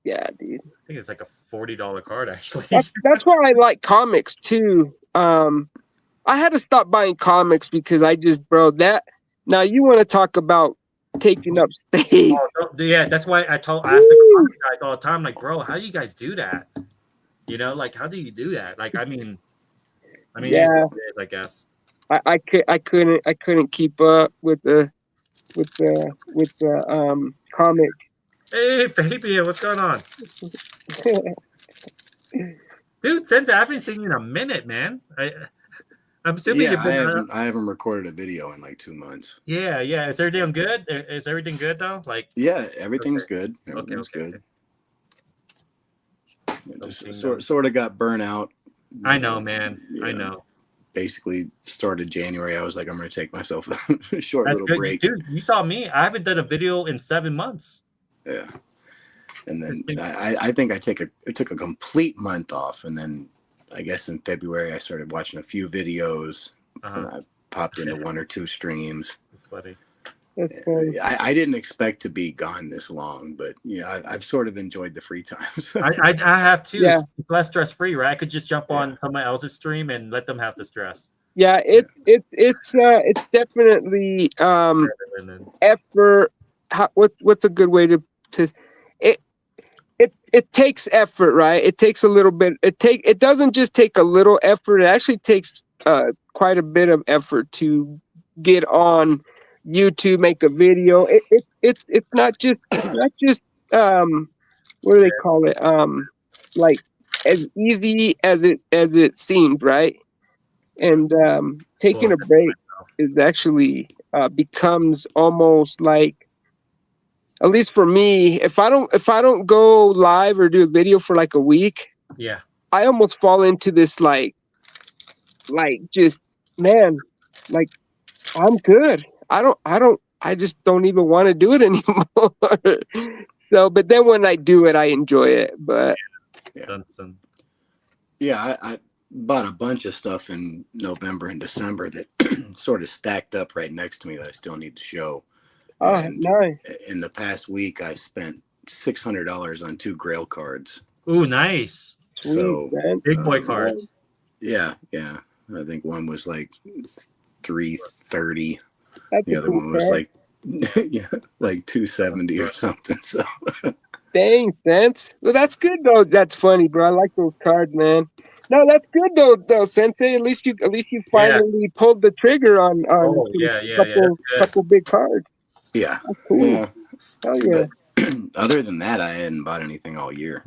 yeah, dude. I think it's like a $40 card, actually. That's why I like comics too. I had to stop buying comics because I just, bro, that now you want to talk about taking up space. Oh, yeah, that's why I ask the comic guys all the time, like, bro, how do you guys do that? You know, like, how do you do that? Like, I mean, yeah, I guess. I couldn't keep up with the comic. Hey, Fabian, what's going on? Dude, since I haven't seen you in a minute, man. I'm assuming I haven't recorded a video in like 2 months. Yeah. Is everything good? Is everything good though? Like, yeah, everything's good. Everything's good. just sort of got burnt out. I know, man. I know. Basically, started January. I was like, I'm going to take myself a short little break. Dude, you saw me. I haven't done a video in 7 months. Yeah. And then I think I took a complete month off. And then I guess in February, I started watching a few videos. And I popped into 1 or 2 streams. That's funny. I didn't expect to be gone this long, but I've sort of enjoyed the free time. I have too. Yeah. It's less stress free, right? I could just jump on someone else's stream and let them have the stress. Yeah, it's definitely effort. What's a good way to it takes effort, right? It takes a little bit. It doesn't just take a little effort. It actually takes quite a bit of effort to get on YouTube, make a video. It's not just what do they call it? Like as easy as it seemed, right? And taking a break is actually becomes almost like, at least for me, if I don't go live or do a video for like a week, I almost fall into this like just, man, like I'm good. I just don't even want to do it anymore. So, but then when I do it, I enjoy it. But I bought a bunch of stuff in November and December that sort of stacked up right next to me that I still need to show. And nice. In the past week, I spent $600 on 2 Grail cards. Ooh, nice. So big boy cards. Yeah. I think one was like $330. The other one was like like $270 or something. So dang, Sense. Well, that's good though. That's funny, bro. I like those cards, man. No, that's good though, Sensei. At least you finally pulled the trigger on couple big cards. Yeah. That's cool. Yeah. Oh yeah. But other than that, I hadn't bought anything all year.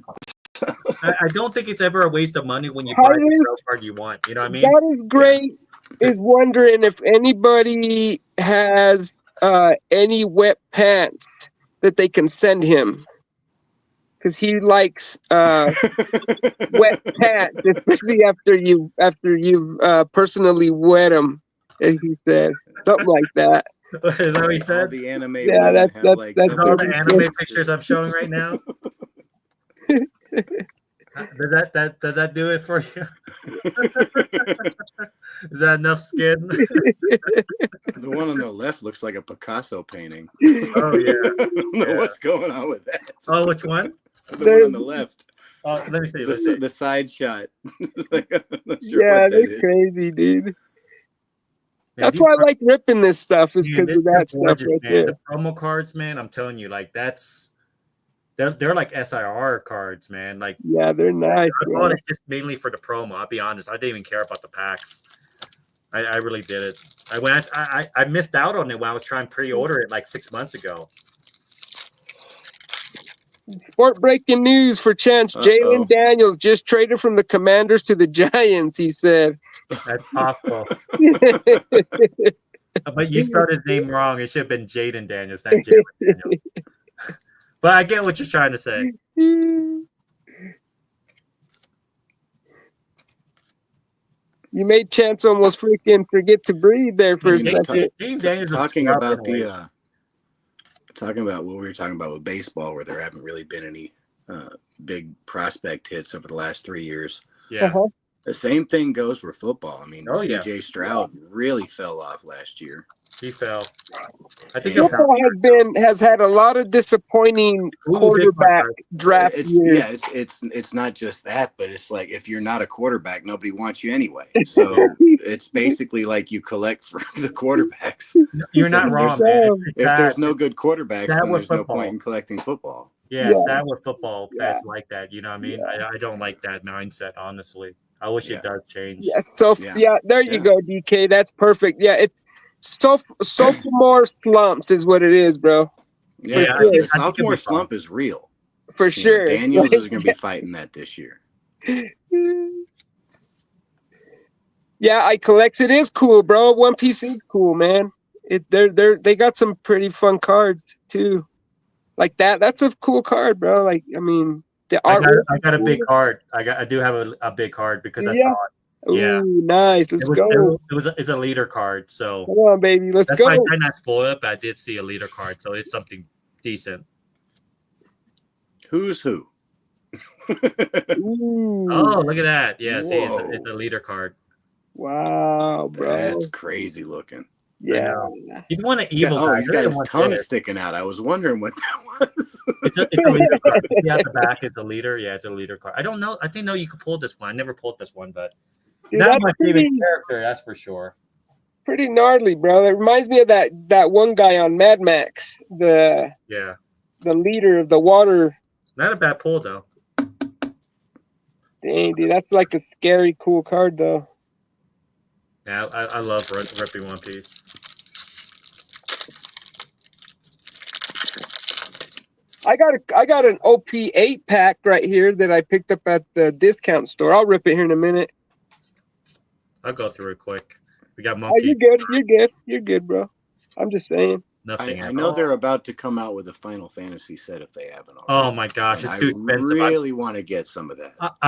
I don't think it's ever a waste of money when you buy the card you want. You know what I mean? That is great. Is wondering if anybody has any wet pants that they can send him, because he likes wet pants, especially after you've personally wet him. As he said, something like that. Is that what he said? All the anime. Yeah, that's all the anime pictures I'm showing right now. Does that do it for you? Is that enough skin? The one on the left looks like a Picasso painting. Oh yeah. I don't know what's going on with that. Oh, which one? The one on the left. Let me see. The side shot. Like, I'm not sure yeah, they're crazy, dude. That's why I like ripping this stuff, is because of that stuff right there. The promo cards, man, I'm telling you, like they're like SIR cards, man. Like, yeah, they're nice. I bought it just mainly for the promo. I'll be honest, I didn't even care about the packs. I really did it. I missed out on it when I was trying to pre-order it like 6 months ago. Sport breaking news for Chance. Jalen Daniels just traded from the Commanders to the Giants, he said. That's possible. But you spelled his name wrong. It should have been Jaden Daniels, not Jalen Daniels. But I get what you're trying to say. You made Chance almost freaking forget to breathe there for a second. Talking about what we were talking about with baseball, where there haven't really been any big prospect hits over the last 3 years. Yeah. The same thing goes for football. I mean, CJ Stroud really fell off last year. He fell. I think football has had a lot of disappointing quarterback draft years. Yeah, it's not just that, but it's like, if you're not a quarterback, nobody wants you anyway. So it's basically like you collect for the quarterbacks. You're not wrong, man. If there's no good quarterbacks, then there's no point in collecting football. Yeah, sad with football. That's like that. You know what I mean? I don't like that mindset, honestly. I wish it does change. Yeah, so there you go, DK. That's perfect. Yeah, it's sophomore slumps is what it is, bro. Yeah, I think sophomore slump is real. For sure. Daniels is going to be fighting that this year. Yeah, I collected. It is cool, bro. One Piece is cool, man. They got some pretty fun cards too. Like that. That's a cool card, bro. Like, I mean, The I artwork. got a big card. I do have a big card because I saw it. Yeah. Ooh, nice. Let's go. It's a leader card, so Come on, baby. Let's that's go. why I tried not to spoil it, but I did see a leader card, so it's something decent. Who's who? Ooh. Oh, look at that. Yeah, see, it's a leader card. Wow, bro. That's crazy looking. Yeah. He's one of evil guys. Oh, he's got his tongue sticking out. I was wondering what that was. It's a leader card. Yeah, at the back is a leader. Yeah, it's a leader card. I don't know. I think you could pull this one. I never pulled this one, but Dude, not my favorite character, that's for sure. Pretty gnarly, bro. It reminds me of that one guy on Mad Max, the leader of the water. Not a bad pull though. Dang, dude, that's like a scary, cool card though. Yeah, I love ripping One Piece. I got an OP8 pack right here that I picked up at the discount store. I'll rip it here in a minute. I'll go through it quick. We got Monkey. Oh, you're good. You're good, bro. I'm just saying. Nothing. I know they're about to come out with a Final Fantasy set if they haven't already. Oh my gosh, it's too expensive. I really want to get some of that. I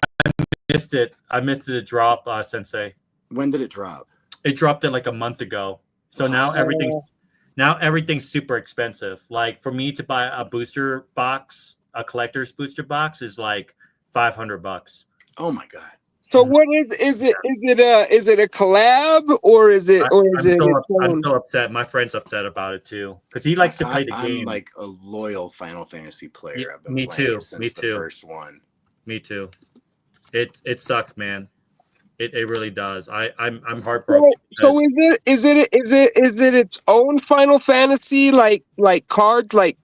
missed it. I missed it to drop, Sensei. When did it drop? It dropped it like a month ago. So now everything's super expensive. Like for me to buy a booster box, a collector's booster box is like $500. Oh my god. So what is it a collab or is it I'm so upset. My friend's upset about it too because he likes to play the game. I'm like a loyal Final Fantasy player. Yeah, I've been me playing too. it since Me the too. first one. Me too. It sucks, man. It really does. I'm heartbroken. So is it its own Final Fantasy like cards like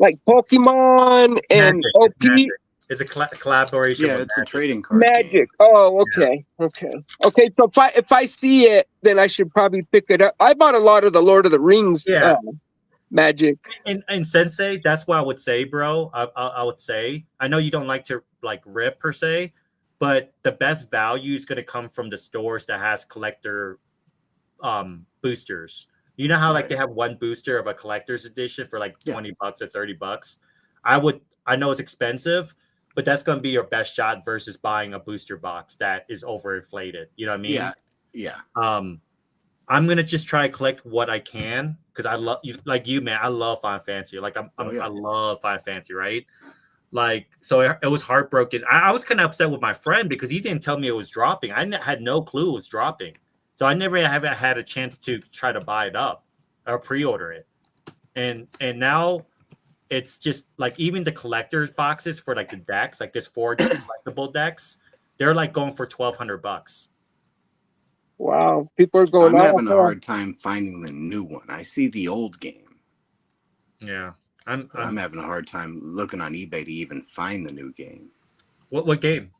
Pokemon and Magic. OP? It's a collaboration. Yeah, it's a trading card. Magic. Game. Oh, okay, okay. So if I see it, then I should probably pick it up. I bought a lot of the Lord of the Rings. Magic. And Sensei, that's what I would say, bro. I would say. I know you don't like to rip per se, but the best value is going to come from the stores that has collector boosters. You know how they have one booster of a collector's edition for like $20 or $30. I know it's expensive, but that's going to be your best shot versus buying a booster box that is overinflated. You know what I mean? Yeah. I'm gonna just try to collect what I can because I love you, like you, man. I love Final Fantasy. Like I love Final Fantasy, right? Like, so it was heartbroken. I was kind of upset with my friend because he didn't tell me it was dropping. I had no clue it was dropping, so I never haven't had a chance to try to buy it up or pre-order it. And now it's just like even the collector's boxes for like the decks, like there's 4 collectible decks, they're like going for $1,200. Wow, people are going. I'm having a hard time finding the new one. I see the old game. Yeah, I'm having a hard time looking on eBay to even find the new game. What game?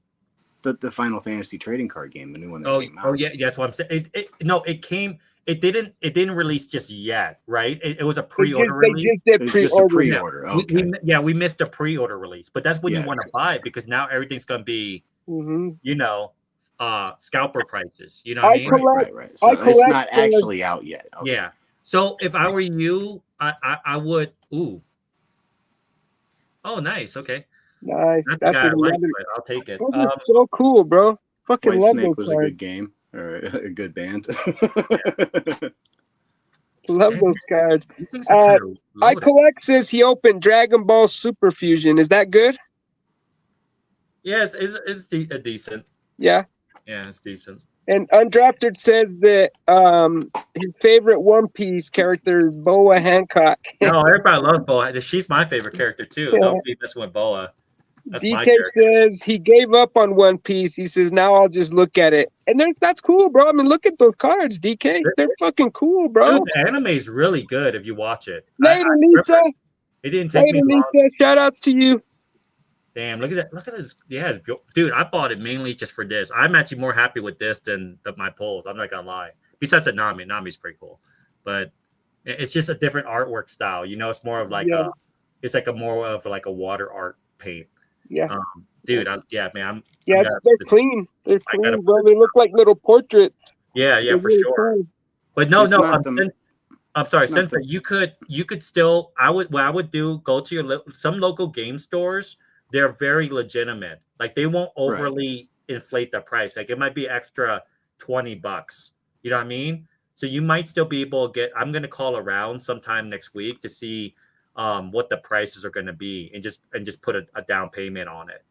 The Final Fantasy trading card game, the new one that came out. Oh yeah, that's what I'm saying. It came. It didn't release just yet, right? It was a pre-order release. They just did pre-order. Okay. We missed a pre-order release, but that's when you want to buy it because now everything's gonna be, scalper prices. You know what I mean? Right. So it's not actually out yet. Okay. Yeah. So if I were you, I would. Ooh. Oh, nice. Okay. Nice. Not the guy I like, but I'll take it. So cool, bro. Fucking White love Snake those was cards. a good game or a good band. Love those cards. I collect says he opened Dragon Ball Super Fusion. Is that good? Yeah, it's decent. Yeah. Yeah, it's decent. And Undrafted says that his favorite One Piece character is Boa Hancock. No, everybody loves Boa. She's my favorite character too. Yeah. Don't be messing with Boa. That's DK says he gave up on One Piece. He says now I'll just look at it, and that's cool, bro. I mean, look at those cards, DK. They're fucking cool, bro. Dude, the anime is really good if you watch it. Later, Lisa. It didn't take me long. Lisa. Shout outs to you. Damn, look at that. Look at this. Yeah, dude, I bought it mainly just for this. I'm actually more happy with this than my polls. I'm not gonna lie. Besides the Nami. Nami's pretty cool, but it's just a different artwork style. You know, it's more of like it's like more of like a water art paint. Yeah. Dude, man. They're clean. They're clean, bro. They look like little portraits. Yeah, they're for really sure. Cool. But no, I'm sorry, Sensei. You could still. What I would do, go to some local game stores, they're very legitimate. Like they won't overly inflate the price. Like it might be extra $20. You know what I mean? So you might still be able to get. I'm gonna call around sometime next week to see what the prices are gonna be, and just put a down payment on it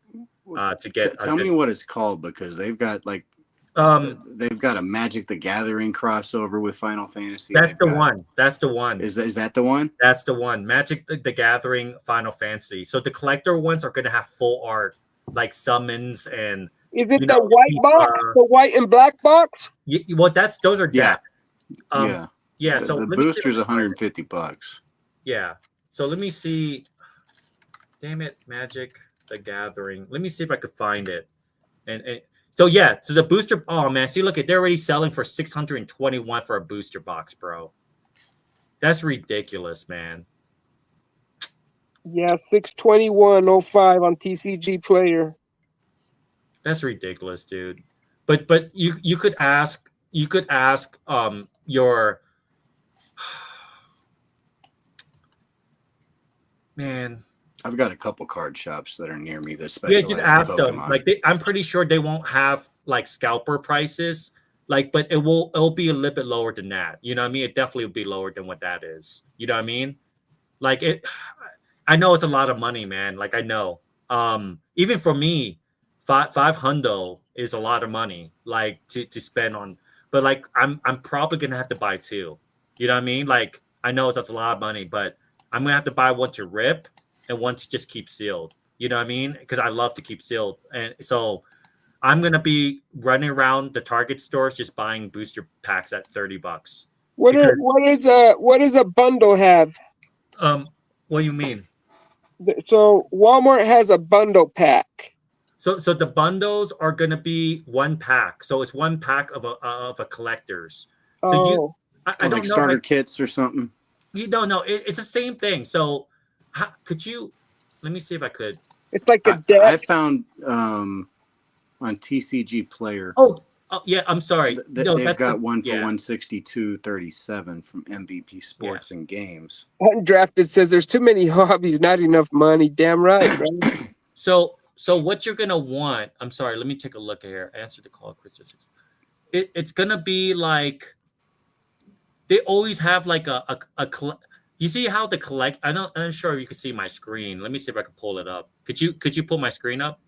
to get. Tell me what it's called, because they've got like they've got a Magic the Gathering crossover with Final Fantasy. That's the one. That's the one. Is that the one? That's the one. Magic the Gathering Final Fantasy. So the collector ones are gonna have full art, like summons and. Is it the white box, the white and black box? Well, those are decks. Yeah. So the booster's $150. Yeah. So let me see. Damn it, Magic the Gathering. Let me see if I could find it. And so yeah, so the booster. Oh man, see, look, they're already selling for $621 for a booster box, bro. That's ridiculous, man. Yeah, $621.05 on TCG Player. That's ridiculous, dude. But you could ask your man. I've got a couple card shops that are near me that specialize. Yeah, just ask in them. Pokemon. Like I'm pretty sure they won't have like scalper prices. Like, but it'll be a little bit lower than that. You know what I mean? It definitely will be lower than what that is. You know what I mean? Like it. I know it's a lot of money, man. Like I know. Even for me, $500 is a lot of money, like to spend on. But like I'm probably gonna have to buy two. You know what I mean? Like I know that's a lot of money, but I'm gonna have to buy one to rip and one to just keep sealed. You know what I mean? Because I love to keep sealed, and so I'm gonna be running around the Target stores just buying booster packs at $30. What does a bundle have? What do you mean? So Walmart has a bundle pack. So the bundles are gonna be one pack. So it's one pack of a collector's. So I don't like know, starter kits or something. You don't know. It's the same thing. So could you? Let me see if I could. It's like a deck. I found on TCG Player. Oh yeah. I'm sorry. They've got one for $162.37 from MVP Sports and Games. Undrafted says there's too many hobbies, not enough money. Damn right, bro. So what you're gonna want? I'm sorry. Let me take a look here. Answer the call, Chris. It's gonna be like they always have like a you see how the collect. I'm not sure if you can see my screen. Let me see if I can pull it up. Could you pull my screen up?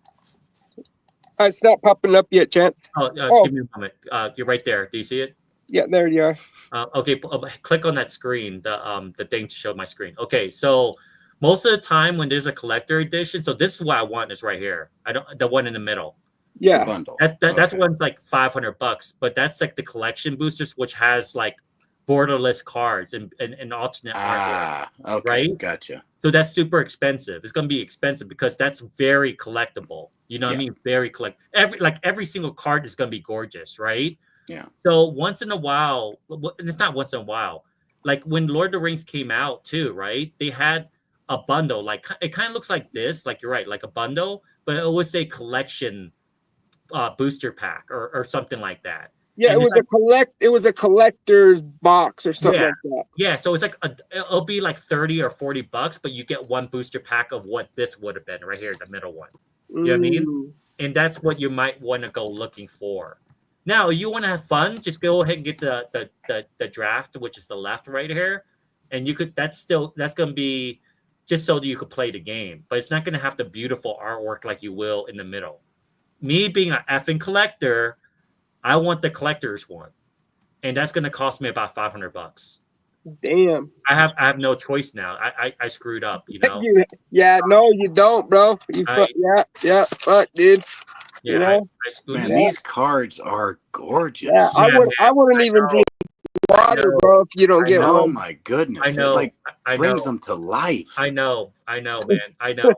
It's not popping up yet, Chance. Give me a moment. You're right there. Do you see it? Yeah, there you are. Okay, click on that screen. The thing to show my screen. Okay, so most of the time when there's a collector edition, so this is what I want is right here. The one in the middle. Yeah, the bundle. That's one's like $500, but that's like the collection boosters, which has like borderless cards and alternate art. Okay, right? Gotcha. So that's super expensive. It's gonna be expensive because that's very collectible. You know what I mean? Very every single card is gonna be gorgeous, right? Yeah. So once in a while, and it's not once in a while. Like when Lord of the Rings came out too, right? They had a bundle, like it kind of looks like this, like you're right, like a bundle, but it would say collection booster pack or something like that. Yeah, and it was a collector's box or something like that. Yeah, so it's like it'll be like $30 or $40, but you get one booster pack of what this would have been right here, the middle one. You know what I mean? And that's what you might want to go looking for. Now, you want to have fun, just go ahead and get the draft, which is the left right here, and you could that's gonna be just so that you could play the game, but it's not gonna have the beautiful artwork like you will in the middle. Me being an effing collector, I want the collector's one, and that's going to cost me about $500. Damn. I have no choice now. I screwed up, you know. Yeah, no, you don't, bro. Fuck, dude. Yeah, you know? Man, these cards are gorgeous. Yeah, I wouldn't even drink water, bro, if you don't get one. Oh my goodness! I know. It brings them to life. I know, man. I know.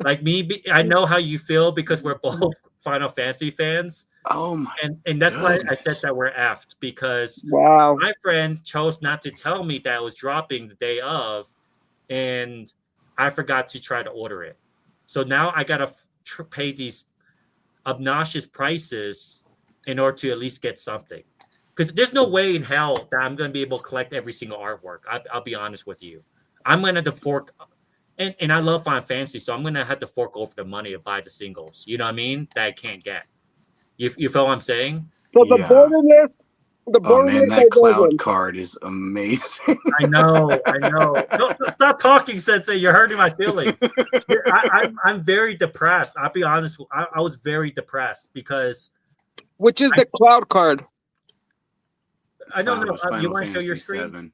Like me, I know how you feel because we're both Final Fantasy fans. Oh my! And that's why I said that we're effed because my friend chose not to tell me that it was dropping the day of, and I forgot to try to order it. So now I gotta pay these obnoxious prices in order to at least get something. Because there's no way in hell that I'm gonna be able to collect every single artwork. I'll be honest with you. I'm gonna have to fork. and I love Final Fantasy, so I'm gonna have to fork over the money to buy the singles. You know what I mean? That I can't get. You feel what I'm saying? So the man, borderless that cloud card is amazing. I know. No, stop talking, Sensei. You're hurting my feelings. I'm very depressed. I'll be honest. I was very depressed because. Which is the cloud card? I don't know. You want to show your screen? 7.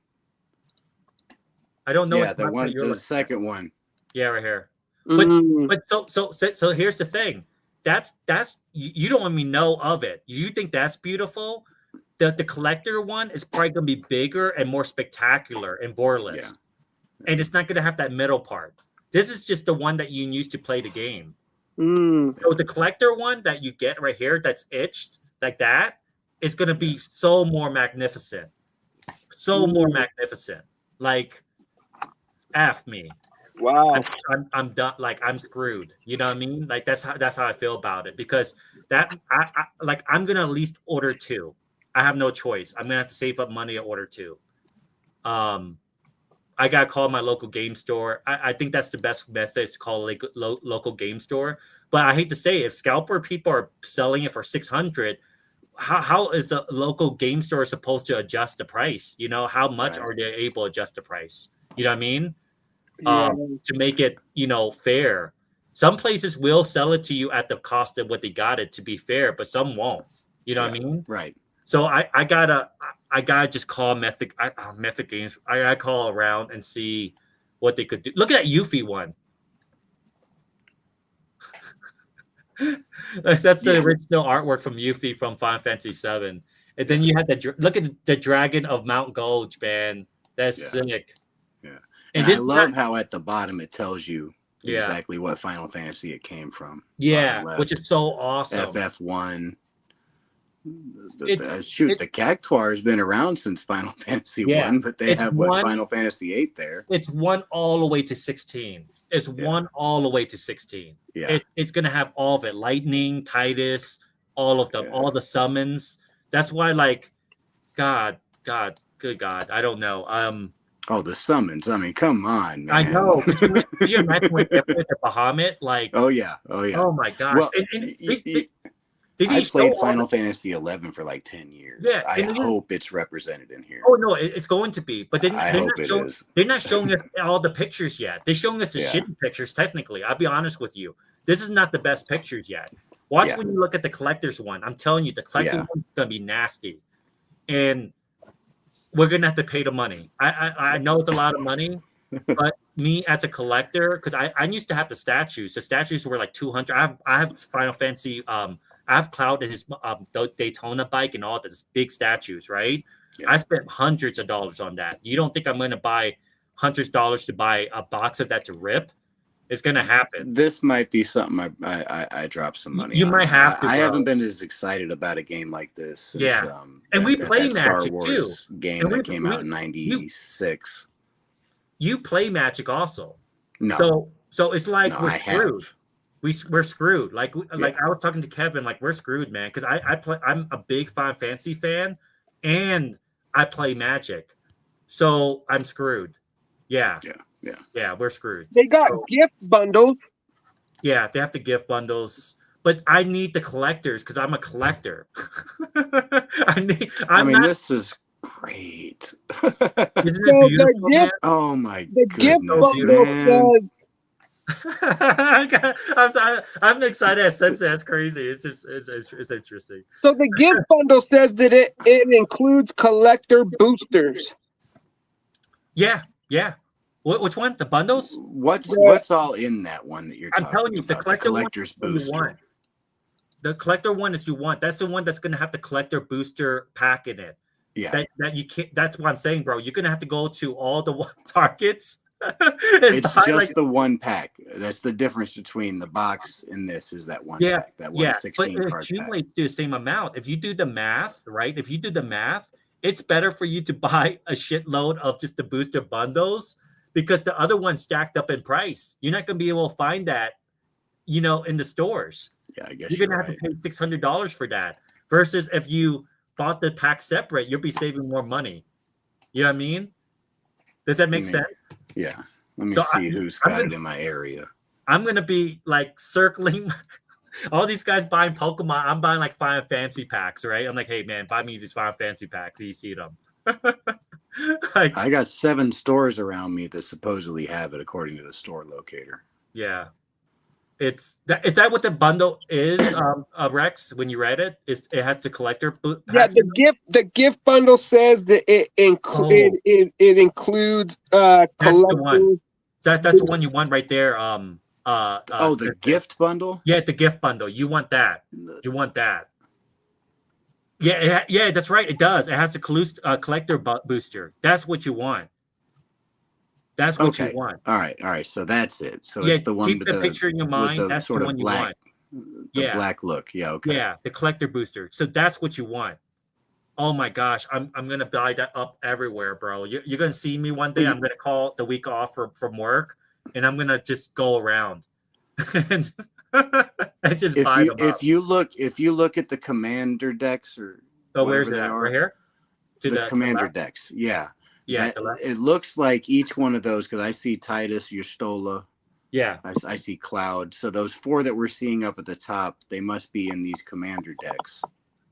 I don't know. Yeah, the second one. Yeah, right here. But so here's the thing. That's you don't want me to know of it. You think that's beautiful? The collector one is probably going to be bigger and more spectacular and borderless, and it's not going to have that middle part. This is just the one that you use to play the game. So the collector one that you get right here, that's itched like that, is going to be so more magnificent, more magnificent. Like, F me. Wow. I'm done. Like, I'm screwed. You know what I mean? Like, that's how I feel about it, because that I'm gonna at least order 2. I have no choice. I'm gonna have to save up money to order 2. I gotta call my local game store. I think that's the best method, is to call a local game store. But I hate to say, if scalper people are selling it for $600, how is the local game store supposed to adjust the price? You know, how much are they able to adjust the price? You know what I mean? To make it, fair. Some places will sell it to you at the cost of what they got it to be fair, but some won't. You know what I mean? Right. So I gotta just call Method Games. I call around and see what they could do. Look at that Yuffie one. That's the original artwork from Yuffie from Final Fantasy VII. And then you had look at the Dragon of Mount Gulch, man. That's sick. Yeah. And I love how at the bottom it tells you exactly what Final Fantasy it came from. Yeah, which is so awesome. FF1. The Cactuar has been around since Final Fantasy 1, but they have Final Fantasy 8 there. It's 1 all the way to 16. It's 1 all the way to 16. Yeah. It's gonna have all of it. Lightning, Titus, all of them, all the summons. That's why, like, good God, I don't know. Oh, the summons! I mean, come on, man. I know. Could you imagine with the Bahamut? Like, oh yeah. Oh my gosh! Well, I played Final Fantasy 11 for like 10 years. Yeah, I hope it's represented in here. Oh no, it's going to be. But they're not showing us all the pictures yet. They're showing us the shitty pictures. Technically, I'll be honest with you. This is not the best pictures yet. Watch when you look at the collector's one. I'm telling you, the collector's one is gonna be nasty, and we're gonna have to pay the money. I know it's a lot of money, but me as a collector, because I used to have the statues. The statues were like $200. I have Final Fantasy. I have Cloud and his Daytona bike and all the big statues, right? Yeah. I spent hundreds of dollars on that. You don't think I'm going to buy hundreds of dollars to buy a box of that to Ripp? It's going to happen. This might be something I drop some money on. You might have to. I haven't been as excited about a game like this since, and we play Magic Star too. Wars game that came out in 96. You play Magic also. No. So it's like we're screwed. We're screwed. Like I was talking to Kevin, like, we're screwed, man. Because I'm a big Final Fantasy fan, and I play Magic, so I'm screwed. Yeah, we're screwed. They got gift bundles. Yeah, they have the gift bundles, but I need the collectors because I'm a collector. This is great. Isn't it beautiful? Oh my the goodness, gift bundle man. I'm excited at Sensei. That's crazy. It's just it's interesting. So the gift bundle says that it includes collector boosters. Yeah. Which one? The bundles? What's all in that one that you're talking about? I'm telling you, the collector's booster. The collector one is you want. That's the one that's going to have the collector booster pack in it. Yeah. That you can't. That's what I'm saying, bro. You're going to have to go to all the Targets. It's just the one pack. That's the difference between the box and this is that one pack. That 116 but card accumulates to the same amount. If you do the math, right? If you do the math, it's better for you to buy a shitload of just the booster bundles because the other one's jacked up in price. You're not going to be able to find that, in the stores. Yeah, I guess you're going to have to pay $600 for that. Versus if you bought the pack separate, you'll be saving more money. You know what I mean? Does that make sense? Yeah. Let me see who's got it in my area. I'm gonna be like circling all these guys buying Pokemon. I'm buying like Final Fantasy packs, right? I'm like, hey man, buy me these Final Fantasy packs. You see them? Like, I got 7 stores around me that supposedly have it, according to the store locator. Yeah, is that what the bundle is, Rex? When you read it, it has the collector packs. Yeah, the gift bundle says that it includes collecting. That's the one you want right there. The gift bundle. Yeah, the gift bundle. You want that. You want that. Yeah, that's right. It does. It has the collector booster. That's what you want. That's what you want. All right. So that's it. So it's the one keep with the picture in your mind. That's sort the of one black, you want. The black look. Yeah. Okay. Yeah, the collector booster. So that's what you want. Oh my gosh, I'm gonna buy that up everywhere, bro. You're gonna see me one day. I'm gonna call the week off from work, and I'm gonna just go around and just buy them. If you look at the commander decks or where's that? Right here. The commander decks. Yeah. Yeah. It looks like each one of those, because I see Titus, Yustola. Yeah. I see Cloud. So those 4 that we're seeing up at the top, they must be in these commander decks.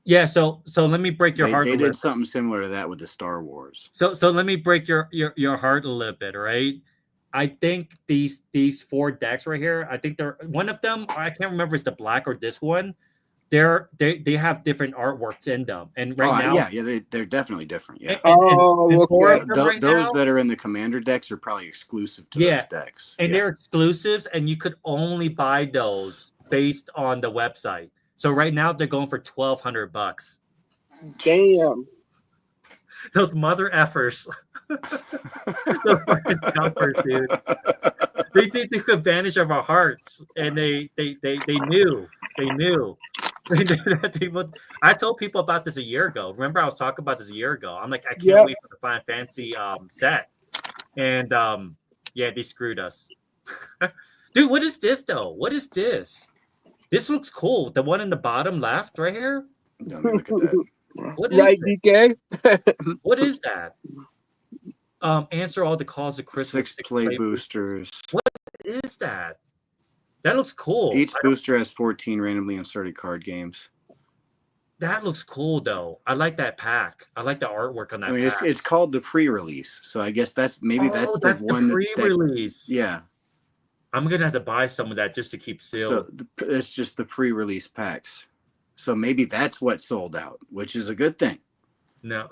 Yeah, so let me break your heart. They did something similar to that with the Star Wars. So let me break your heart a little bit, right? I think these 4 decks right here, I think they're one of them. I can't remember if it's the black or this one. They have different artworks in them, and now, they're definitely different. Yeah. Those that are in the commander decks are probably exclusive to those decks, and they're exclusives, and you could only buy those based on the website. So right now they're going for $1,200. Damn. Those mother effers. Those fucking scumpers, dude. They took advantage of our hearts, and they knew. I told people about this a year ago. Remember, I was talking about this a year ago. I'm like, I can't wait for the Final Fantasy set, and they screwed us. Dude, what is this though? What is this? This looks cool. The one in the bottom left, right here. Let me look at that. What is right, DK? What is that? Answer all the calls of Christmas. 6 play boosters. What is that? That looks cool. Each booster has 14 randomly inserted card games. That looks cool, though. I like that pack. I like the artwork on that. It's called the pre-release, so I guess that's the one. The pre-release. Yeah. I'm gonna have to buy some of that just to keep sealed. So it's just the pre-release packs. So maybe that's what sold out, which is a good thing. No,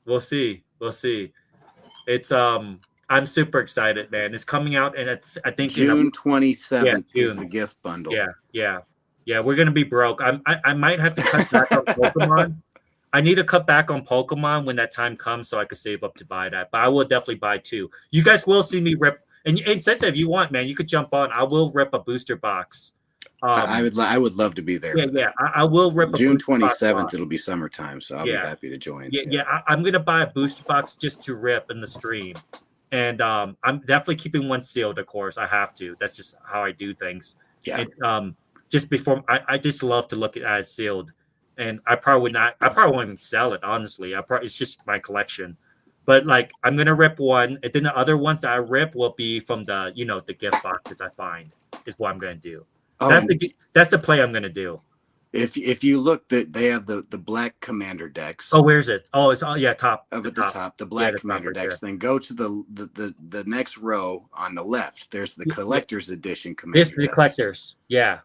we'll see. It's I'm super excited, man. It's coming out, and I think June 27th is the gift bundle. Yeah. We're gonna be broke. I might have to cut back on Pokemon. I need to cut back on Pokemon when that time comes, so I could save up to buy that. But I will definitely buy 2. You guys will see me rip. And since if you want, man, you could jump on. I will rip a booster box. I would love to be there. Yeah. I will rip. June 27th. It'll be summertime, so I'll be happy to join. Yeah. I'm gonna buy a booster box just to rip in the stream, and I'm definitely keeping one sealed. Of course, I have to. That's just how I do things. Yeah. And, just before, I just love to look at it sealed, and I probably would not. I probably won't even sell it. Honestly, it's just my collection. But like, I'm gonna rip one, and then the other ones that I rip will be from the the gift boxes I find is what I'm gonna do. That's the play I'm gonna do. If you look, that they have the black commander decks. Oh, where's it? Oh, it's top up at the top. The black commander decks. Then go to the next row on the left. There's the collector's edition commander. This is the collectors. Yeah.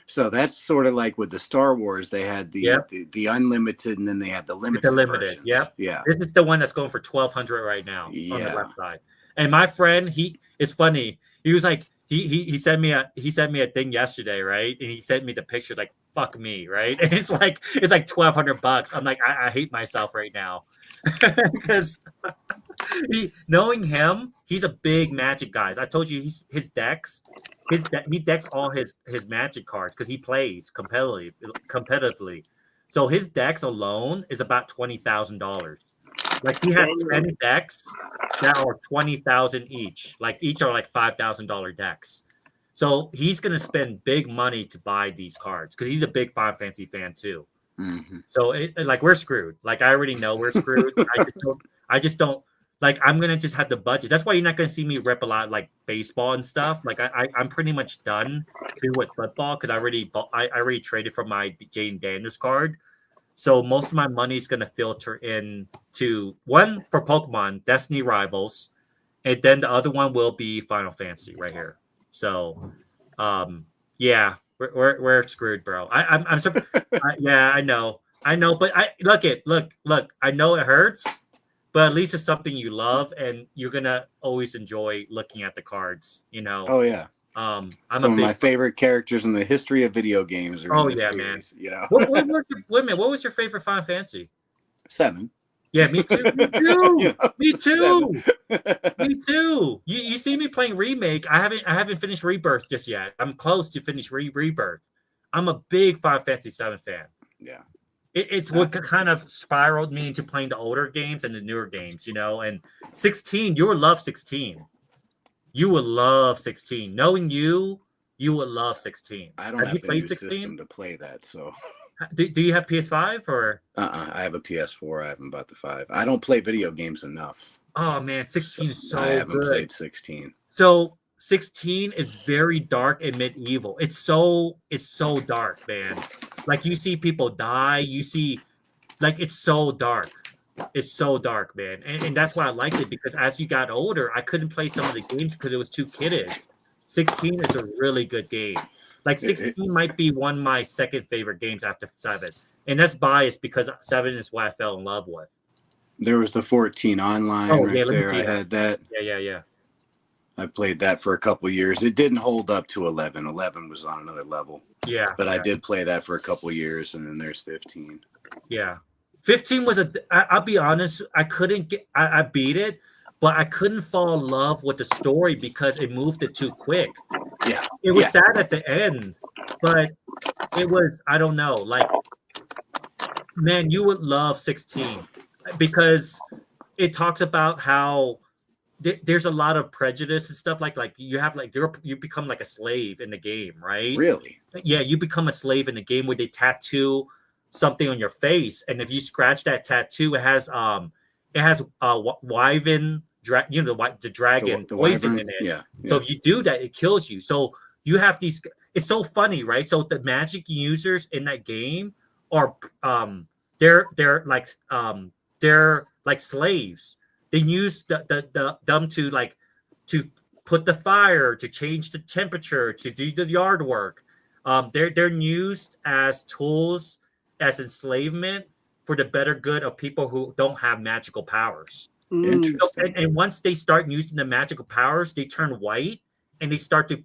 So that's sort of like with the Star Wars. They had the unlimited, and then they had the limited. Versions. Yeah. This is the one that's going for $1,200 right now on the left side. And my friend, it's funny. He was like, he sent me a thing yesterday, right? And he sent me the picture like, fuck me, right? And it's like $1,200. I'm like, I hate myself right now. Because knowing him, he's a big Magic guy. I told you he decks all his Magic cards because he plays competitively. So his decks alone is about $20,000. Like he has 10 decks that are $20,000 each. Like each are like $5,000 decks. So he's gonna spend big money to buy these cards because he's a big Final Fantasy fan too. Mm-hmm. So like we're screwed. Like I already know we're screwed. I just don't like I'm gonna just have the budget. That's why you're not gonna see me rep a lot like baseball and stuff. Like I'm pretty much done too with football because I already traded for my Jaden Daniels card. So most of my money is gonna filter in to one for Pokemon Destiny Rivals, and then the other one will be Final Fantasy right here. So, yeah, we're screwed, bro. I'm yeah, I know, but look. I know it hurts, but at least it's something you love, and you're gonna always enjoy looking at the cards. You know. Oh yeah. I'm Some a of big. my favorite characters in the history of video games are in Oh this yeah, series. man. You know. Wait a minute. What was your favorite Final Fantasy? 7. Yeah, me too. Me too. You know, Me too. 7. Me too. You see me playing Remake. I haven't finished Rebirth just yet. I'm close to finish Rebirth. I'm a big Final Fantasy 7 fan. Yeah. It's what kind of spiraled me into playing the older games and the newer games, you know. And 16, you would love 16. You would love 16. Knowing you would love 16. I don't Have have you the played new 16? system to play that, so. Do you have PS5 or? I have a PS4. I haven't bought the 5. I don't play video games enough. Oh man, 16 is so I haven't good. played 16. So 16 is very dark and medieval. It's so dark, man. Like you see people die. You see, like it's so dark. It's so dark, man. And that's why I liked it because as you got older, I couldn't play some of the games because it was too kiddish. 16 is a really good game. Like 16 might be one of my second favorite games after 7. And that's biased because 7 is what I fell in love with. There was the 14 online right there. I had that. Yeah. I played that for a couple of years. It didn't hold up to 11. 11 was on another level. Yeah. But I did play that for a couple of years, and then there's 15. Yeah. 15 was I'll be honest, I couldn't get, I beat it, but I couldn't fall in love with the story because it moved it too quick. Yeah. It was sad at the end, but it was, I don't know, like, man, you would love 16 because it talks about how there's a lot of prejudice and stuff like you have like you become like a slave in the game, right? Really? Yeah, you become a slave in the game where they tattoo something on your face, and if you scratch that tattoo, it has wyvern, the dragon the poison wyvern? in it. Yeah. So if you do that, it kills you. So you have these. It's so funny, right? So the magic users in that game are they're like slaves. They use them to put the fire, to change the temperature, to do the yard work. They're used as tools, as enslavement for the better good of people who don't have magical powers. Interesting. So, and once they start using the magical powers, they turn white and they start to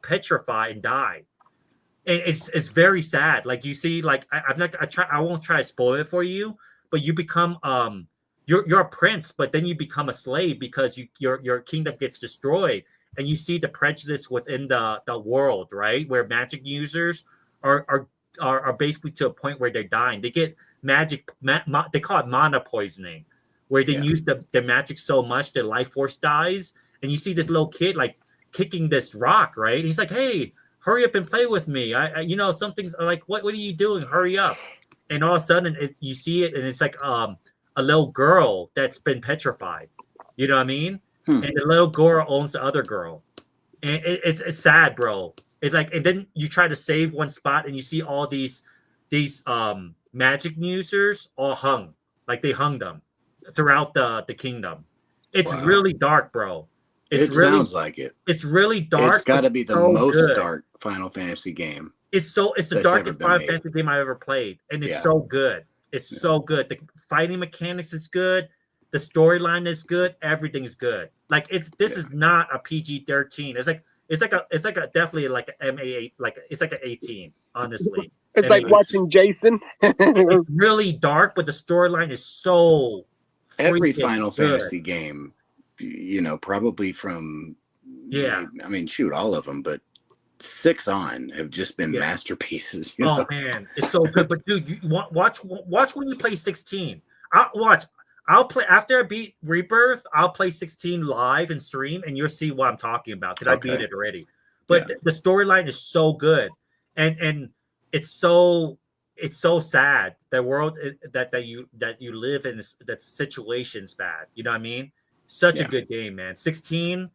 petrify and die. And it's very sad. Like you see, like I won't try to spoil it for you, but you become you're a prince, but then you become a slave because your kingdom gets destroyed, and you see the prejudice within the world, right? Where magic users are basically to a point where they're dying. They get magic, they call it mana poisoning, where they use the magic so much their life force dies, and you see this little kid like kicking this rock, right? And he's like, "Hey, hurry up and play with me. I something's like, what are you doing? Hurry up!" And all of a sudden, you see it, and it's like a little girl that's been petrified. You know what I mean? And the little girl owns the other girl, and it's sad, bro. It's like, and then you try to save one spot, and you see all these magic users all hung, like they hung them throughout the kingdom. It's really dark, bro. It sounds like it. It's really dark. It's got to be the most dark Final Fantasy game. It's the darkest Final Fantasy game I ever played, and it's so good. It's so good. The fighting mechanics is good. The storyline is good. Everything's good. Like this is not a PG-13. It's like a definitely like an MA8. Like it's like an 18. Honestly, it's like watching Jason. It's really dark, but the storyline is so. Every Final Fantasy game, probably from. Yeah. I mean, shoot, all of them, but 6 on have just been masterpieces. Oh man, it's so good. But dude, you watch when you play 16. I'll play after I beat Rebirth. I'll play 16 live and stream, and you'll see what I'm talking about because I beat it already. But the storyline is so good, and it's so sad. The world that you live in, that situation's bad. You know what I mean? Such a good game, man. 16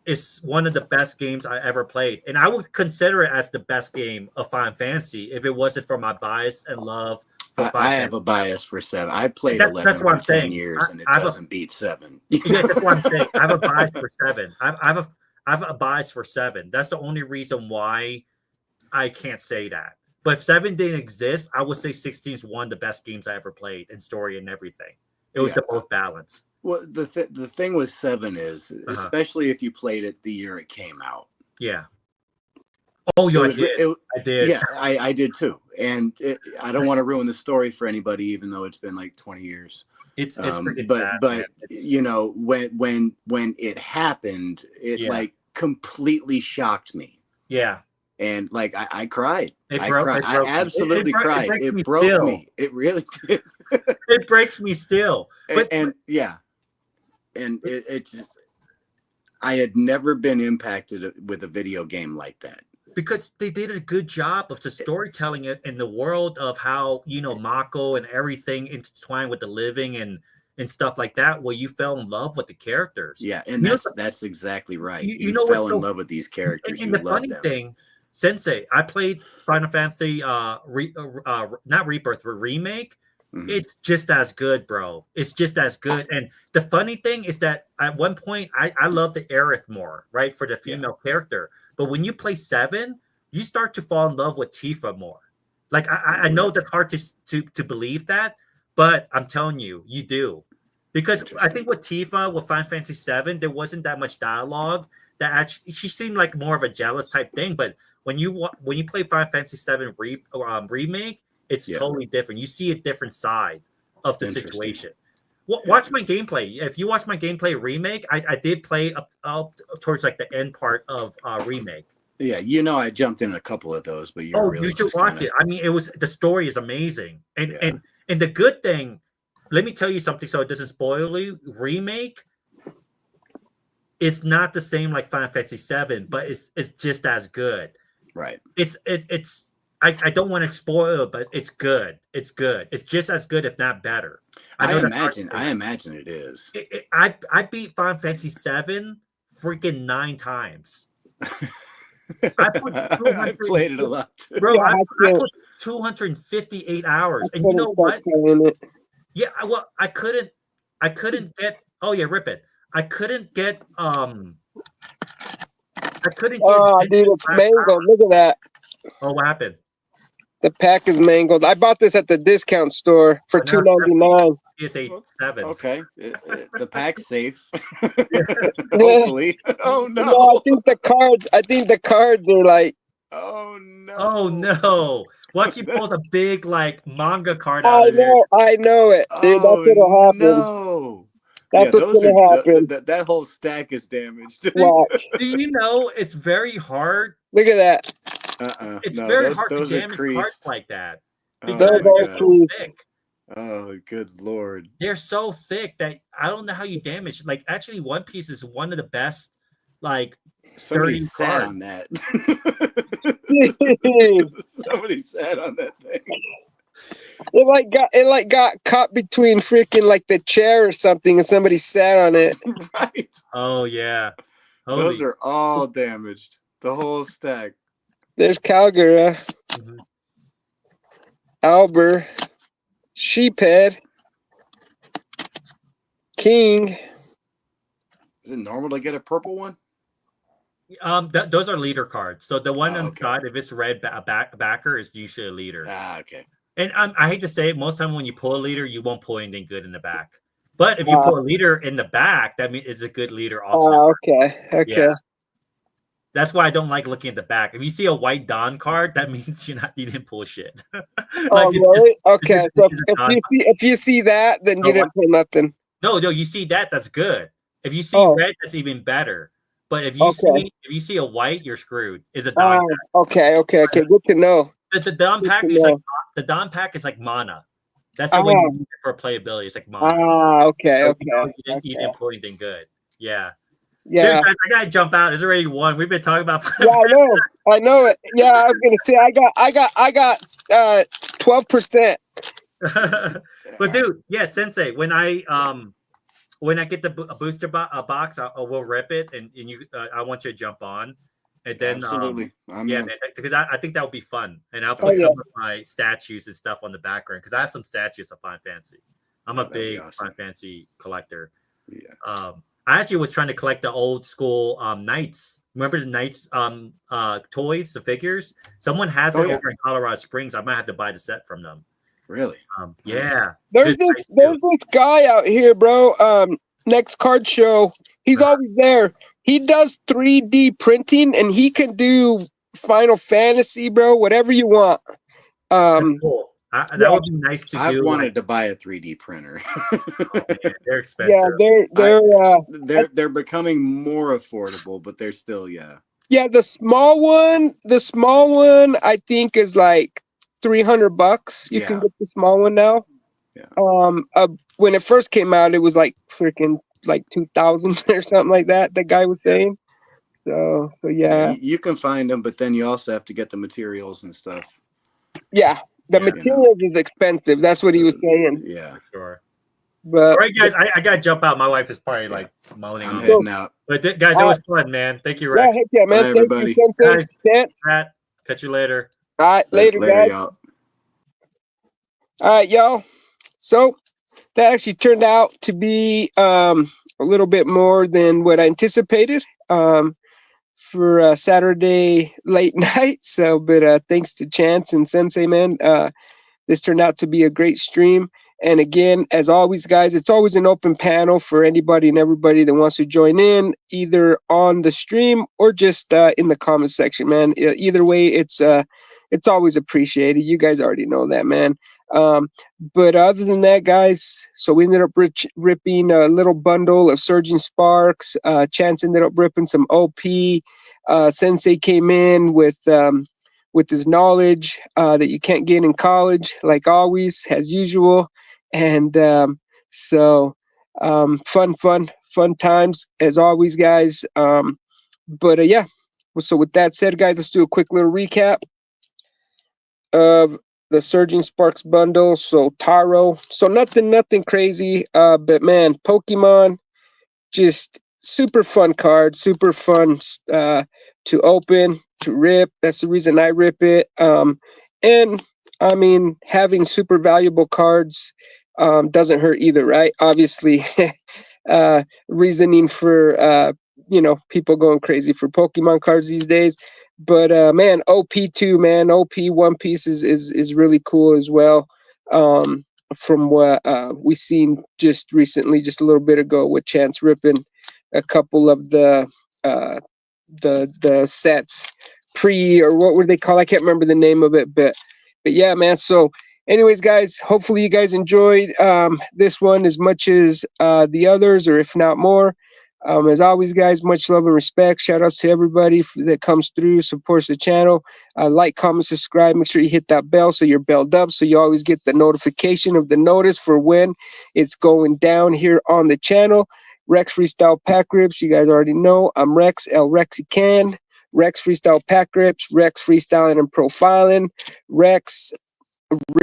is one of the best games I ever played, and I would consider it as the best game of Final Fantasy if it wasn't for my bias and love for Final I Fantasy. have a bias for 7. I played 11 that's what for I'm 10 saying. years, and it doesn't beat 7. Yeah, that's what I'm saying. I have a bias for 7. I have a bias for 7. That's the only reason why I can't say that. But if 7 didn't exist, I would say 16 is one of the best games I ever played in story and everything. It was the most balanced. Well, the thing with 7 is, especially if you played it the year it came out. Yeah. Oh, I did. Yeah, I did too. And I don't want to ruin the story for anybody, even though it's been like 20 years. It's but you know, when it happened, it like completely shocked me. Yeah. And like I cried. I absolutely cried. It broke me. It really did. It breaks me still. But and it's just, I had never been impacted with a video game like that. Because they did a good job of the storytelling in the world of how, you know, Mako and everything intertwined with the living and stuff like that, where you fell in love with the characters. Yeah, and that's exactly right. You fell in love with these characters. And the funny thing, Sensei, I played Final Fantasy not Rebirth, but Remake. Mm-hmm. It's just as good, bro. It's just as good. And the funny thing is that at one point I love the Aerith more, right, for the female character. But when you play 7, you start to fall in love with Tifa more. Like I know that's hard to believe that, but I'm telling you, you do. Because I think with Tifa, with Final Fantasy 7, there wasn't that much dialogue. That actually, she seemed like more of a jealous type thing. But when you play Final Fantasy 7 remake, it's totally different. You see a different side of the situation. Watch my gameplay. If you watch my gameplay remake, I did play up towards like the end part of remake. Yeah, you know, I jumped in a couple of those, but you should watch it. I mean, the story is amazing, and the good thing. Let me tell you something, so it doesn't spoil you. Remake is not the same like Final Fantasy 7, but it's just as good. Right. It's I don't want to spoil it, but it's good. It's good. It's just as good, if not better. I imagine it is. I beat Final Fantasy 7 freaking 9 times. I played it a lot too. Bro, I put 258 hours. And you know what? Yeah, well, I couldn't get Rippin. I couldn't get dude, it's mangled. Look at that. Oh, what happened? The pack is mangled. I bought this at the discount store for $2.99. PS7. Okay, the pack's safe. Hopefully. Oh no! No, I think the cards are like. Oh no! Oh no! Watch, he pulls a big like manga card out. I know it, dude. Oh, that's what'll happen. No. That's what's gonna happen. That whole stack is damaged. Do you know it's very hard? Look at that. It's very hard to damage cards like that because they're so thick. Oh, good lord! They're so thick that I don't know how you damage. Like, actually, One Piece is one of the best. Like, somebody sat on that. Somebody sat on that thing. It got caught between freaking like the chair or something, and somebody sat on it. Right. Oh yeah. Those are all damaged. The whole stack. There's Calgara, Albert, Sheephead, King. Is it normal to get a purple one? Those are leader cards. So the one on the side, if it's red backer, is usually a leader. Okay. And I hate to say it, most time when you pull a leader, you won't pull anything good in the back. But if you pull a leader in the back, that means it's a good leader also. Okay. Yeah. That's why I don't like looking at the back. If you see a white Don card, that means you didn't pull shit. Really? Okay. So if you see that, then you didn't pull nothing. No, you see that, that's good. If you see red, that's even better. But if you see a white, you're screwed. Is a Don pack. Okay. Good to know. The Don pack is like mana. That's the way you use it for playability. It's like mana. Okay. You didn't pull anything good. Yeah. Yeah. Dude, I gotta jump out. It's already 1. We've been talking about. Yeah, I know it. Yeah, I was gonna say I got 12%. But dude, Sensei, when I when I get the a booster box, I will rip it, and you. I want you to jump on, and then Absolutely. yeah, man, because I think that would be fun, and I'll Oh put yeah. some of my statues and stuff on the background because I have some statues of Final Fantasy. I'm a That'd be big awesome. Final Fantasy collector. Yeah. I actually was trying to collect the old school Knights. Remember the Knights toys, the figures? Someone has it over in Colorado Springs. I might have to buy the set from them. Really? Yeah. There's this guy out here, bro. Next card show, he's always there. He does 3D printing, and he can do Final Fantasy, bro. Whatever you want. That's cool. That would be nice to do. I've wanted to buy a 3D printer. Oh, man, they're expensive. Yeah, they're becoming more affordable, but they're still Yeah, the small one, I think is like $300. You can get the small one now. Yeah. When it first came out, it was like freaking like 2,000 or something like that. The guy was saying. So yeah. You can find them, but then you also have to get the materials and stuff. Yeah, the materials is expensive. That's what he was saying. Yeah, sure. But all right, guys, I gotta jump out. My wife is probably like moaning. I'm heading out. But guys, it was fun, man. Thank you, Rex. Yeah, heck yeah, man. Bye, everybody. Thank you, Chat. Catch you later. All right, later guys. Y'all. All right, y'all. So that actually turned out to be a little bit more than what I anticipated for Saturday late night. So, but thanks to Chance and Sensei, man, this turned out to be a great stream. And again, as always, guys, it's always an open panel for anybody and everybody that wants to join in, either on the stream or just in the comment section, man. Either way, it's always appreciated. You guys already know that, man. But other than that, guys, so we ended up ripping a little bundle of Surging Sparks. Chance ended up ripping some OP. Sensei came in with his knowledge that you can't get in college, like always, as usual. And fun times as always, guys. But yeah. So with that said, guys, let's do a quick little recap of the Surging Sparks bundle. So Taro. So nothing crazy. But man, Pokemon, just super fun card, super fun to open, to rip. That's the reason I rip it. And I mean, having super valuable cards doesn't hurt either, right? Obviously, reasoning for people going crazy for Pokemon cards these days. But man, OP2, man, OP One Piece is really cool as well. From what we seen just recently, just a little bit ago, with Chance ripping a couple of the sets pre, or what were they called? I can't remember the name of it, but yeah, man. So anyways, guys, hopefully you guys enjoyed this one as much as the others, or if not more. As always, guys, much love and respect. Shout outs to everybody that comes through, supports the channel. Like, comment, subscribe. Make sure you hit that bell so you're belled up, so you always get the notification of the notice for when it's going down here on the channel. Rex Freestyle Pack Rips, you guys already know. I'm Rex, El Rexy Can. Rex Freestyle Pack Rips, Rex Freestyling and Profiling, Rex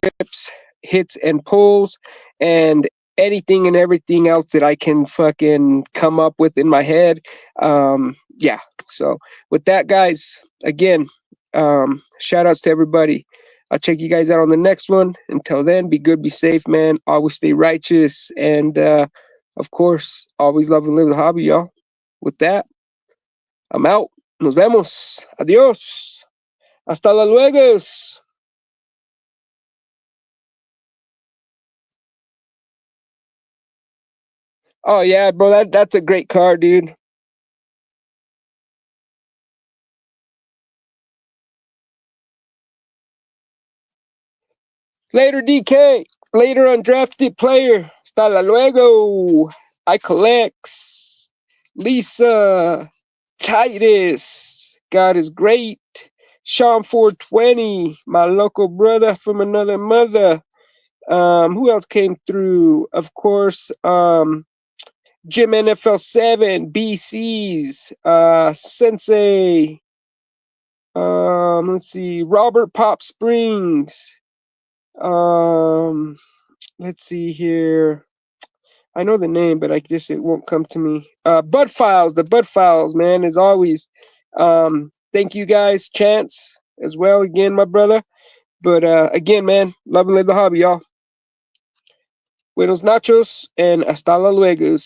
Rips, Hits and Pulls, and anything and everything else that I can fucking come up with in my head. Yeah. So with that, guys, again, shout outs to everybody. I'll check you guys out on the next one. Until then, be good, be safe, man. Always stay righteous. And of course, always love and live the hobby, y'all. With that, I'm out. Nos vemos. Adios. Hasta la luego. Oh yeah, bro, that's a great card, dude. Later, DK. Later, undrafted player. Hasta la luego. I collects. Lisa. Titus. God is great. Sean 420. My local brother from another mother. Who else came through? Of course, Jim NFL 7, BC's, Sensei. Let's see, Robert Pop Springs. Let's see here. I know the name, but it won't come to me. Bud Files, the Bud Files, man, as always. Thank you guys, Chance, as well. Again, my brother. But again, man, love and live the hobby, y'all. Buenos nachos and hasta la luego.